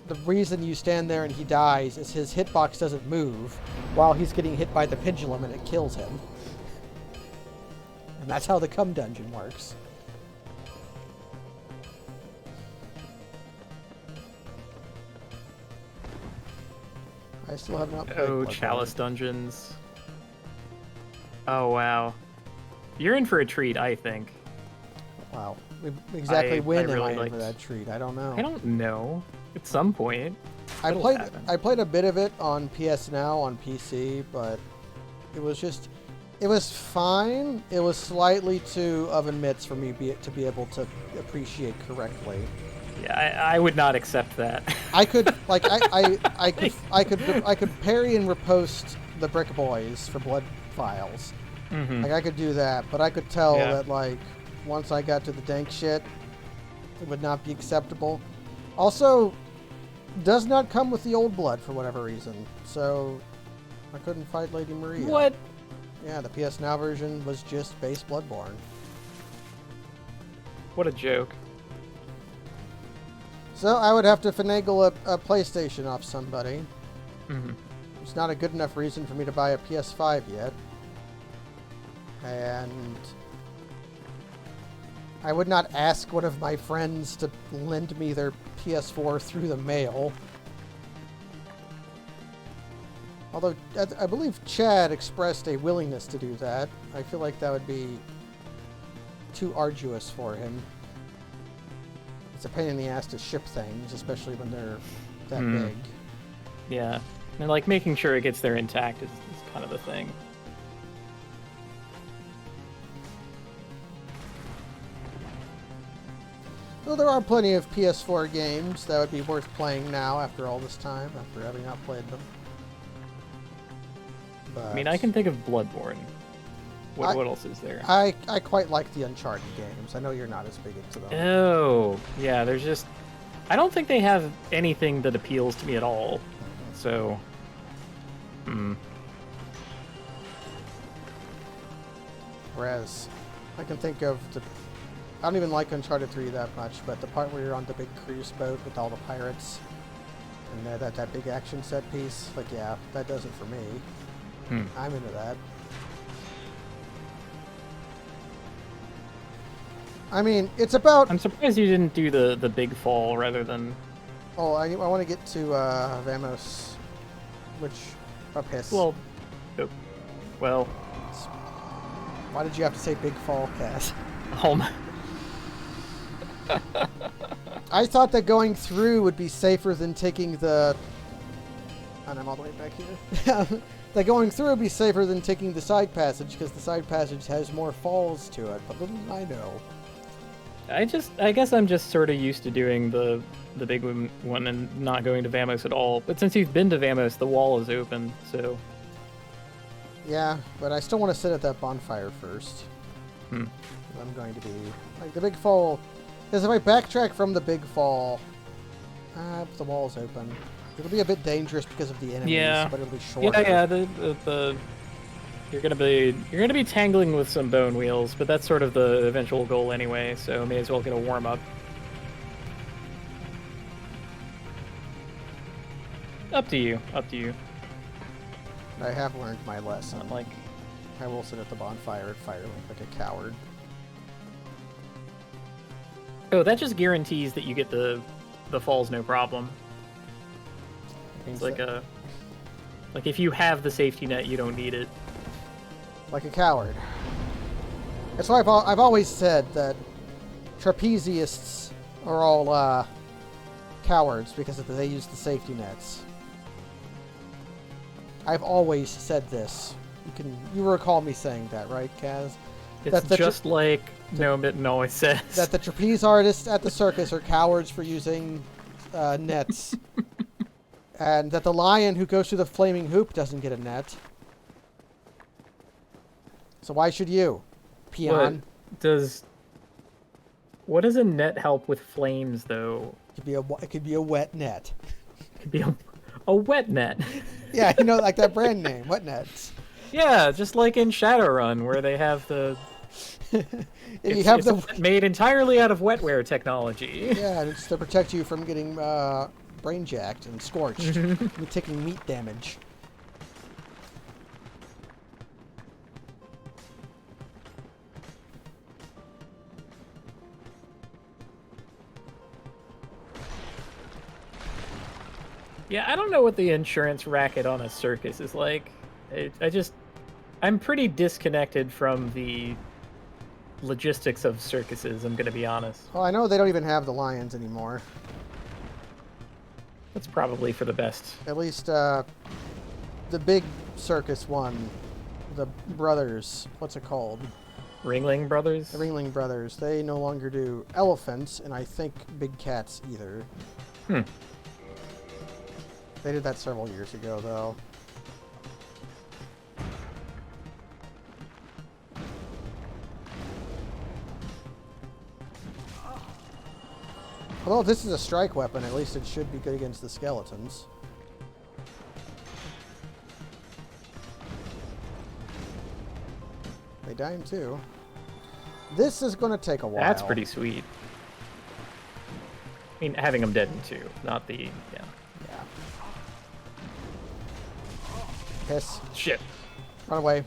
the reason you stand there and he dies is his hitbox doesn't move while he's getting hit by the pendulum and it kills him. And that's how the Cum Dungeon works. I still have not played Bloodborne. Chalice dungeons. Oh, wow. You're in for a treat, I think. Wow. Exactly when really am I in for that treat? I don't know. I don't know. At some point. I played a bit of it on PS Now on PC, but it was fine. It was slightly too oven mitts for me to be able to appreciate correctly. Yeah, I would not accept that. I could I could parry and riposte the Brick Boys for blood files. Mm-hmm. Like I could do that, but I could tell that like once I got to the dank shit, it would not be acceptable. Also, does not come with the old blood for whatever reason, so I couldn't fight Lady Maria. What? Yeah, the PS Now version was just base Bloodborne. What a joke. So I would have to finagle a PlayStation off somebody. Mm-hmm. It's not a good enough reason for me to buy a PS5 yet. And I would not ask one of my friends to lend me their PS4 through the mail. Although, I believe Chad expressed a willingness to do that. I feel like that would be too arduous for him. It's a pain in the ass to ship things, especially when they're that big. Yeah. And like making sure it gets there intact is kind of a thing. Well, there are plenty of PS4 games that would be worth playing now after all this time, after having not played them. But I mean, I can think of Bloodborne. What else is there? I quite like the Uncharted games. I know you're not as big into them. Oh, yeah, there's just... I don't think they have anything that appeals to me at all. So... Whereas, I can think of the... I don't even like Uncharted 3 that much, but the part where you're on the big cruise boat with all the pirates, and that big action set piece, like, yeah, that does it for me. I'm into that. I mean, it's about... I'm surprised you didn't do the big fall rather than... Oh, I want to get to Vamos, which... Piss. Well... Well... Why did you have to say big fall, Cass? Oh my... I thought that going through would be safer than taking the... And I'm all the way back here. That going through would be safer than taking the side passage, because the side passage has more falls to it, but little did I know. I guess I'm just sort of used to doing the big one and not going to Vamos at all. But since you've been to Vamos, the wall is open, so... Yeah, but I still want to sit at that bonfire first. I'm going to be... Like, the big fall... Because if I backtrack from the big fall... the wall's open. It'll be a bit dangerous because of the enemies, but it'll be shorter. Yeah, you're gonna be tangling with some bone wheels, but that's sort of the eventual goal anyway, so may as well get a warm-up. Up to you. I have learned my lesson. Not like... I will sit at the bonfire and fire like a coward. Oh, that just guarantees that you get the falls no problem. It's like like if you have the safety net, you don't need it. Like a coward. That's why I've always said that trapezeists are all cowards because they use the safety nets. I've always said this. You recall me saying that, right, Kaz? It's just like No Mitten always says. That the trapeze artists at the circus are cowards for using nets. And that the lion who goes through the flaming hoop doesn't get a net. So why should you, peon? What does a net help with flames, though? It could be a wet net. It could be a wet net. Yeah, you know, like that brand name, wet nets. Yeah, just like in Shadowrun, where they have the... it's made entirely out of wetware technology. Yeah, and it's to protect you from getting brain jacked and scorched. And taking meat damage. Yeah, I don't know what the insurance racket on a circus is like. I'm pretty disconnected from the logistics of circuses, I'm gonna be honest. Well, I know they don't even have the lions anymore. That's probably for the best. At least, the big circus one, the brothers, what's it called? Ringling Brothers? The Ringling Brothers. They no longer do elephants, and I think big cats either. They did that several years ago, though. Although if this is a strike weapon, at least it should be good against the skeletons. They dying too. This is going to take a while. That's pretty sweet. I mean, having them dead in two, not the... Yeah. Piss. Shit. Run away.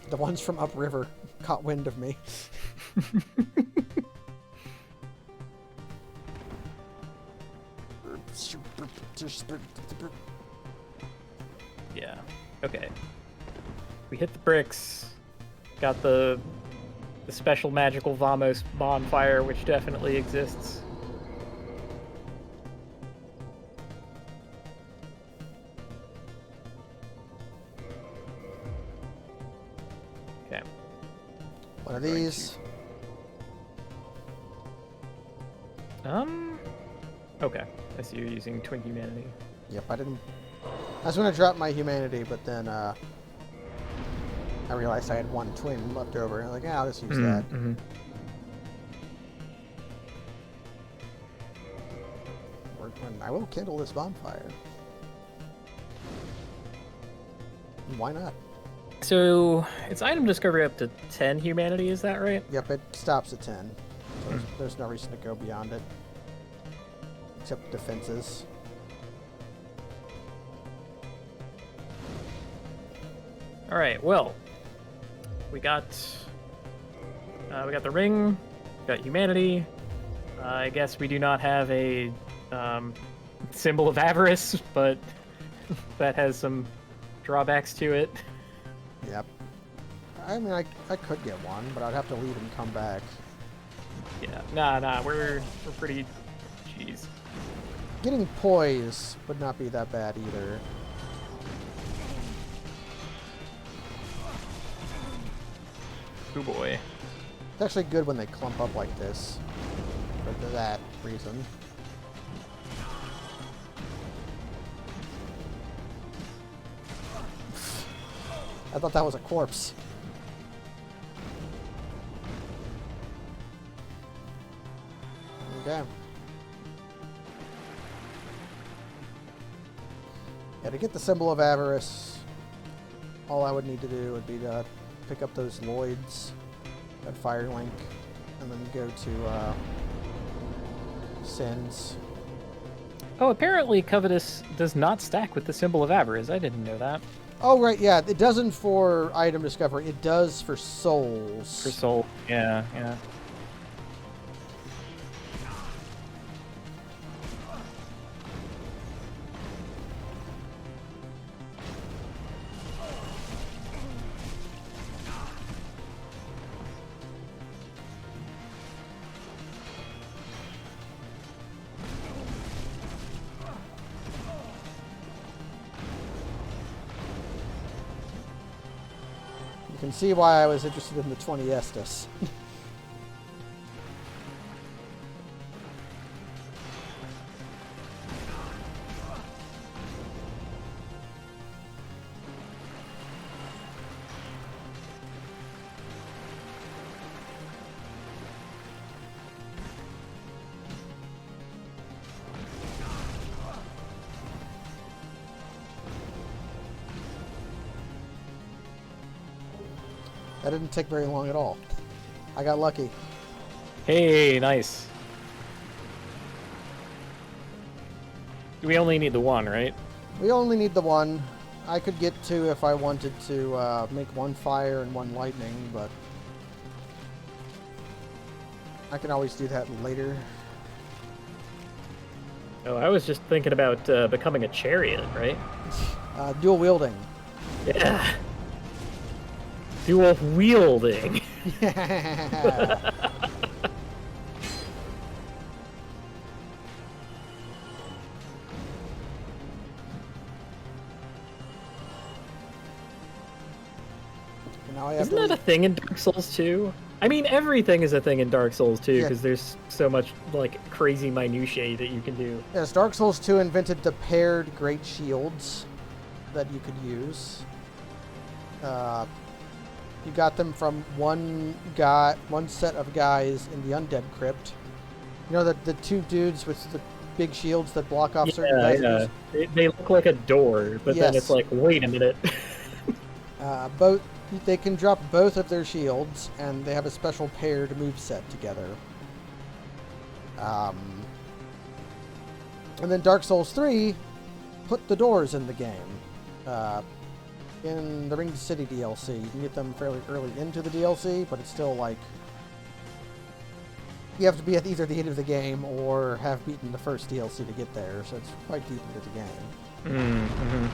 The ones from upriver caught wind of me. Yeah. Okay. We hit the bricks. Got the special magical Vamos bonfire, which definitely exists. Okay. One of We're going these. Okay. I see you're using Twin Humanity. Yep, I didn't. I was gonna drop my humanity, but then I realized I had one twin left over. I'm like, yeah, I'll just use that. Mm-hmm. I will kindle this bonfire. Why not? So it's item discovery up to 10 humanity, is that right? Yep, it stops at 10. So there's no reason to go beyond it. Except defenses. All right. Well, we got the ring, we got humanity. I guess we do not have a symbol of avarice, but that has some drawbacks to it. Yep. I mean, I could get one, but I'd have to leave and come back. Yeah. Nah. We're pretty. Jeez. Getting poise would not be that bad either. Oh boy. It's actually good when they clump up like this. For that reason. I thought that was a corpse. Okay. Yeah, to get the symbol of avarice, all I would need to do would be to pick up those Lloyds at Firelink, and then go to Sins. Oh, apparently Covetous does not stack with the symbol of avarice. I didn't know that. Oh, right, yeah. It doesn't for item discovery. It does for souls. For soul. Yeah. You can see why I was interested in the 20 Estus. That didn't take very long at all. I got lucky. Hey, nice. We only need the one, right? We only need the one. I could get two if I wanted to make one fire and one lightning, but I can always do that later. Oh, I was just thinking about becoming a chariot, right? Dual wielding. Yeah. Dual wielding. Yeah. Now I have Isn't that a thing in Dark Souls 2? I mean, everything is a thing in Dark Souls 2 Yeah. because there's so much like crazy minutiae that you can do. Yes, Dark Souls 2 invented the paired great shields that you could use. You got them from one set of guys in the Undead Crypt. You know, the two dudes with the big shields that block off certain guys. Yeah. They look like a door, but then Yes. it's like, wait a minute. They can drop both of their shields, and they have a special paired moveset together. And then Dark Souls 3 put the doors in the game. In the Ring City DLC, you can get them fairly early into the DLC, but it's still like you have to be at either the end of the game or have beaten the first DLC to get there, so it's quite deep into the game. Mm-hmm.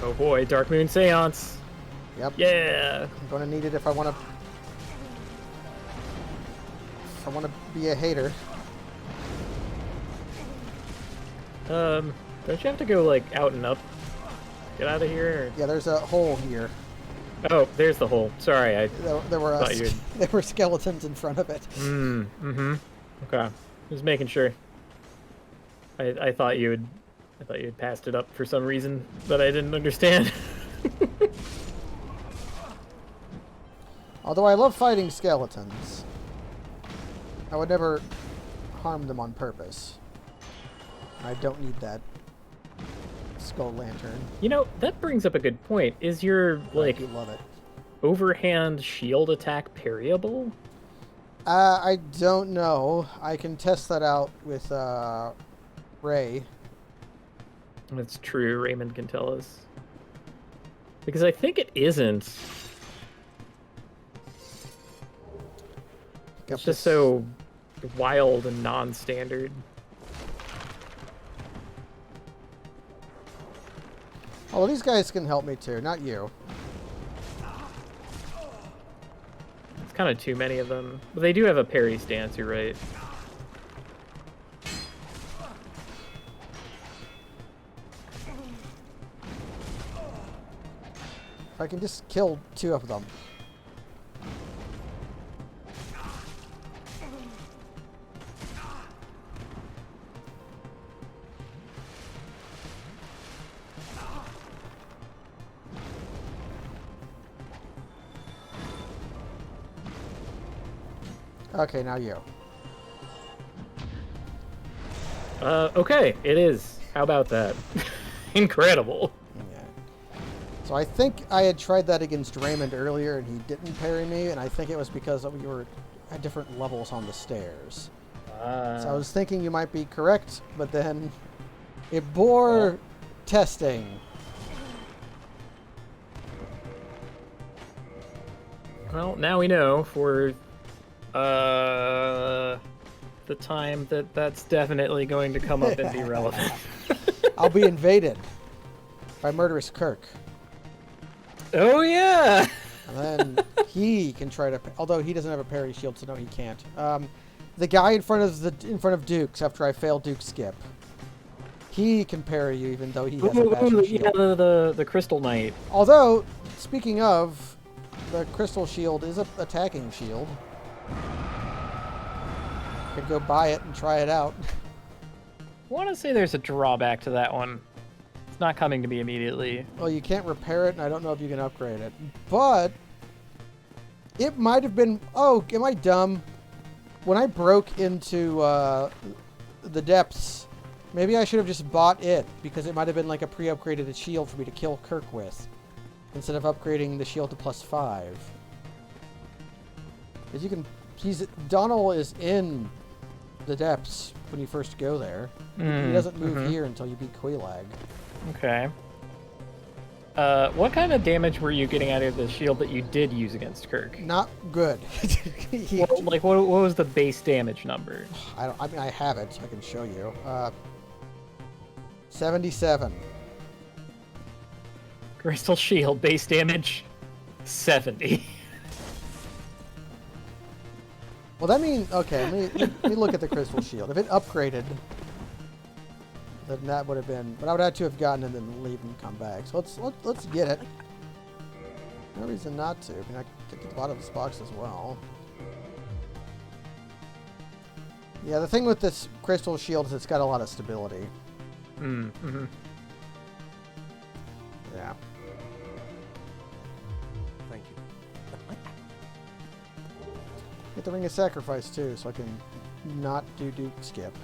Oh boy, Dark Moon Seance. Yep. Yeah. I'm gonna need it if I want to be a hater. Don't you have to go, like, out and up? Get out of here? Yeah, there's a hole here. Or... Oh, there's the hole. Sorry, I There were thought you'd... there were skeletons in front of it. Okay. Just making sure. I thought you had passed it up for some reason that I didn't understand. Although I love fighting skeletons, I would never harm them on purpose. I don't need that skull lantern. You know, that brings up a good point. Is your, like, You love it. overhand shield attack parryable? I don't know. I can test that out with Ray. That's true. Raymond can tell us. Because I think it isn't. It's just so wild and non-standard. Oh, well, these guys can help me too, not you. It's kind of too many of them. But they do have a parry stance, you're right. I can just kill 2 of them. Okay, now you. Okay, it is. How about that? Incredible. Yeah. So I think I had tried that against Raymond earlier and he didn't parry me, and I think it was because we were at different levels on the stairs. So I was thinking you might be correct, but then it bore testing. Well, now we know for the time that's definitely going to come up and be relevant. I'll be invaded by Murderous Kirk. Oh yeah. And then he can try to, although he doesn't have a parry shield, so no, he can't. The guy in front of Dukes after I failed Duke's skip. He can parry you even though he has a bashing shield. Yeah, the Crystal Knight. Although, speaking of, the Crystal Shield is an attacking shield. Could go buy it and try it out. I want to say there's a drawback to that one. It's not coming to me immediately. Well, you can't repair it, and I don't know if you can upgrade it. But it might have been... Oh, am I dumb? When I broke into the depths, maybe I should have just bought it, because it might have been like a pre-upgraded shield for me to kill Kirk with, instead of upgrading the shield to +5. Because you can... Donald is in the depths when you first go there. He doesn't move here until you beat Quelaag. Okay. What kind of damage were you getting out of the shield that you did use against Kirk? Not good. Well, like, what was the base damage number? I mean, I have it. I can show you. 77. Crystal Shield, base damage, 70. Well, that means... Okay, let me look at the Crystal Shield. If it upgraded, then that would have been... But I would have to have gotten it and then leave and come back. So let's get it. No reason not to. I mean, I could get the bottom of this box as well. Yeah, the thing with this Crystal Shield is it's got a lot of stability. Yeah. Thank you. Get the Ring of Sacrifice, too, so I can not do Duke skip.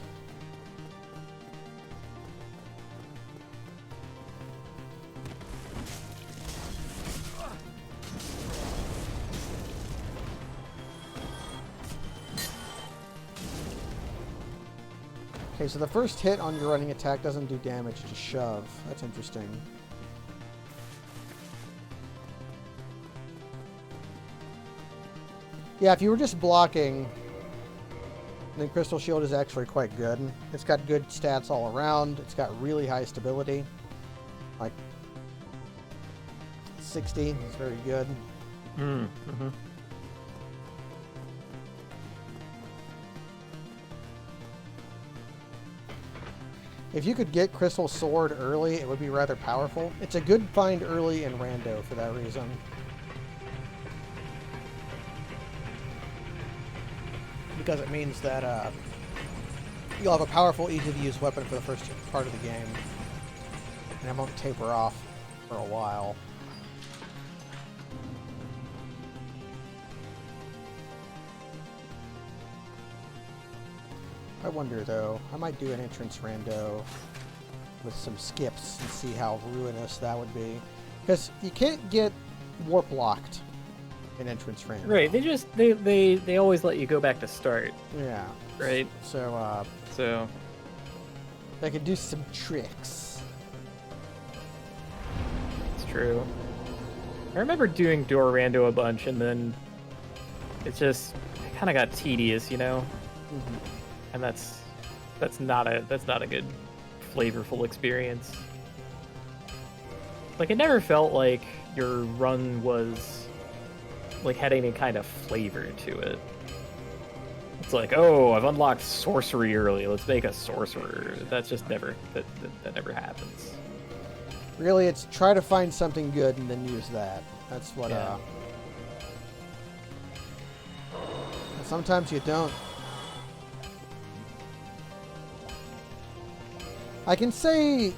Okay, so the first hit on your running attack doesn't do damage, just shove. That's interesting. Yeah, if you were just blocking, then Crystal Shield is actually quite good. It's got good stats all around. It's got really high stability. Like 60 is very good. If you could get Crystal Sword early, it would be rather powerful. It's a good find early in Rando for that reason. Because it means that you'll have a powerful, easy-to-use weapon for the first part of the game. And it won't taper off for a while. I wonder, though, I might do an entrance rando with some skips and see how ruinous that would be. Because you can't get warp locked in entrance rando. Right, they always let you go back to start. Yeah. Right? So, So, they could do some tricks. it's true. I remember doing Door Rando a bunch, and then it kind of got tedious, you know? Mm-hmm. And that's not a good flavorful experience. Like, it never felt like your run was like had any kind of flavor to it. It's like, oh, I've unlocked sorcery early, let's make a sorcerer. That's just never that never happens. Really, it's try to find something good and then use that. That's what Yeah. And sometimes you don't. I can say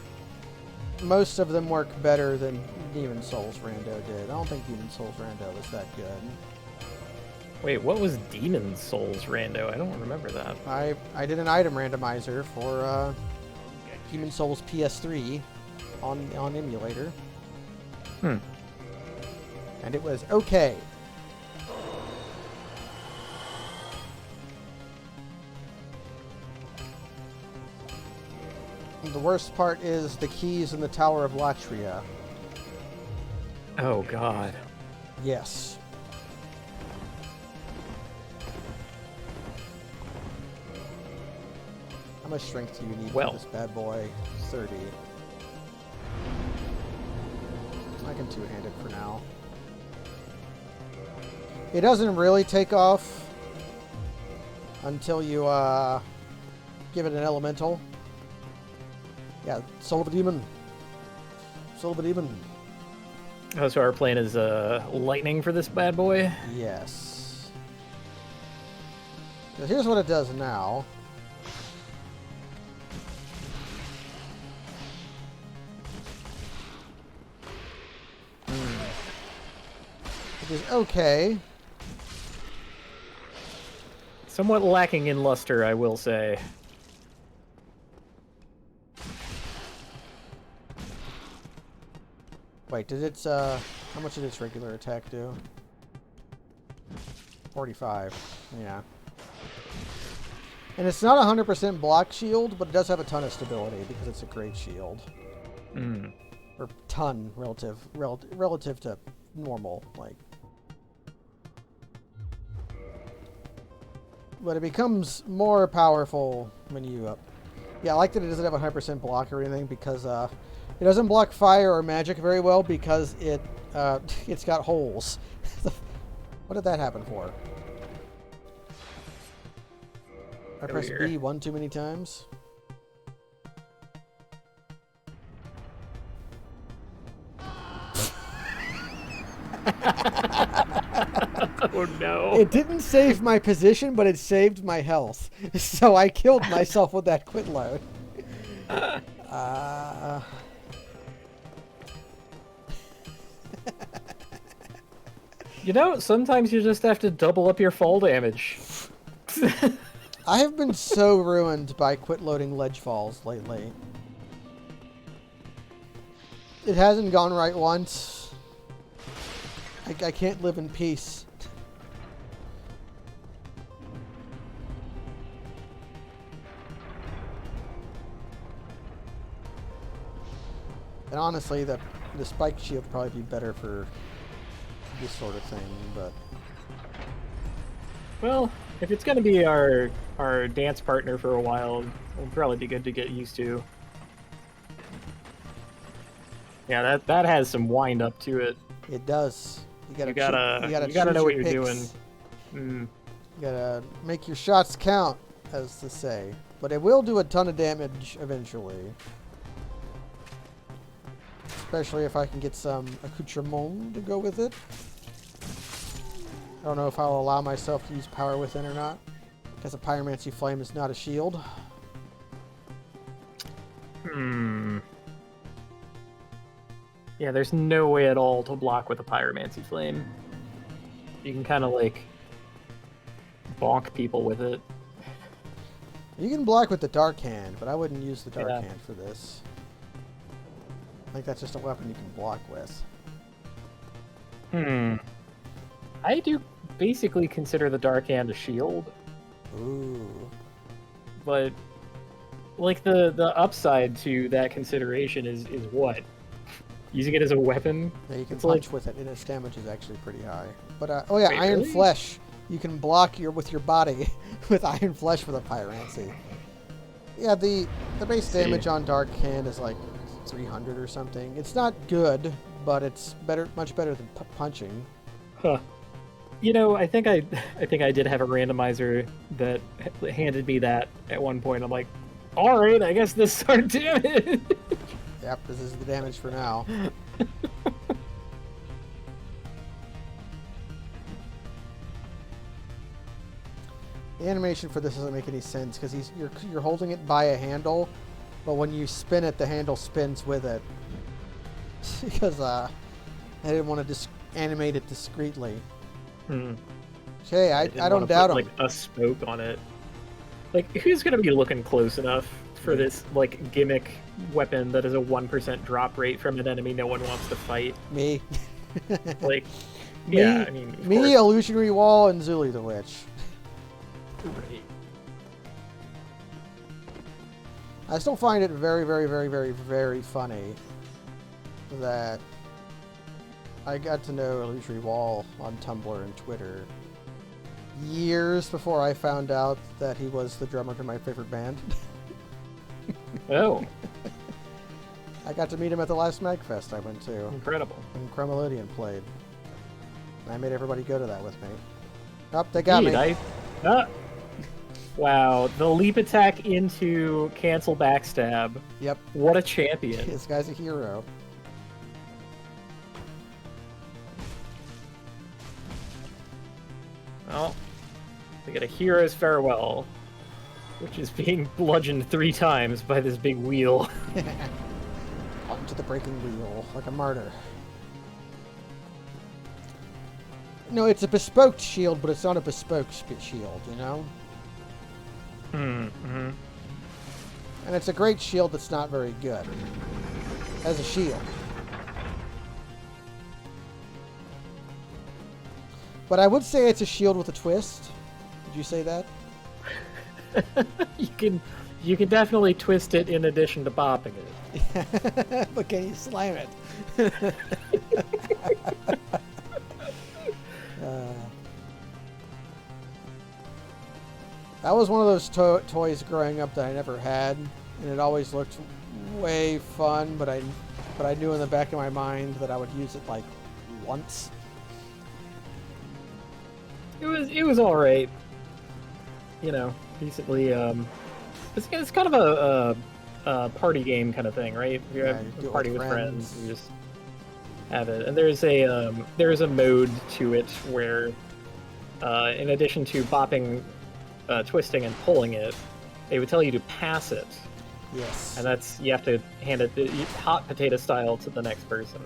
most of them work better than Demon Souls Rando did. I don't think Demon Souls Rando was that good. Wait, what was Demon Souls Rando? I don't remember that. I did an item randomizer for Demon Souls PS3 on emulator. Hmm. And it was okay. The worst part is the keys in the Tower of Latria. Oh god. Yes. How much strength do you need Well. for this bad boy? 30. I can two-hand it for now. It doesn't really take off until you give it an elemental. Yeah, Soul of a Demon. Soul of a Demon. Oh, so our plan is lightning for this bad boy? Yes. So here's what it does now. Which is okay. Somewhat lacking in luster, I will say. Wait, did its how much did its regular attack do? 45. Yeah. And it's not 100% block shield, but it does have a ton of stability because it's a great shield. Hmm. Or ton relative to normal, like. But it becomes more powerful when you yeah, I like that it doesn't have 100% block or anything because it doesn't block fire or magic very well because it's got holes. What did that happen for? I pressed Weird. B one too many times. Oh no. It didn't save my position, but it saved my health. So I killed myself with that quit load. You know, sometimes you just have to double up your fall damage. I have been so ruined by quit loading ledge falls lately. It hasn't gone right once. I can't live in peace. And honestly, the spike shield would probably be better for this sort of thing, but Well, if it's gonna be our dance partner for a while, it'll probably be good to get used to. Yeah, that has some wind up to it. it does. You You gotta choose know what your you're picks. doing. Mm. You gotta make your shots count, as to say. But it will do a ton of damage eventually. Especially if I can get some accoutrement to go with it. I don't know if I'll allow myself to use Power Within or not. Because a Pyromancy Flame is not a shield. Yeah, there's no way at all to block with a Pyromancy Flame. You can kind of, like, bonk people with it. You can block with the Dark Hand, but I wouldn't use the Dark Yeah. Hand for this. I think that's just a weapon you can block with. I do basically consider the Dark Hand a shield, Ooh. but, like, the upside to that consideration is what? Using it as a weapon? Yeah, you can It's punch like- with it, and its damage is actually pretty high. But, oh yeah, Wait, Iron really? Flesh. You can block with your body with Iron Flesh with a Pyrancy. Yeah, the base See. damage on Dark Hand is like 300 or something. It's not good, but it's much better than punching. Huh. You know, I think I did have a randomizer that handed me that at one point. I'm like, all right, I guess this is our damage. Yep, this is the damage for now. The animation for this doesn't make any sense because you're holding it by a handle, but when you spin it, the handle spins with it. Because I didn't want to animate it discreetly. Okay, I didn't don't wanna doubt put, him. like, a spoke on it. Like, who's gonna be looking close enough for this, like, gimmick weapon that is a 1% drop rate from an enemy no one wants to fight? Me. Like, Me, yeah, I mean, of me, course. Illusionary Wall, and Zuli the Witch. Right. I still find it very, very, very, very, very funny that I got to know Illusory Wall on Tumblr and Twitter years before I found out that he was the drummer to my favorite band. Oh, I got to meet him at the last MagFest I went to, incredible. when Cremelodian played. And I made everybody go to that with me. Oh, they got me. Wow, the leap attack into cancel backstab. Yep, What a champion. this guy's a hero. Well, we get a hero's farewell, which is being bludgeoned 3 times by this big wheel. Onto the breaking wheel, like a martyr. No, it's a bespoke shield, but it's not a bespoke shield, you know? Mm-hmm. And it's a great shield that's not very good. As a shield. But I would say it's a shield with a twist. Did you say that? You can definitely twist it in addition to bopping it. But can you slam it? That was one of those toys growing up that I never had, and it always looked way fun. But I knew in the back of my mind that I would use it like once. It was all right. You know, decently. It's kind of a party game kind of thing, right? You Yeah, have you do a it party with with friends. friends. You just have it, and there's a mode to it where, in addition to bopping, twisting, and pulling it, they would tell you to pass it, Yes. and that's you have to hand it hot potato style to the next person.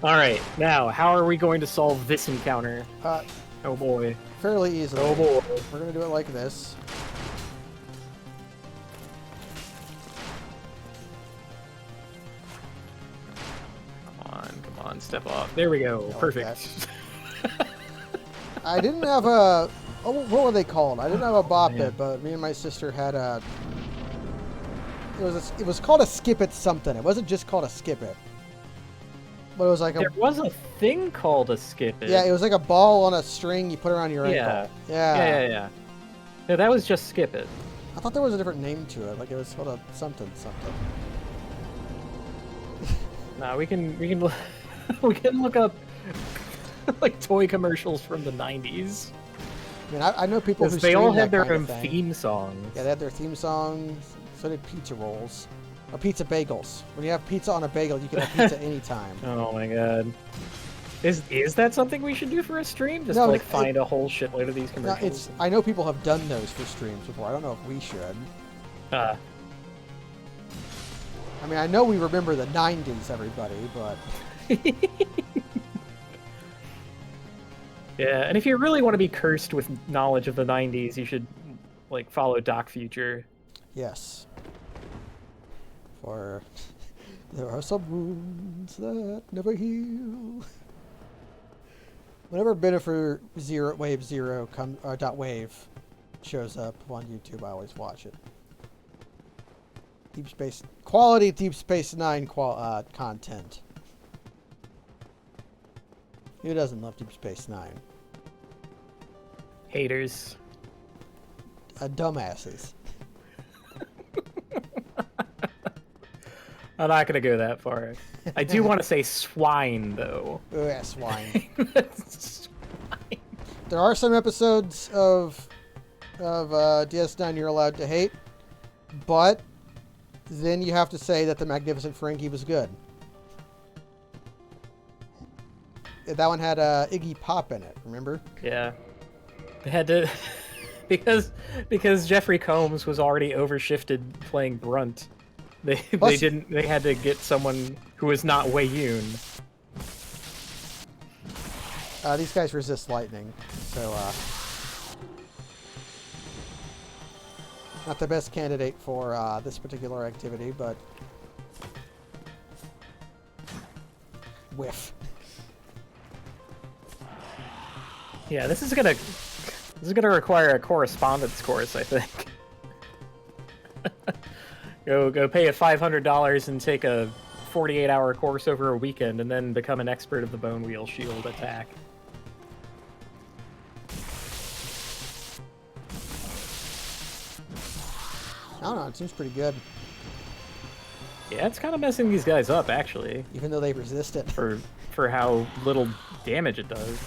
All right, now how are we going to solve this encounter? Oh boy. Fairly easily. Oh boy. We're gonna do it like this. Come on, step off. There we go. like Perfect. I didn't have a. Oh, what were they called? I didn't have a bop man. it, but me and my sister had a. It was called a skip it something. It wasn't just called a skip it. But it was like a. There was a thing called a skip it. Yeah, it was like a ball on a string you put around your ankle. Yeah. Yeah. No, that was just skip it. I thought there was a different name to it. Like it was called a something. Nah, we can we can look up like toy commercials from the 90s. mean, I know people who Because they stream all that had their kind own of thing. theme songs. Yeah, they had their theme songs. So did pizza rolls. Or pizza bagels. When you have pizza on a bagel, you can have pizza anytime. Oh my god. Is that something we should do for a stream? Just No, like it- find a whole shitload of these No, commercials? I know people have done those for streams before. I don't know if we should. Uh, I mean, I know we remember the 90s, everybody, but... yeah, and if you really want to be cursed with knowledge of the 90s, you should like follow Doc Future. Yes. For there are some wounds that never heal. Whenever Bennifer Wave Zero dot wave shows up on YouTube, I always watch it. Deep Space quality Deep Space Nine content. Who doesn't love Deep Space Nine? Haters. Dumbasses. I'm not gonna go that far. I do want to say swine, though. Ugh, yeah, swine. Swine. There are some episodes of DS9 you're allowed to hate, but then you have to say that the Magnificent Frankie was good. That one had Iggy Pop in it, remember? Yeah. They had to because Jeffrey Combs was already overshifted playing Brunt. They had to get someone who was not Wei Yun. These guys resist lightning, so not the best candidate for this particular activity, but whiff. Yeah, this is gonna require a correspondence course, I think. Go pay a $500 and take a 48-hour course over a weekend, and then become an expert of the Bone Wheel Shield attack. I don't know, it seems pretty good, Yeah, it's kind of messing these guys up, actually, even though they resist it. for how little damage it does.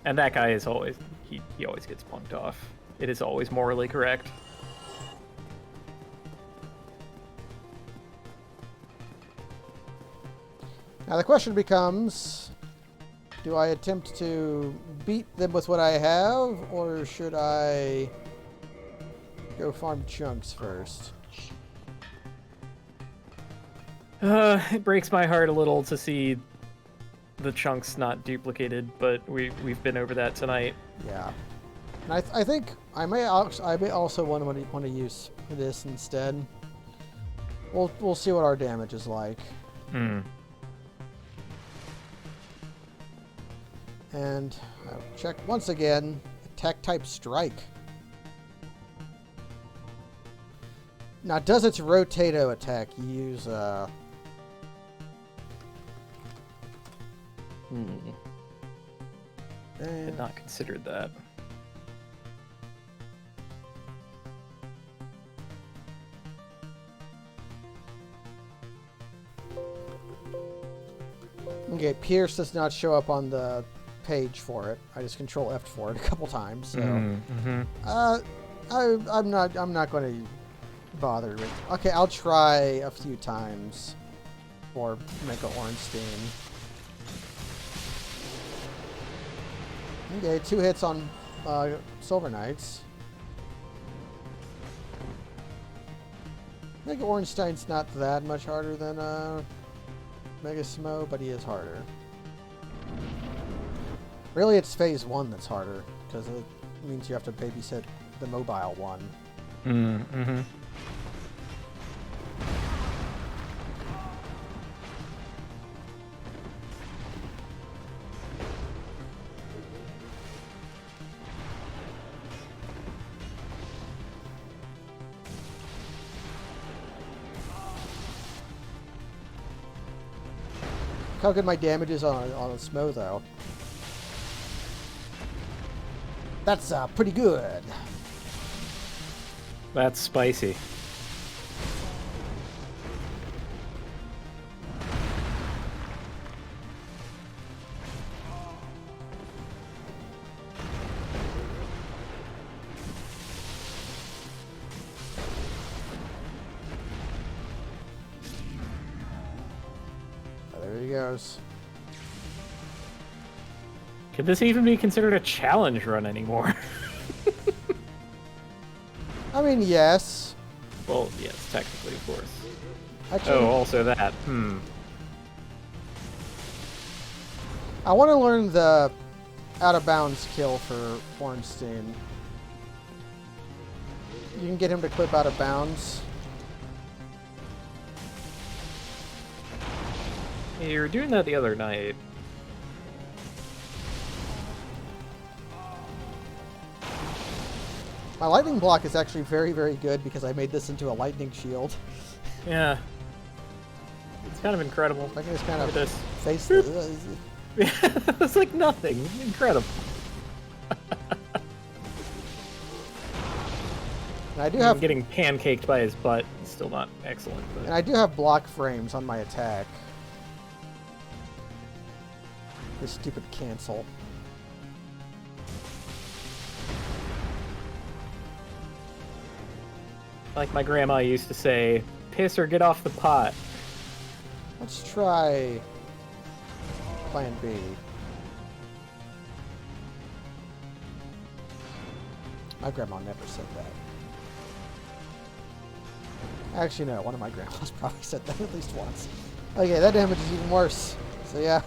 And that guy is always he always gets punked off. It is always morally correct. Now the question becomes, do I attempt to beat them with what I have, or should I go farm chunks first? It breaks my heart a little to see the chunks not duplicated, but we've been over that tonight. Yeah, and I think I may also want to use this instead. We'll see what our damage is like. Hmm. And I'll check once again. Attack type strike. Now, does its rotato attack use Had not considered that. Okay, Pierce does not show up on the page for it. I just Control F for it a couple times. So, I'm not going to bother with. Okay, I'll try a few times for Mecha Ornstein. Okay, 2 hits on Silver Knights. Mega Ornstein's not that much harder than Mega Smo, but he is harder. Really, it's phase 1 that's harder, because it means you have to babysit the mobile one. Mm-hmm. Look how good my damage is on a Smo, though. That's pretty good. That's spicy. goes. Could this even be considered a challenge run anymore? I mean, yes. Well, yes, technically, of course. Actually, Oh, also that. I want to learn the out of bounds kill for Ornstein. You can get him to clip out of bounds. Yeah, you were doing that the other night. My lightning block is actually very, very good because I made this into a lightning shield. Yeah. It's kind of incredible. I can just kind Look of at this. face this. It's like nothing. Incredible. And I do have, Getting pancaked by his butt is still not excellent. and But I do have block frames on my attack. This stupid cancel. like my grandma used to say, piss or get off the pot. Let's try Plan B. My grandma never said that. Actually, no. One of my grandmas probably said that at least once. Okay, that damage is even worse. So yeah.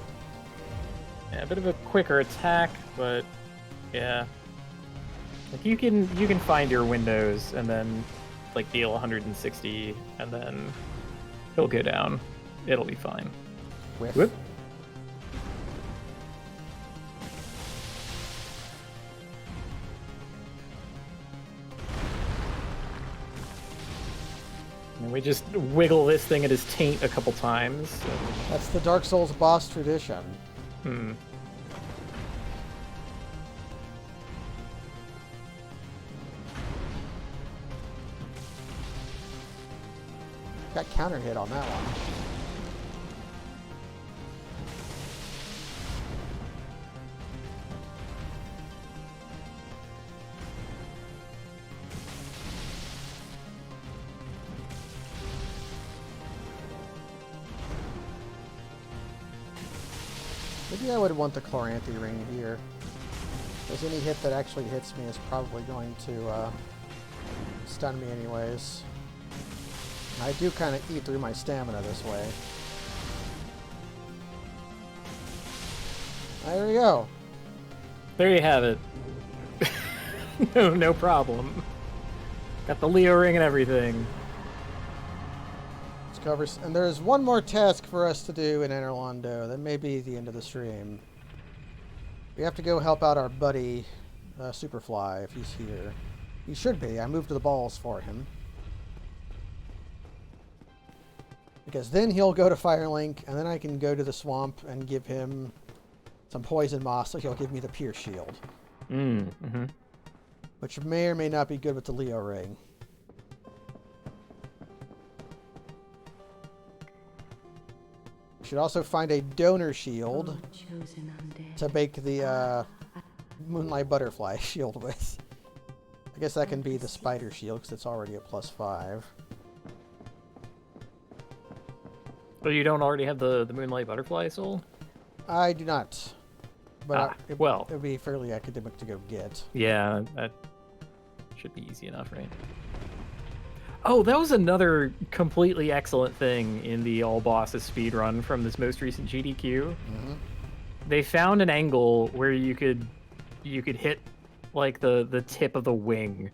Yeah, a bit of a quicker attack, but yeah. Like you can find your windows and then like deal 160 and then he'll go down. It'll be fine. Whiff. Whoop. And we just wiggle this thing at his taint a couple times. That's the Dark Souls boss tradition. Hmm. Got counter hit on that one. Maybe I would want the Chloranthy ring here. Because any hit that actually hits me is probably going to stun me anyways. I do kind of eat through my stamina this way. There we go. There you have it. No problem. Got the Leo ring and everything. Let's cover. And there's one more task for us to do in Enerlondo. That may be the end of the stream. We have to go help out our buddy, Superfly, if he's here. He should be. I moved the balls for him. Because then he'll go to Firelink, and then I can go to the swamp and give him some poison moss, so he'll give me the Pierce Shield. Mm-hmm. Which may or may not be good with the Leo ring. Should also find a donor shield to make the Moonlight Butterfly shield with. I guess that can be the Spider Shield, because it's already a +5. But you don't already have the Moonlight Butterfly soul? I do not. But it would be fairly academic to go get. Yeah, that should be easy enough, right? Oh, that was another completely excellent thing in the all bosses speedrun from this most recent GDQ. Mm-hmm. They found an angle where you could hit like the tip of the wing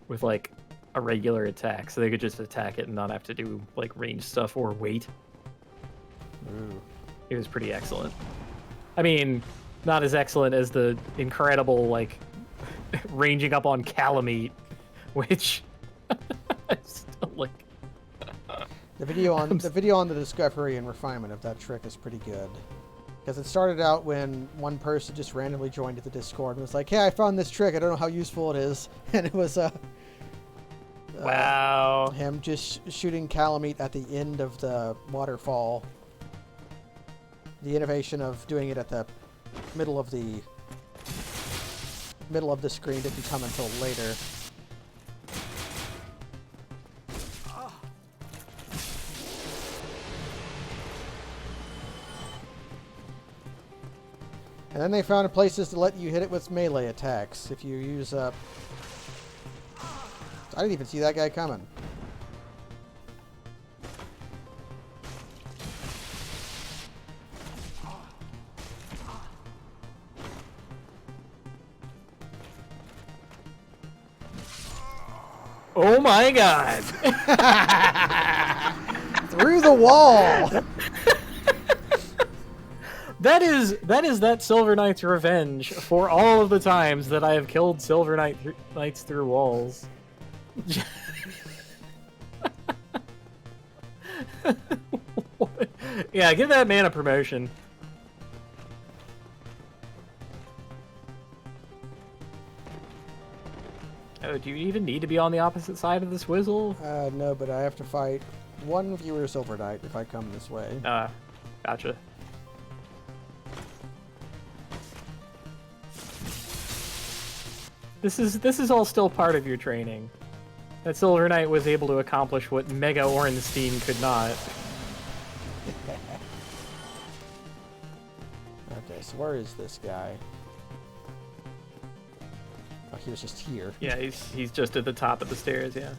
with like a regular attack, so they could just attack it and not have to do like range stuff or wait. Ooh. It was pretty excellent. I mean, not as excellent as the incredible like ranging up on Calamite, which I still like. The video on the discovery and refinement of that trick is pretty good. Because it started out when one person just randomly joined the Discord and was like, "Hey, I found this trick. I don't know how useful it is," and it was Wow. him just shooting Calamite at the end of the waterfall. The innovation of doing it at the middle of the screen didn't come until later. And then they found places to let you hit it with melee attacks. If you use I didn't even see that guy coming. Oh my god! Through the wall! That is that Silver Knight's revenge for all of the times that I have killed Silver Knights through walls. Yeah, give that man a promotion. Oh, do you even need to be on the opposite side of this Swizzle? No, but I have to fight one viewer Silver Knight if I come this way. Gotcha. This is all still part of your training. That Silver Knight was able to accomplish what Mega Ornstein could not. Okay, so where is this guy? Oh, he was just here. Yeah, he's just at the top of the stairs, yeah.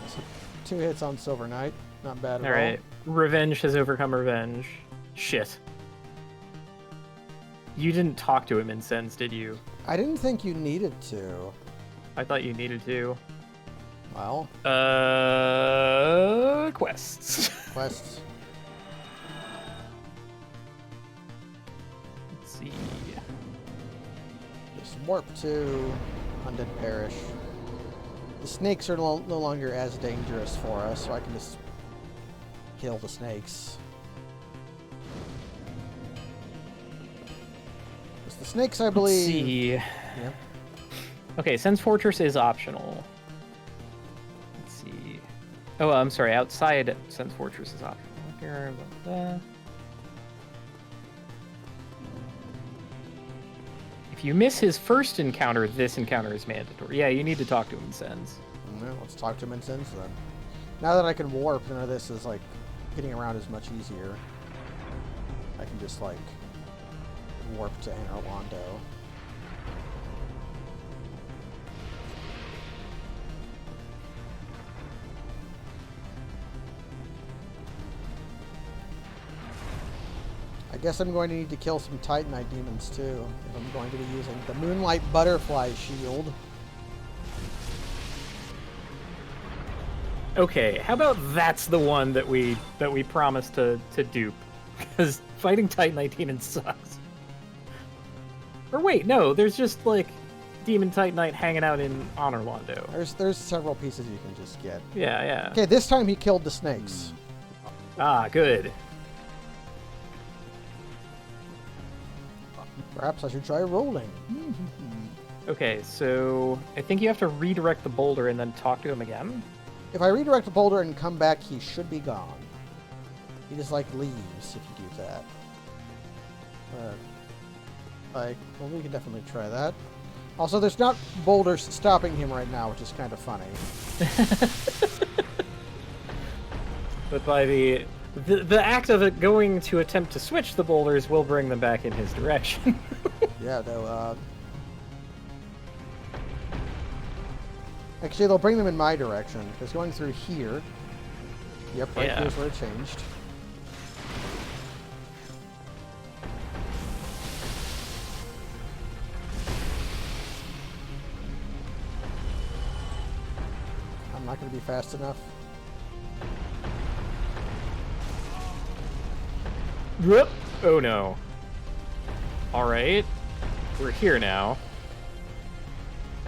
So 2 hits on Silver Knight. Not bad at all. Alright. Revenge has overcome revenge. Shit. You didn't talk to him in Sense, did you? I didn't think you needed to. I thought you needed to. Well, Quests. quests. Let's see. Just warp to Undead Parish. The snakes are no longer as dangerous for us, so I can just kill the snakes. It's the snakes, I believe. Let's see. Yeah. Okay, Sense Fortress is optional. Let's see. Oh, I'm sorry. Outside Sense Fortress is optional. Here, blah, blah. If you miss his first encounter, this encounter is mandatory. Yeah, you need to talk to him in Sense. Well, let's talk to him in Sense then. Now that I can warp, none of this is like getting around is much easier. I can just like warp to Anor Londo. I guess I'm going to need to kill some Titanite demons too, if I'm going to be using the Moonlight Butterfly Shield. Okay, how about that's the one that we promised to dupe? Because fighting Titanite demons sucks. Or wait, no, there's just like Demon Titanite hanging out in Honor Londo. There's several pieces you can just get. Yeah, yeah. Okay, this time he killed the snakes. Ah, good. Perhaps I should try rolling. Okay, so I think you have to redirect the boulder and then talk to him again. If I redirect the boulder and come back, he should be gone. He just like leaves if you do that. Well, we can definitely try that. Also, there's not boulders stopping him right now, which is kind of funny. But by the act of it going to attempt to switch the boulders will bring them back in his direction. Yeah, though. Actually, they'll bring them in my direction, because going through here... Yep, right Yeah. here's where it changed. I'm not going to be fast enough. Whoop! Oh no. Alright. We're here now.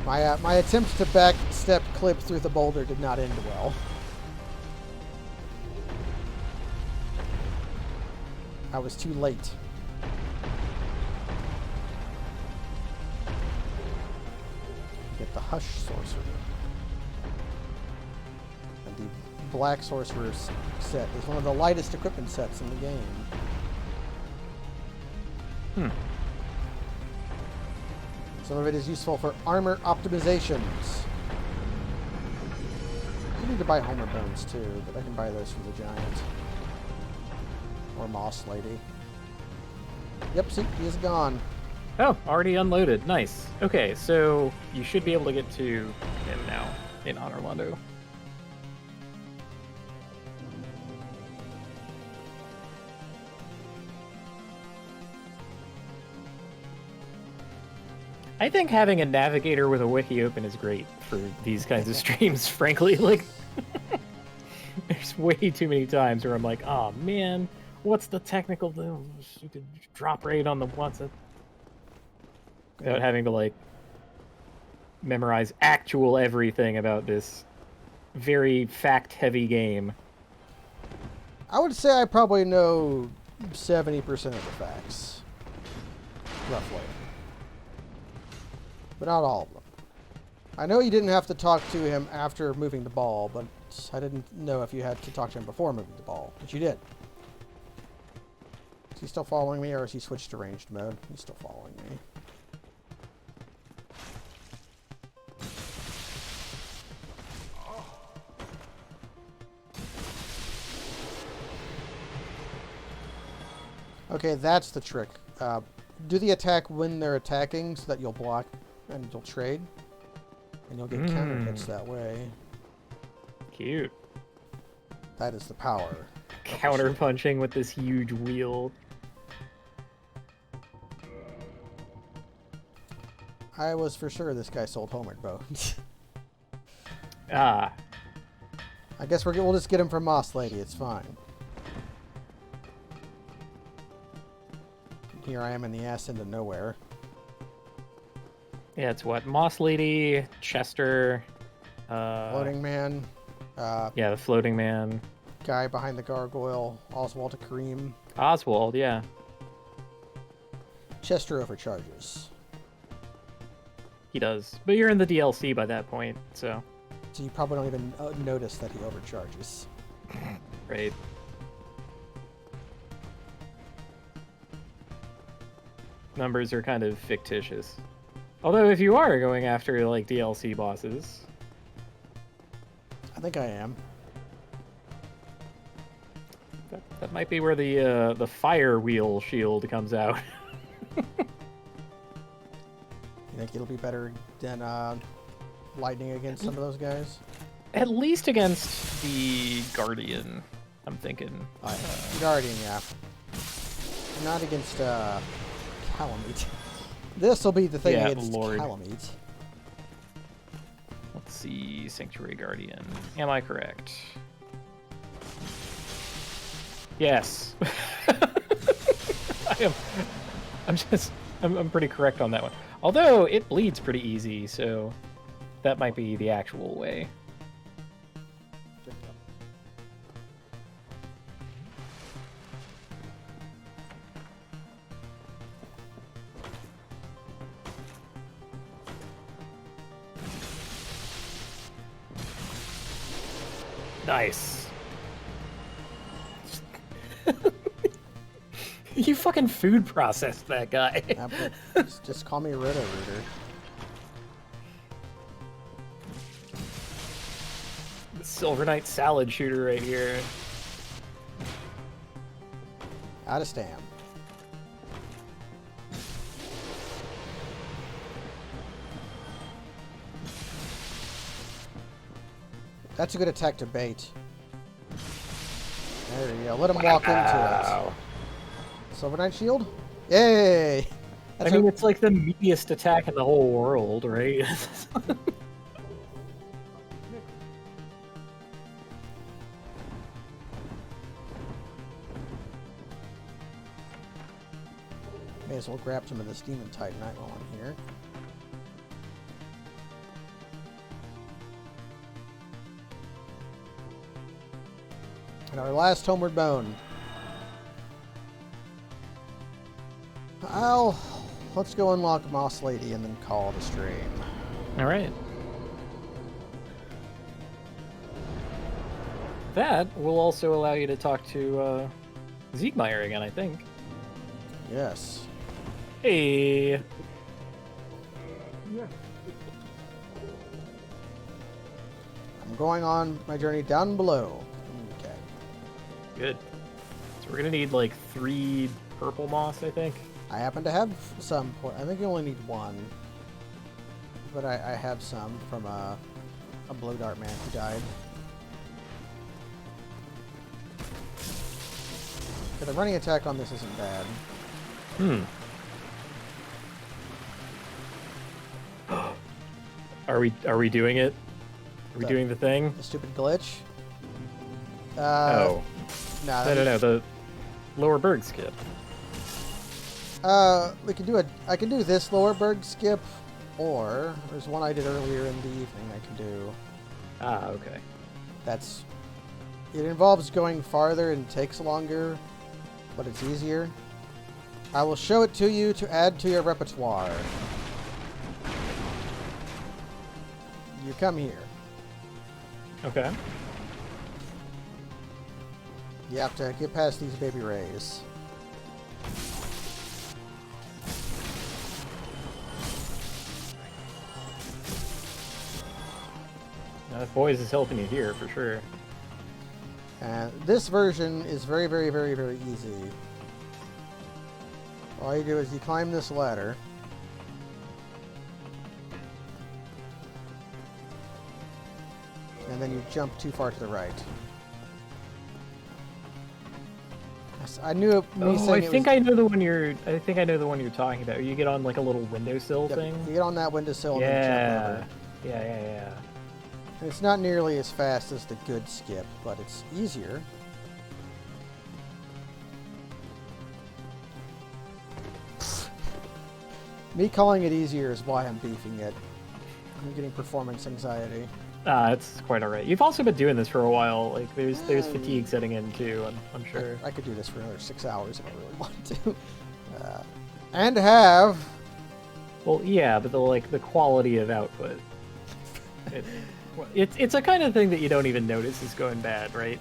My attempt to backstep clip through the boulder did not end well. I was too late. Get the Hush Sorcerer. And the Black Sorcerer's set is one of the lightest equipment sets in the game. Some of it is useful for armor optimizations. need to buy Homer Bones too, but I can buy those from the Giant. Or Moss Lady. Yep, see, he is gone. Oh, already unloaded. Nice. Okay, so you should be able to get to him now in Orlando. I think having a navigator with a wiki open is great for these kinds of streams, frankly. Like, there's way too many times where I'm like, oh man, what's the technical drop rate on the what's it? Without having to, like, memorize actual everything about this very fact-heavy game. I would say I probably know 70% of the facts. Roughly. But not all of them. I know you didn't have to talk to him after moving the ball, but I didn't know if you had to talk to him before moving the ball. But you did. Is he still following me, or has he switched to ranged mode? He's still following me. Okay, that's the trick. Do the attack when they're attacking so that you'll block and you'll trade. And you'll get counter hits that way. Cute. That is the power. Counter punching with this huge wheel. I was for sure this guy sold Homeward Bones. Ah. I guess we'll just get him from Moss Lady. It's fine. Here I am in the ass into nowhere. Yeah, it's what? Moss Lady, Chester, Floating Man. yeah, the Floating Man. Guy behind the gargoyle. Oswald Kareem. Oswald, yeah. Chester overcharges. He does. But you're in the DLC by that point, so... So you probably don't even notice that he overcharges. Right. Numbers are kind of fictitious. Although if you are going after, like, DLC bosses... I think I am. That might be where the fire wheel shield comes out. You think it'll be better than lightning against some of those guys? At least against the Guardian, I'm thinking. Guardian, yeah. Not against Calamite. This will be the thing against Calamite. Let's see, Sanctuary Guardian. Am I correct? Yes. I'm pretty correct on that one. Although it bleeds pretty easy, so that might be the actual way. Nice. You fucking food processed that guy. Just call me Roto-Rooter. The Silver Knight salad shooter right here. Out of stam. That's a good attack to bait. There you go. Let him walk into it. Silver Knight Shield? Yay! I mean, it's like the meatiest attack in the whole world, right? May as well grab some of this Demon Titanite while I'm here. And our last Homeward Bone. Let's go unlock Moss Lady and then call it a stream. All right. That will also allow you to talk to Siegmeyer again, I think. Yes. Hey. I'm going on my journey down below. Okay. Good. So we're gonna need like 3 purple moss, I think. I happen to have some. I think you only need 1. But I have some from a blow dart man who died. Yeah, the running attack on this isn't bad. Are we doing it? Are we doing the thing? The stupid glitch. Oh. Nah, No. The lower berg skip. We can do I can do this lower berg skip, or there's one I did earlier in the evening I can do. Ah, okay. It involves going farther and takes longer, but it's easier. I will show it to you to add to your repertoire. You come here. Okay. You have to get past these baby rays. Boys is helping you here for sure. And this version is very, very, very, very easy. All you do is you climb this ladder. And then you jump too far to the right. I knew it. I think I know the one you're talking about. You get on like a little windowsill thing. You get on that windowsill and then jump over. Yeah. And it's not nearly as fast as the good skip, but it's easier. Me calling it easier is why I'm beefing it. I'm getting performance anxiety. It's quite alright. You've also been doing this for a while. Like there's fatigue setting in too. I'm sure. I could do this for another 6 hours if I really want to. And have. Well, yeah, but the quality of output. It's a kind of thing that you don't even notice is going bad, right?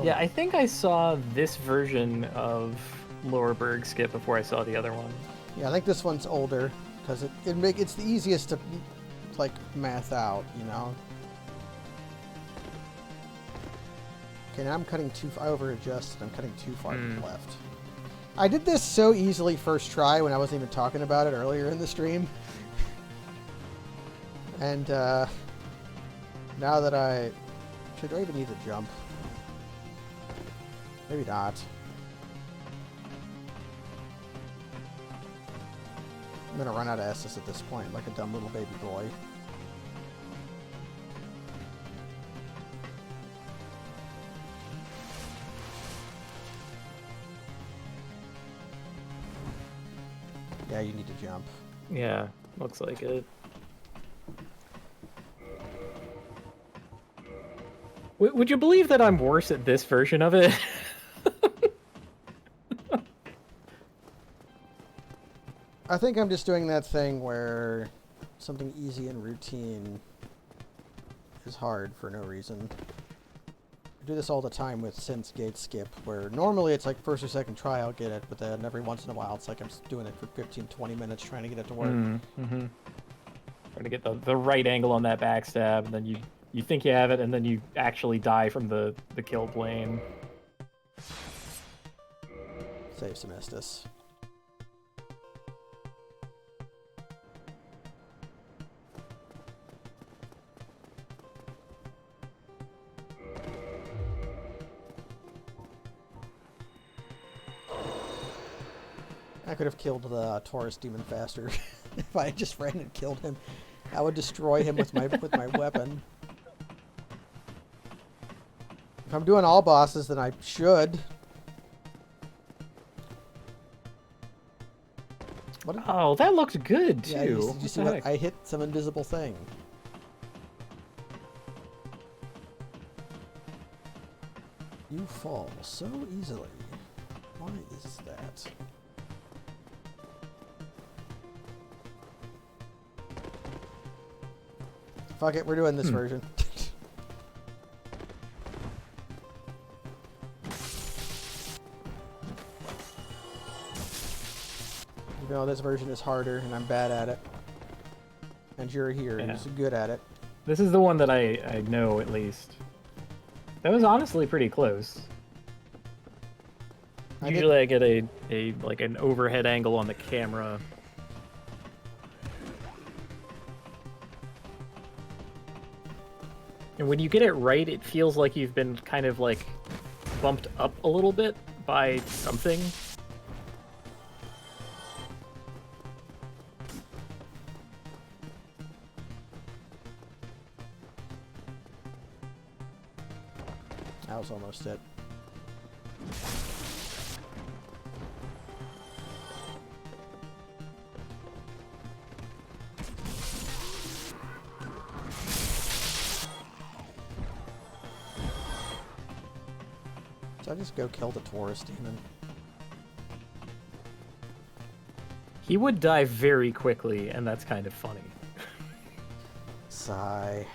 Yeah, I think I saw this version of Lower Berg skip before I saw the other one. Yeah, I think this one's older because it's the easiest to like math out, you know. Okay, now I'm cutting too far. I over-adjusted. I'm cutting too far to the left. I did this so easily first try when I wasn't even talking about it earlier in the stream. And now that do I even need to jump? Maybe not. I'm gonna run out of S's at this point, like a dumb little baby boy. Yeah, you need to jump. Yeah, looks like it. Would you believe that I'm worse at this version of it? I think I'm just doing that thing where something easy and routine is hard for no reason. I do this all the time with Sense Gate Skip, where normally it's like first or second try I'll get it, but then every once in a while it's like I'm doing it for 15-20 minutes trying to get it to work. Trying to get the right angle on that backstab, and then you think you have it, and then you actually die from the kill plane. Save some Estus. I could have killed the Taurus demon faster if I just ran and killed him. I would destroy him with my weapon. If I'm doing all bosses, then I should. Oh, that looked good too. Yeah, you see what I hit some invisible thing. You fall so easily. Why is that? Fuck it, we're doing this version. Even though this version is harder and I'm bad at it. And you're here. Yeah. You're good at it. This is the one that I know, at least. That was honestly pretty close. Usually I get a like an overhead angle on the camera. And when you get it right, it feels like you've been kind of like bumped up a little bit by something. That was almost it. So I just go kill the Taurus demon. He would die very quickly, and that's kind of funny. Sigh.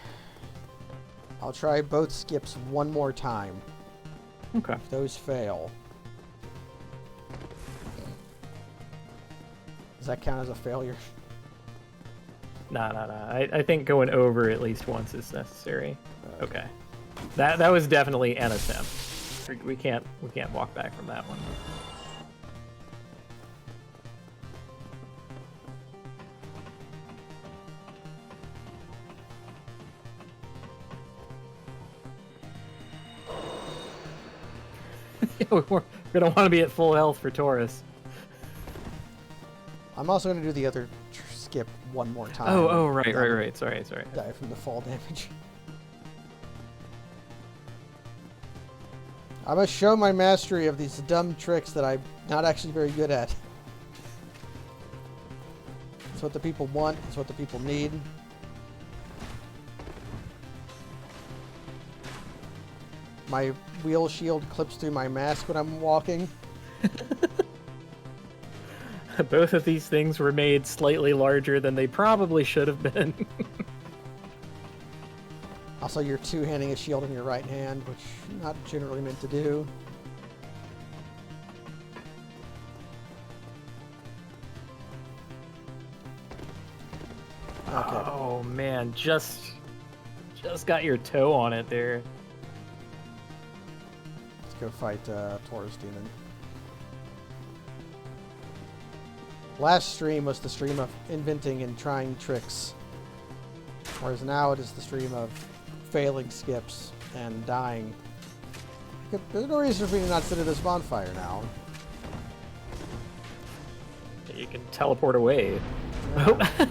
I'll try both skips one more time. Okay. If those fail. Does that count as a failure? Nah. I think going over at least once is necessary. Okay. That was definitely an attempt. We can't walk back from that one. We're gonna want to be at full health for Taurus. I'm also going to do the other skip one more time. Oh, right. Sorry. Die from the fall damage. I must show my mastery of these dumb tricks that I'm not actually very good at. It's what the people want. It's what the people need. My wheel shield clips through my mask when I'm walking. Both of these things were made slightly larger than they probably should have been. Also, you're two-handing a shield in your right hand, which not generally meant to do. Okay. Oh man, just got your toe on it there. Let's go fight Taurus Demon. Last stream was the stream of inventing and trying tricks, whereas now it is the stream of failing skips and dying. There's no reason for me to not sit at this bonfire now. You can teleport away. Yeah.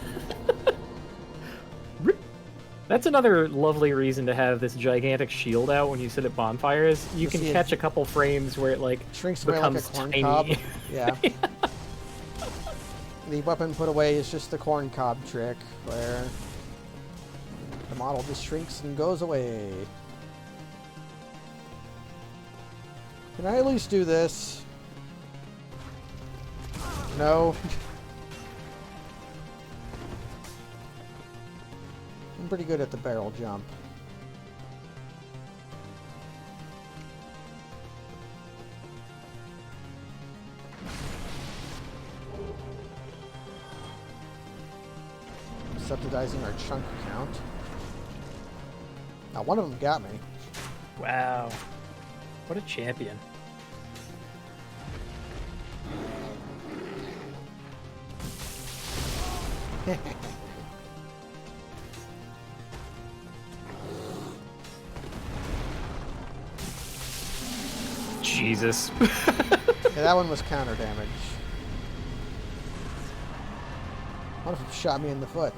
That's another lovely reason to have this gigantic shield out when you sit at bonfires. You To can see catch a couple frames where it like Shrinks away like a becomes corn tiny. cob. Yeah. The weapon put away is just the corn cob trick, where the model just shrinks and goes away. Can I at least do this? No. I'm pretty good at the barrel jump. Subsidizing our chunk count. Now, one of them got me. Wow. What a champion. Jesus. Yeah, that one was counter damage. What if it shot me in the foot?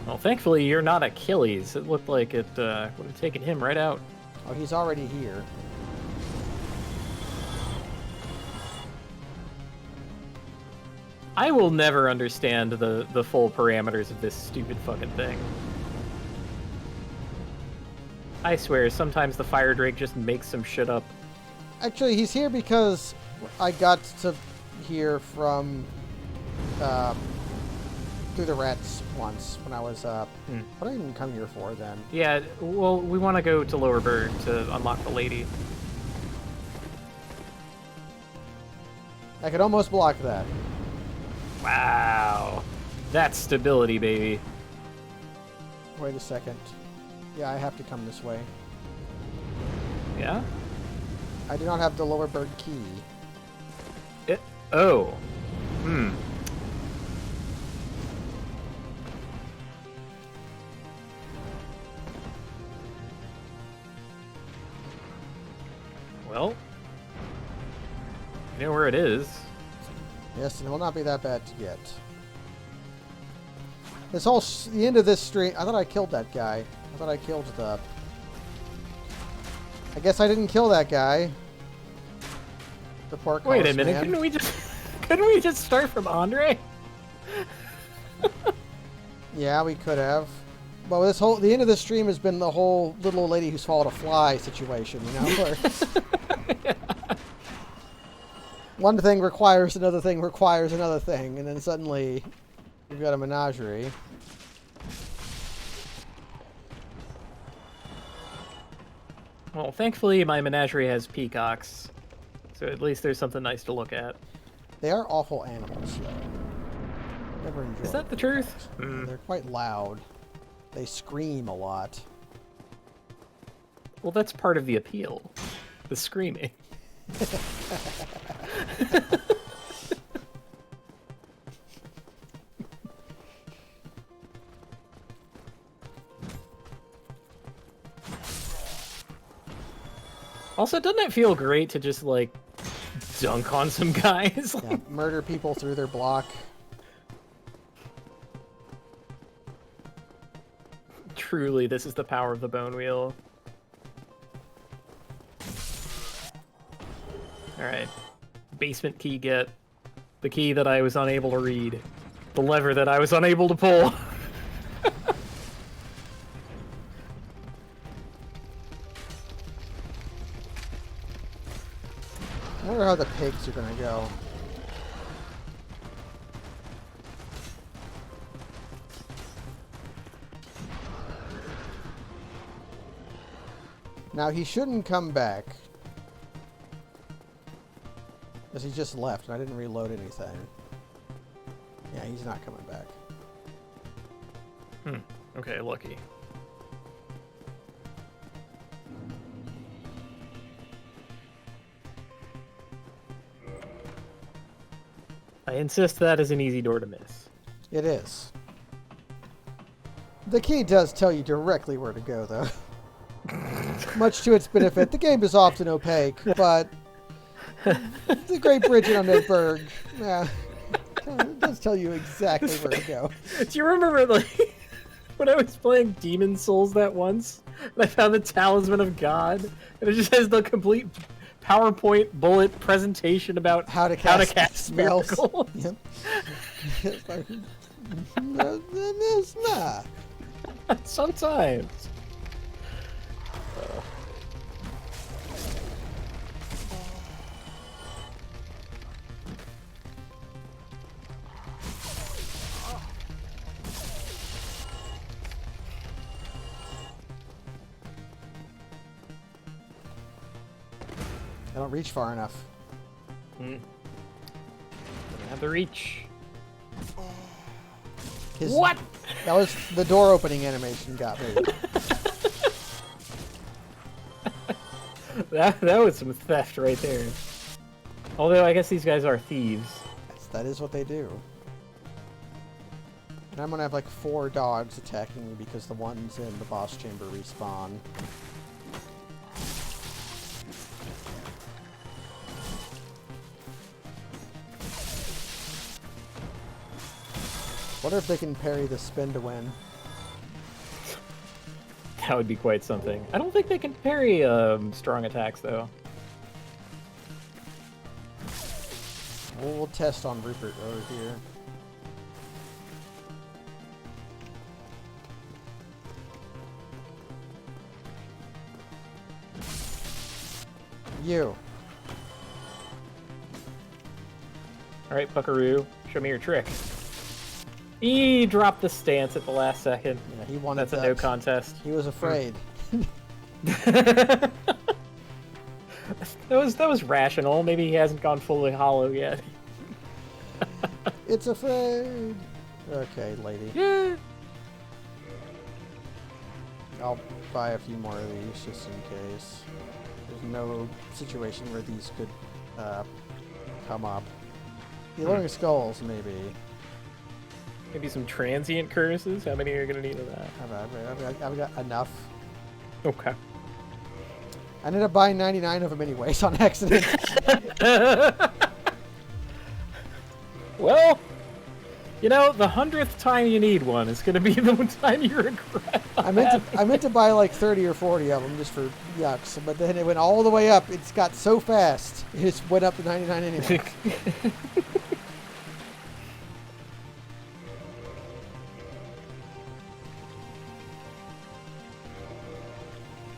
Well, thankfully you're not Achilles. It looked like it would have taken him right out. Oh, he's already here. I will never understand the full parameters of this stupid fucking thing. I swear, sometimes the fire drake just makes some shit up. Actually, he's here because I got to hear from through the rats once when I was what did I even come here for then? Yeah, well, we want to go to Lower Berg to unlock the lady. I could almost block that. Wow. That's stability, baby. Wait a second. Yeah, I have to come this way. Yeah? I do not have the lower bird key. Oh. Hmm. Well, you know where it is. Yes, and it will not be that bad to get. This whole the end of this stream. I thought I killed that guy. I thought I killed the. I guess I didn't kill that guy. The pork. Wait a minute! Man. Couldn't we just start from Andre? Yeah, we could have. But the end of the stream has been the whole little old lady who swallowed a fly situation. You know, where one thing requires another thing requires another thing, and then suddenly you've got a menagerie. Well, thankfully my menagerie has peacocks, so at least there's something nice to look at. They are awful animals, though. Never enjoyed. Is that the truth? They're quite loud. They scream a lot. Well, that's part of the appeal. The screaming. Also, doesn't it feel great to just, like, dunk on some guys? Yeah, murder people through their block. Truly, this is the power of the bone wheel. Alright. Basement key get. The key that I was unable to read. The lever that I was unable to pull. I wonder how the pigs are gonna go. Now he shouldn't come back. Because he just left and I didn't reload anything. Yeah, he's not coming back. Okay, lucky. I insist that is an easy door to miss. It is. The key does tell you directly where to go, though. Much to its benefit. The game is often opaque, but the Great Bridge in Undead, yeah, it does tell you exactly where to go. Do you remember, like, when I was playing Demon Souls that once, and I found the Talisman of God, and it just has the complete PowerPoint bullet presentation about how to cast spells. Miracles. Yep. It's like, nah. Sometimes. I don't reach far enough. Doesn't have the reach. What? That was the door opening animation got me. That was some theft right there. Although I guess these guys are thieves. That is what they do. And I'm gonna have like 4 dogs attacking me because the ones in the boss chamber respawn. Wonder if they can parry the spin to win. That would be quite something. I don't think they can parry strong attacks, though. We'll test on Rupert over here. You. Alright, Buckaroo, show me your trick. He dropped the stance at the last second. Yeah, he wanted That's a no contest. He was afraid. that was rational. Maybe he hasn't gone fully hollow yet. It's afraid. Okay, lady. Yeah. I'll buy a few more of these just in case. There's no situation where these could come up. Healing skulls, maybe. Maybe some transient curses. How many are you gonna need of that? I've got enough. Okay. I ended up buying 99 of them anyways on accident. Well, you know, the 100th time you need one is gonna be the one time you regret. I meant to buy like 30 or 40 of them just for yucks, but then it went all the way up. It's got so fast, it just went up to 99 anyway.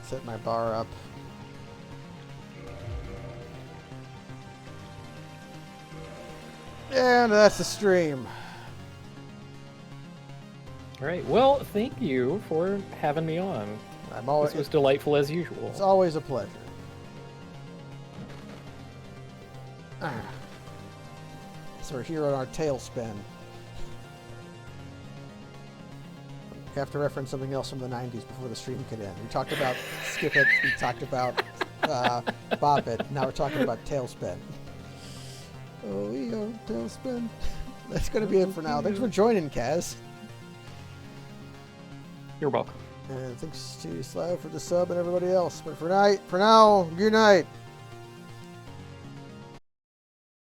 Set my bar up. And that's the stream. All right. Well, thank you for having me on. I'm always, This was delightful as usual. it's always a pleasure. So we're here on our tailspin. We have to reference something else from the 90s before the stream could end. We talked about Skip It, we talked about Bop It, now we're talking about Tailspin. Oh, we are Tailspin. That's going to be it for now. Thanks for joining, Kaz. You're welcome. And thanks to Slav for the sub and everybody else. But for now, good night.